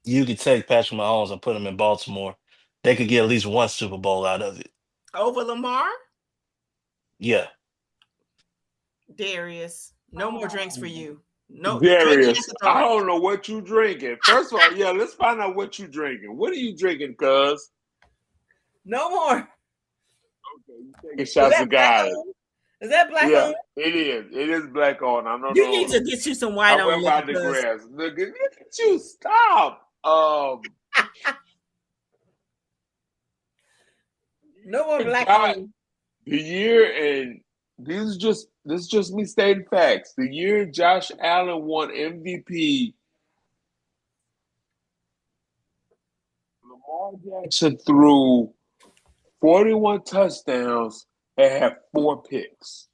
you could take Patrick Mahomes and put him in Baltimore. They could get at least one Super Bowl out of it. Over Lamar? Yeah. Darius, no more drinks for you. No, Darius, I don't know what you drinking. First of all, yeah, let's find out what you drinking. What are you drinking, cuz? No more. Okay, you taking shots of God. Is that black on? It is. It is black on. I don't know. You need to get you some white on. By the grass. Look at you. Stop. No more black on. The year, and this is just me stating facts. The year Josh Allen won MVP, Lamar Jackson threw 41 touchdowns and had 4 picks.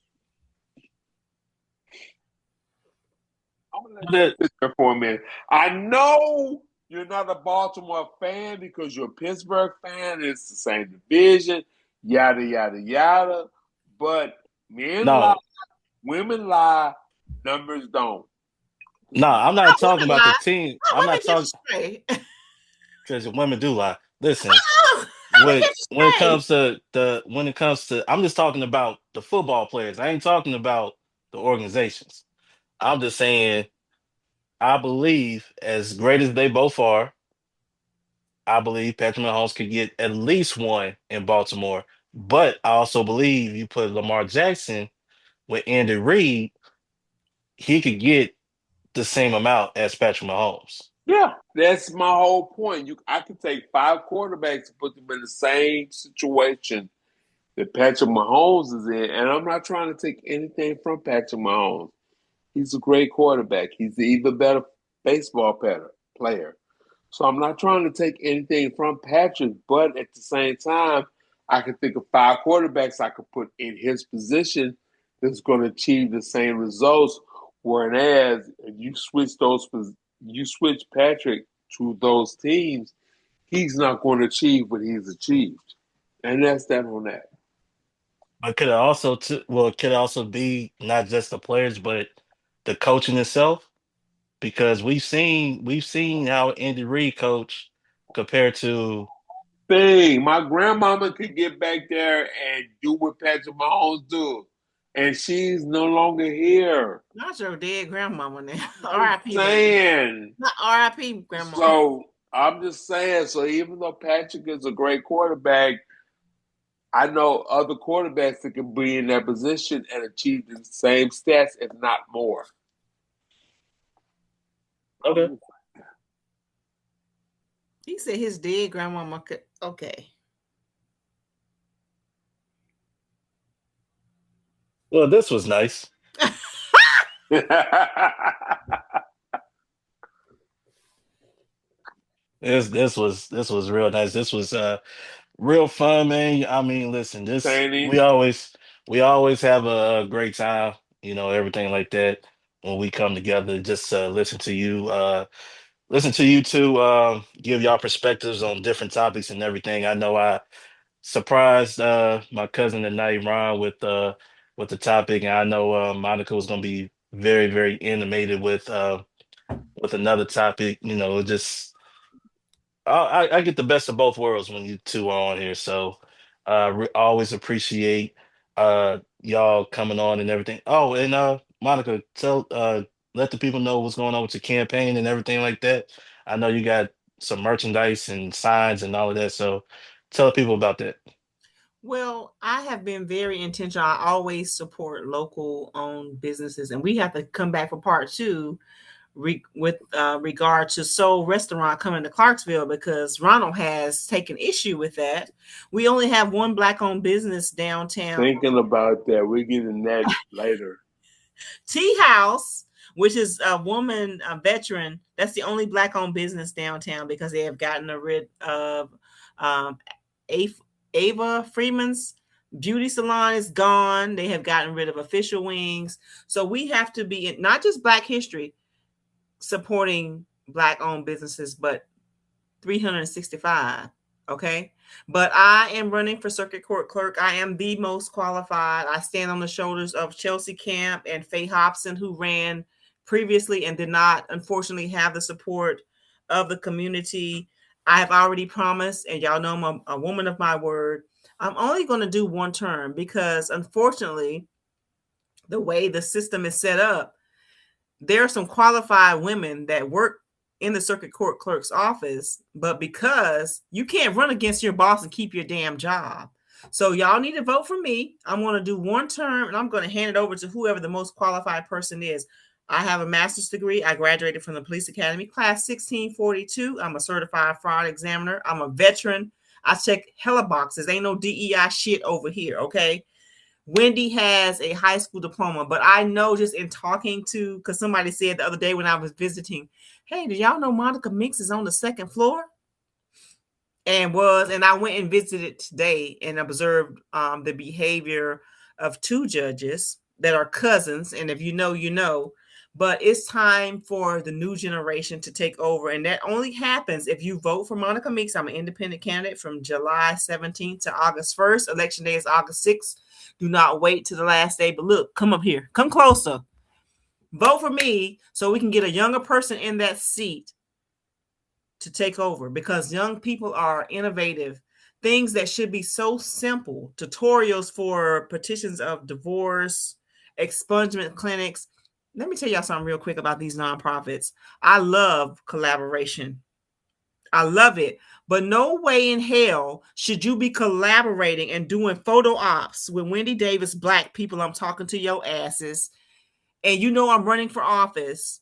I'm gonna let you sit there for a minute. I know you're not a Baltimore fan because you're a Pittsburgh fan. It's the same division, yada yada yada. But men lie, women lie, numbers don't. No, I'm not talking about the team. I'm not talking because women do lie. Listen, when it comes to, I'm just talking about the football players. I ain't talking about the organizations. I'm just saying, I believe as great as they both are, I believe Patrick Mahomes could get at least one in Baltimore. But I also believe you put Lamar Jackson with Andy Reid, he could get the same amount as Patrick Mahomes. Yeah, that's my whole point. I could take 5 quarterbacks and put them in the same situation that Patrick Mahomes is in, and I'm not trying to take anything from Patrick Mahomes. He's a great quarterback. He's the even better baseball player. So I'm not trying to take anything from Patrick, but at the same time, I can think of 5 quarterbacks I could put in his position that's going to achieve the same results. Whereas you switch Patrick to those teams, he's not going to achieve what he's achieved, and that's that on that. But could it also be not just the players, but the coaching itself? Because we've seen how Andy Reid coach compared to. My grandmama could get back there and do what Patrick Mahomes do, and she's no longer here. Not your dead grandmama now. R.I.P. Saying not R.I.P. grandmama. So I'm just saying. So even though Patrick is a great quarterback, I know other quarterbacks that can be in that position and achieve the same stats, if not more. Okay. He said his dead grandmama could. Okay. Well, this was nice. This was real nice. This was real fun, man. I mean, listen, this Tanny, we always have a great time, everything like that when we come together. Just listen to you two give y'all perspectives on different topics and everything. I know I surprised my cousin tonight, Ron, with the topic, and I know Monica was gonna be very, very animated with another topic. Just I get the best of both worlds when you two are on here. So always appreciate y'all coming on and everything. Oh, and Monica, let the people know what's going on with your campaign and everything like that. I know you got some merchandise and signs and all of that. So tell the people about that. Well, I have been very intentional. I always support local owned businesses, and we have to come back for part two with regard to Soul Restaurant coming to Clarksville because Ronald has taken issue with that. We only have one black owned business downtown. thinking about that. We're getting that later. Tea House, which is a woman, a veteran. That's the only black owned business downtown because they have gotten rid of um, Ava Freeman's beauty salon is gone. They have gotten rid of Official Wings. So we have to be in, not just Black History supporting black owned businesses, but 365. Okay. But I am running for circuit court clerk. I am the most qualified. I stand on the shoulders of Chelsea Camp and Faye Hobson, who ran previously and did not, unfortunately, have the support of the community. I have already promised, and y'all know I'm a woman of my word. I'm only going to do one term because, unfortunately, the way the system is set up, there are some qualified women that work in the circuit court clerk's office, but because you can't run against your boss and keep your damn job. So y'all need to vote for me. I'm going to do one term and I'm going to hand it over to whoever the most qualified person is. I have a master's degree. I graduated from the Police Academy, class 1642. I'm a certified fraud examiner. I'm a veteran. I check hella boxes. Ain't no DEI shit over here, okay? Wendy has a high school diploma, but I know just in talking to, because somebody said the other day when I was visiting, hey, did y'all know Monica Meeks is on the second floor? And I went and visited today and observed the behavior of two judges that are cousins. And if you know, you know. But it's time for the new generation to take over. And that only happens if you vote for Monica Meeks. I'm an independent candidate from July 17th to August 1st. Election day is August 6th. Do not wait to the last day. But look, come up here. Come closer. Vote for me so we can get a younger person in that seat to take over, because young people are innovative. Things that should be so simple, tutorials for petitions of divorce, expungement clinics. Let me tell y'all something real quick about these nonprofits. I love collaboration. I love it. But no way in hell should you be collaborating and doing photo ops with Wendy Davis Black people. I'm talking to your asses. And you know I'm running for office.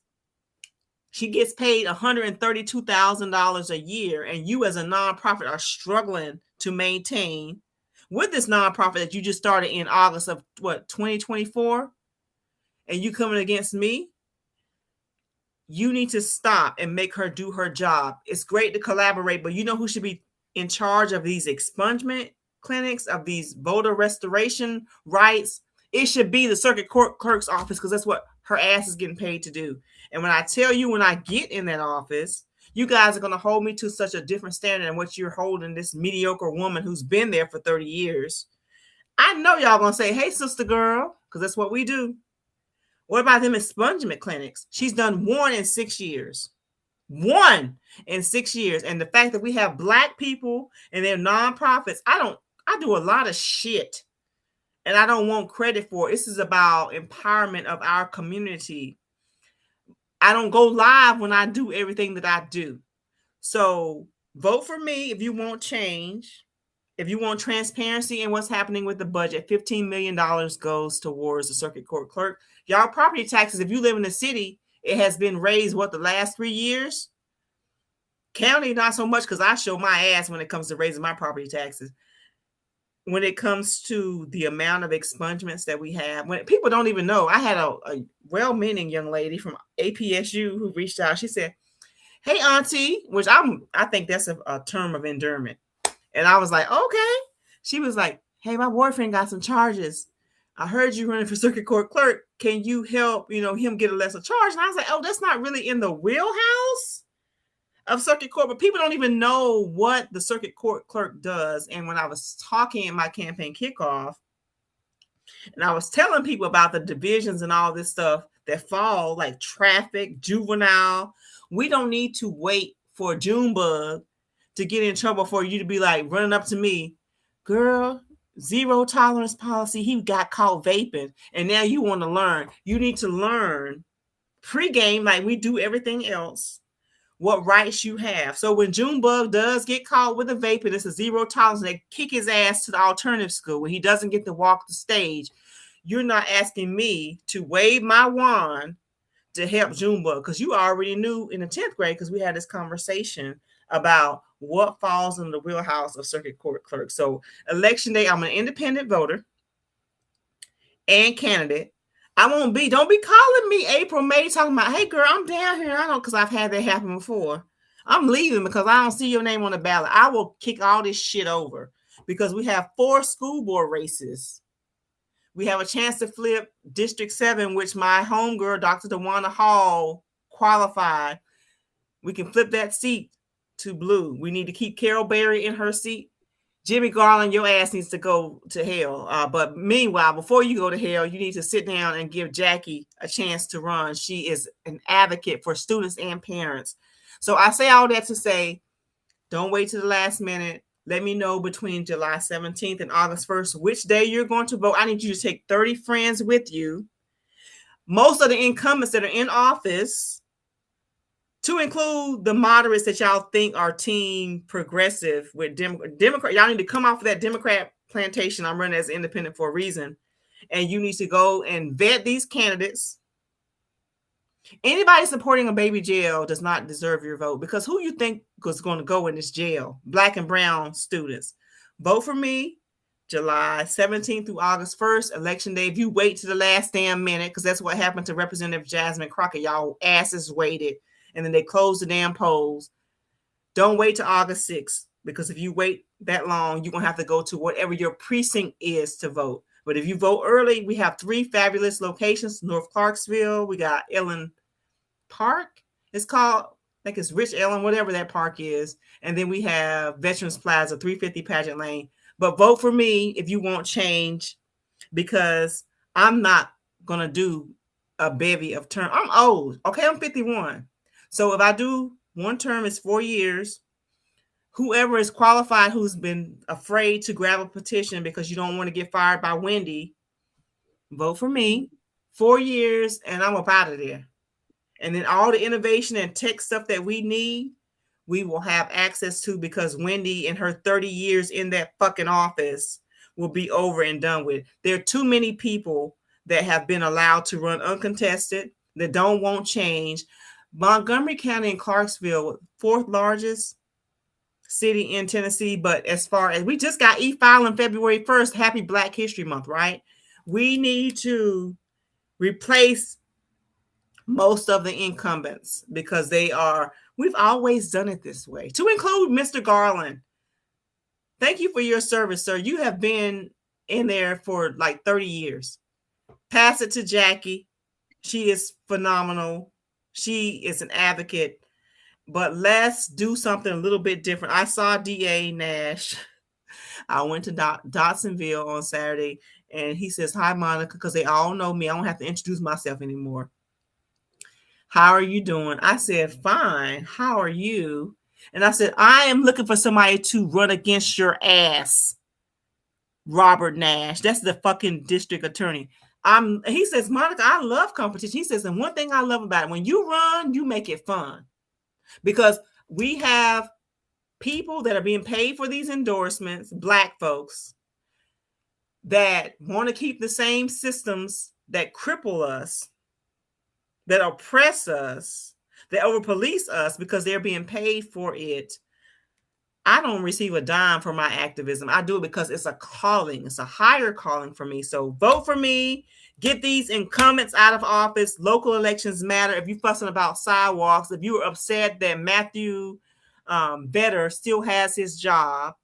She gets paid $132,000 a year, and you as a nonprofit are struggling to maintain with this nonprofit that you just started in August of 2024, and you coming against me. You need to stop and make her do her job. It's great to collaborate, but you know who should be in charge of these expungement clinics, of these voter restoration rights? It should be the circuit court clerk's office, because that's what her ass is getting paid to do. And when I tell you, when I get in that office, you guys are going to hold me to such a different standard than what you're holding this mediocre woman who's been there for 30 years. I know y'all going to say, hey, sister girl, because that's what we do. What about them expungement clinics? She's done 1 in 6 years. 1 in 6 years. And the fact that we have Black people and their nonprofits, I do a lot of shit and I don't want credit for it. This is about empowerment of our community. I don't go live when I do everything that I do. So vote for me if you want change. If you want transparency in what's happening with the budget, $15 million goes towards the circuit court clerk. Y'all property taxes, if you live in the city, it has been raised, the last 3 years? County, not so much, because I show my ass when it comes to raising my property taxes. When it comes to the amount of expungements that we have, when people don't even know, I had a well-meaning young lady from APSU who reached out. She said, "Hey, auntie," which I think that's a term of endearment. And I was like, okay. She was like, "Hey, my boyfriend got some charges. I heard you running for circuit court clerk. Can you help, him get a lesser charge?" And I was like, oh, that's not really in the wheelhouse of circuit court, but people don't even know what the circuit court clerk does. And when I was talking in my campaign kickoff, and I was telling people about the divisions and all this stuff that fall, like traffic, juvenile, we don't need to wait for Junebug to get in trouble for you to be like running up to me, "Girl, zero tolerance policy. He got caught vaping." And now you want to learn. You need to learn pregame, like we do everything else, what rights you have. So when Junebug does get caught with a vape and it's a zero tolerance, they kick his ass to the alternative school when he doesn't get to walk the stage. You're not asking me to wave my wand to help Junebug, because you already knew in the 10th grade, because we had this conversation about what falls in the wheelhouse of circuit court clerk. So election day, I'm an independent voter and candidate. Don't be calling me April, May, talking about, "Hey girl, I'm down here." I know, because I've had that happen before. I'm leaving because I don't see your name on the ballot. I will kick all this shit over, because we have 4 school board races. We have a chance to flip District 7, which my homegirl, Dr. DeWanda Hall, qualified. We can flip that seat to blue. We need to keep Carol Berry in her seat. Jimmy Garland, your ass needs to go to hell. But meanwhile, before you go to hell, you need to sit down and give Jackie a chance to run. She is an advocate for students and parents. So I say all that to say, don't wait to the last minute. Let me know between July 17th and August 1st which day you're going to vote. I need you to take 30 friends with you. Most of the incumbents that are in office, to include the moderates that y'all think are team progressive with Democrat. Y'all need to come off of that Democrat plantation. I'm running as an independent for a reason. And you need to go and vet these candidates. Anybody supporting a baby jail does not deserve your vote, because who you think is going to go in this jail? Black and brown students. Vote for me July 17th through August 1st, election day. If you wait to the last damn minute, because that's what happened to Representative Jasmine Crockett. Y'all asses waited, and then they closed the damn polls. Don't wait to August 6th, because if you wait that long, you're going to have to go to whatever your precinct is to vote. But if you vote early, we have 3 fabulous locations. North Clarksville, we got Ellen Park. It's called, I think it's Rich Ellen, whatever that park is. And then we have Veterans Plaza, 350 Pageant Lane. But vote for me if you want change, because I'm not going to do a bevy of terms. I'm old. Okay, I'm 51. So if I do one term, it's 4 years. Whoever is qualified, who's been afraid to grab a petition because you don't want to get fired by Wendy, vote for me. 4 years, and I'm up out of there. And then all the innovation and tech stuff that we need, we will have access to, because Wendy and her 30 years in that fucking office will be over and done with. There are too many people that have been allowed to run uncontested that don't want change. Montgomery County and Clarksville, 4th largest city in Tennessee. But as far as, we just got e-filing February 1st, happy Black History Month, right? We need to replace most of the incumbents, because we've always done it this way, to include Mr. Garland. Thank you for your service, sir. You have been in there for like 30 years. Pass it to Jackie. She is phenomenal. She is an advocate. But let's do something a little bit different. I saw DA Nash. I went to Dotsonville on Saturday, and he says, "Hi, Monica," because they all know me. I don't have to introduce myself anymore. "How are you doing?" I said, "Fine. How are you?" And I said, "I am looking for somebody to run against your ass, Robert Nash." That's the fucking district attorney. He says, "Monica, I love competition." He says, "And one thing I love about it, when you run, you make it fun." Because We have people that are being paid for these endorsements, Black folks, that want to keep the same systems that cripple us, that oppress us, that over police us because they're being paid for it. I don't receive a dime for my activism. I do it because it's a calling. It's a higher calling for me. So vote for me. Get these incumbents out of office. Local elections matter. If you're fussing about sidewalks, if you were upset that Matthew Vetter still has his job,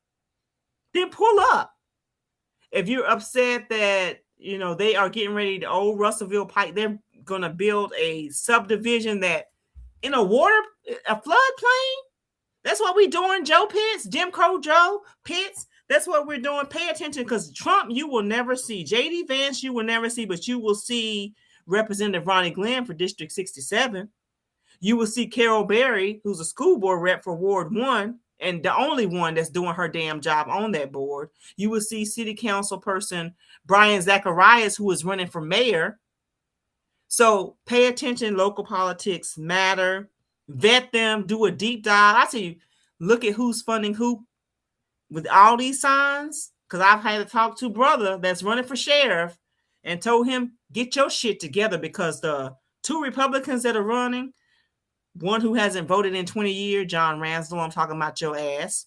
then pull up. If you're upset that, you know, they are getting ready to old Russellville Pike, they're going to build a subdivision that in a floodplain. That's what we're doing, Joe Pitts, Jim Crow Joe Pitts. That's what we're doing. Pay attention, because Trump, you will never see. J.D. Vance, you will never see, but you will see Representative Ronnie Glenn for District 67. You will see Carol Berry, who's a school board rep for Ward 1, and the only one that's doing her damn job on that board. You will see City Council person Brian Zacharias, who is running for mayor. So pay attention. Local politics matter. Vet them. Do a deep dive. I tell you, look at who's funding who with all these signs. Because I've had to talk to brother that's running for sheriff and told him, get your shit together, because the two Republicans that are running, one who hasn't voted in 20 years, John Ransdell, I'm talking about your ass.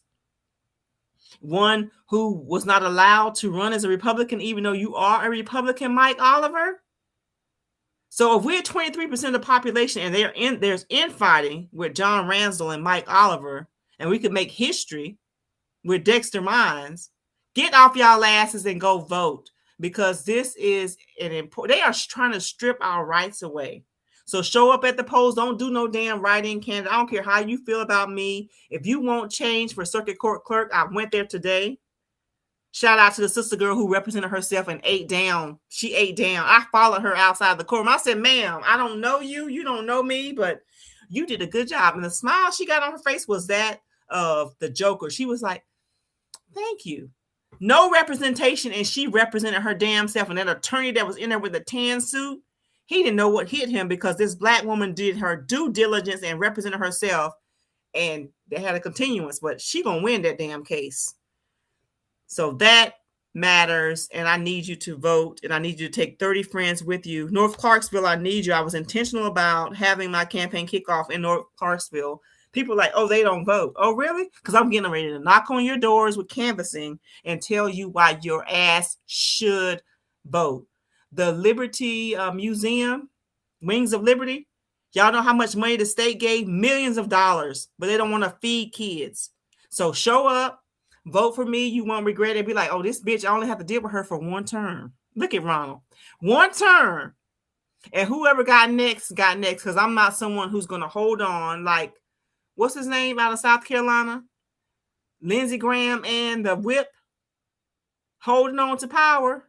One who was not allowed to run as a Republican, even though you are a Republican, Mike Oliver. So if we're 23% of the population and there's infighting with John Ransdell and Mike Oliver, and we could make history with Dexter Mines, get off y'all asses and go vote, because this is an important. They are trying to strip our rights away. So show up at the polls. Don't do no damn write-in candidate. I don't care how you feel about me. If you want change for circuit court clerk, I went there today. Shout out to the sister girl who represented herself and ate down. She ate down. I followed her outside the courtroom. I said, ma'am, I don't know you. You don't know me, but you did a good job. And the smile she got on her face was that of the Joker. She was like, thank you. No representation, and she represented her damn self. And that attorney that was in there with a tan suit, he didn't know what hit him, because this Black woman did her due diligence and represented herself, and they had a continuance, but she gonna win that damn case. So that matters, and I need you to vote, and I need you to take 30 friends with you. North Clarksville, I need you. I was intentional about having my campaign kickoff in North Clarksville. People are like, oh, they don't vote. Oh, really? Because I'm getting ready to knock on your doors with canvassing and tell you why your ass should vote. The Liberty Museum, Wings of Liberty, y'all know how much money the state gave? Millions of dollars, but they don't want to feed kids. So show up. Vote for me. You won't regret it. Be like, oh, this bitch, I only have to deal with her for one term. Look at Ronald. One term. And whoever got next, because I'm not someone who's going to hold on. Like, what's his name out of South Carolina? Lindsey Graham and the whip, holding on to power.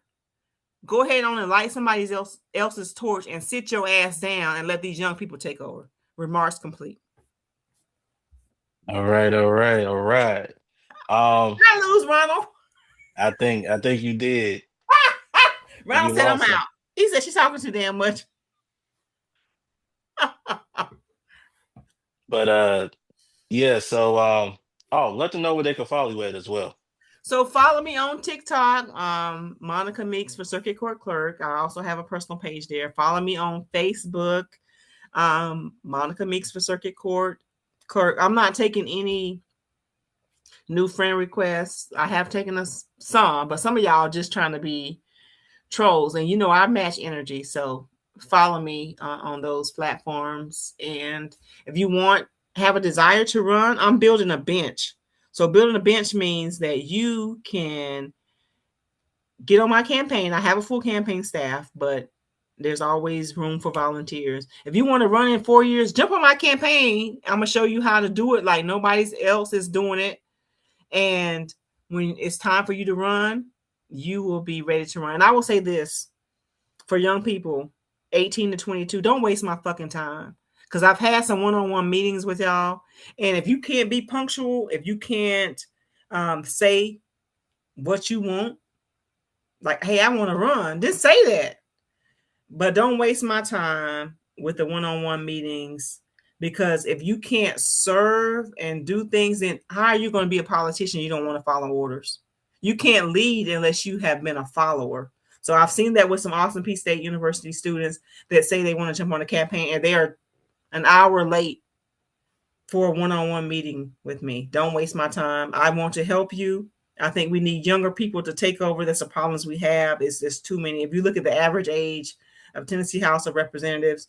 Go ahead on and light somebody else's torch and sit your ass down and let these young people take over. Remarks complete. All right. I lose, Ronald. I think you did. Ronald You said I'm lost him. out. He said she's talking too damn much. But yeah, so let them know where they can follow you at as well. So follow me on TikTok, Monica Meeks for Circuit Court Clerk. I also have a personal page there. Follow me on Facebook, Monica Meeks for Circuit Court Clerk. I'm not taking any new friend requests. I have taken some, but some of y'all are just trying to be trolls, and you know I match energy. So follow me on those platforms. And if you have a desire to run, I'm building a bench. So building a bench means that you can get on my campaign. I have a full campaign staff, but there's always room for volunteers. If you want to run in 4 years, jump on my campaign. I'm going to show you how to do it like nobody else is doing it. And when it's time for you to run, you will be ready to run. And I will say this for young people, 18 to 22, don't waste my fucking time. Because I've had some one-on-one meetings with y'all. And if you can't be punctual, if you can't say what you want, like, hey, I want to run, just say that. But don't waste my time with the one-on-one meetings. Because if you can't serve and do things, then how are you going to be a politician? You don't want to follow orders. You can't lead unless you have been a follower. So I've seen that with some Austin Peay State University students that say they want to jump on a campaign and they are an hour late for a one-on-one meeting with me. Don't waste my time. I want to help you. I think we need younger people to take over. That's the problems we have. Is there's too many. If you look at the average age of Tennessee House of Representatives,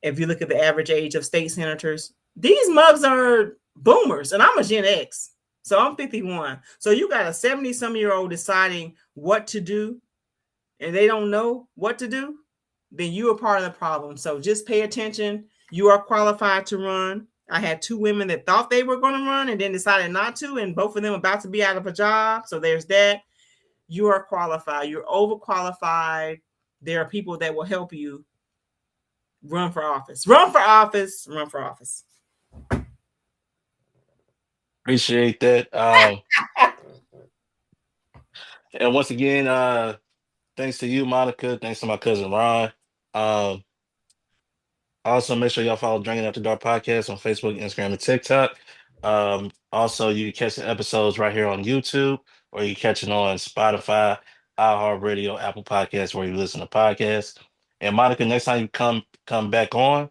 if you look at the average age of state senators, these mugs are boomers, and I'm a Gen X. So I'm 51. So you got a 70-some-year-old deciding what to do, and they don't know what to do, then you are part of the problem. So just pay attention. You are qualified to run. I had two women that thought they were going to run and then decided not to, and both of them about to be out of a job. So there's that. You are qualified. You're overqualified. There are people that will help you run for office. Run for office. Run for office. Appreciate that. And once again, thanks to you, Monica. Thanks to my cousin Ron. Um, Also, make sure y'all follow Drinking After Dark podcast on Facebook, Instagram, and TikTok. Also, you can catch the episodes right here on YouTube, or you can catch it on Spotify, iHeartRadio, Apple Podcasts, where you listen to podcasts. And Monica, next time you come back on,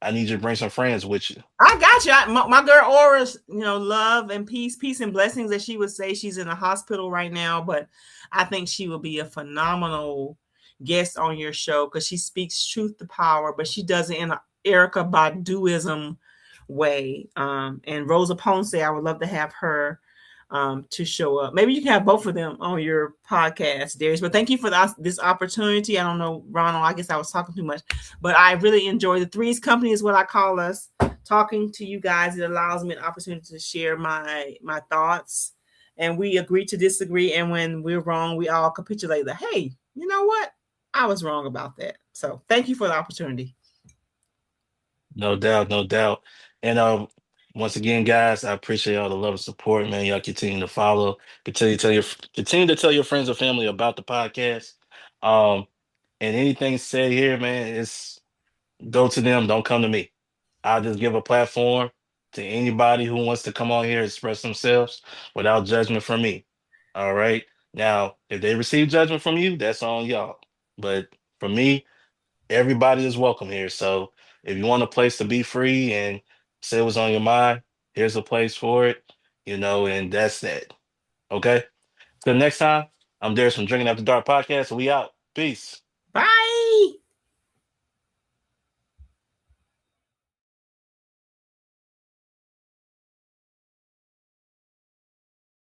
I need you to bring some friends with you. I got you. My girl Aura's, love and peace and blessings, as she would say. She's in a hospital right now, but I think she will be a phenomenal guest on your show because she speaks truth to power, but she does it in an Erica Baduism way. And Rosa Ponce, I would love to have her to show up. Maybe you can have both of them on your podcast, Darius. But thank you for this opportunity. I don't know, Ronald, I guess I was talking too much, but I really enjoy the Threes Company is what I call us. Talking to you guys, it allows me an opportunity to share my thoughts, and we agree to disagree. And when we're wrong, we all capitulate that, hey, you know what? I was wrong about that. So thank you for the opportunity. No doubt, no doubt. And once again, guys, I appreciate all the love and support, man. Y'all continue to follow, continue to tell your friends and family about the podcast. Um, and anything said here, man, it's go to them, don't come to me. I'll just give a platform to anybody who wants to come on here and express themselves without judgment from me. All right. Now, if they receive judgment from you, that's on y'all. But for me, everybody is welcome here. So if you want a place to be free and say what's on your mind, here's a place for it, and that's that. Okay. Till next time, I'm Darius from Drinking After Dark Podcast. We out. Peace. Bye.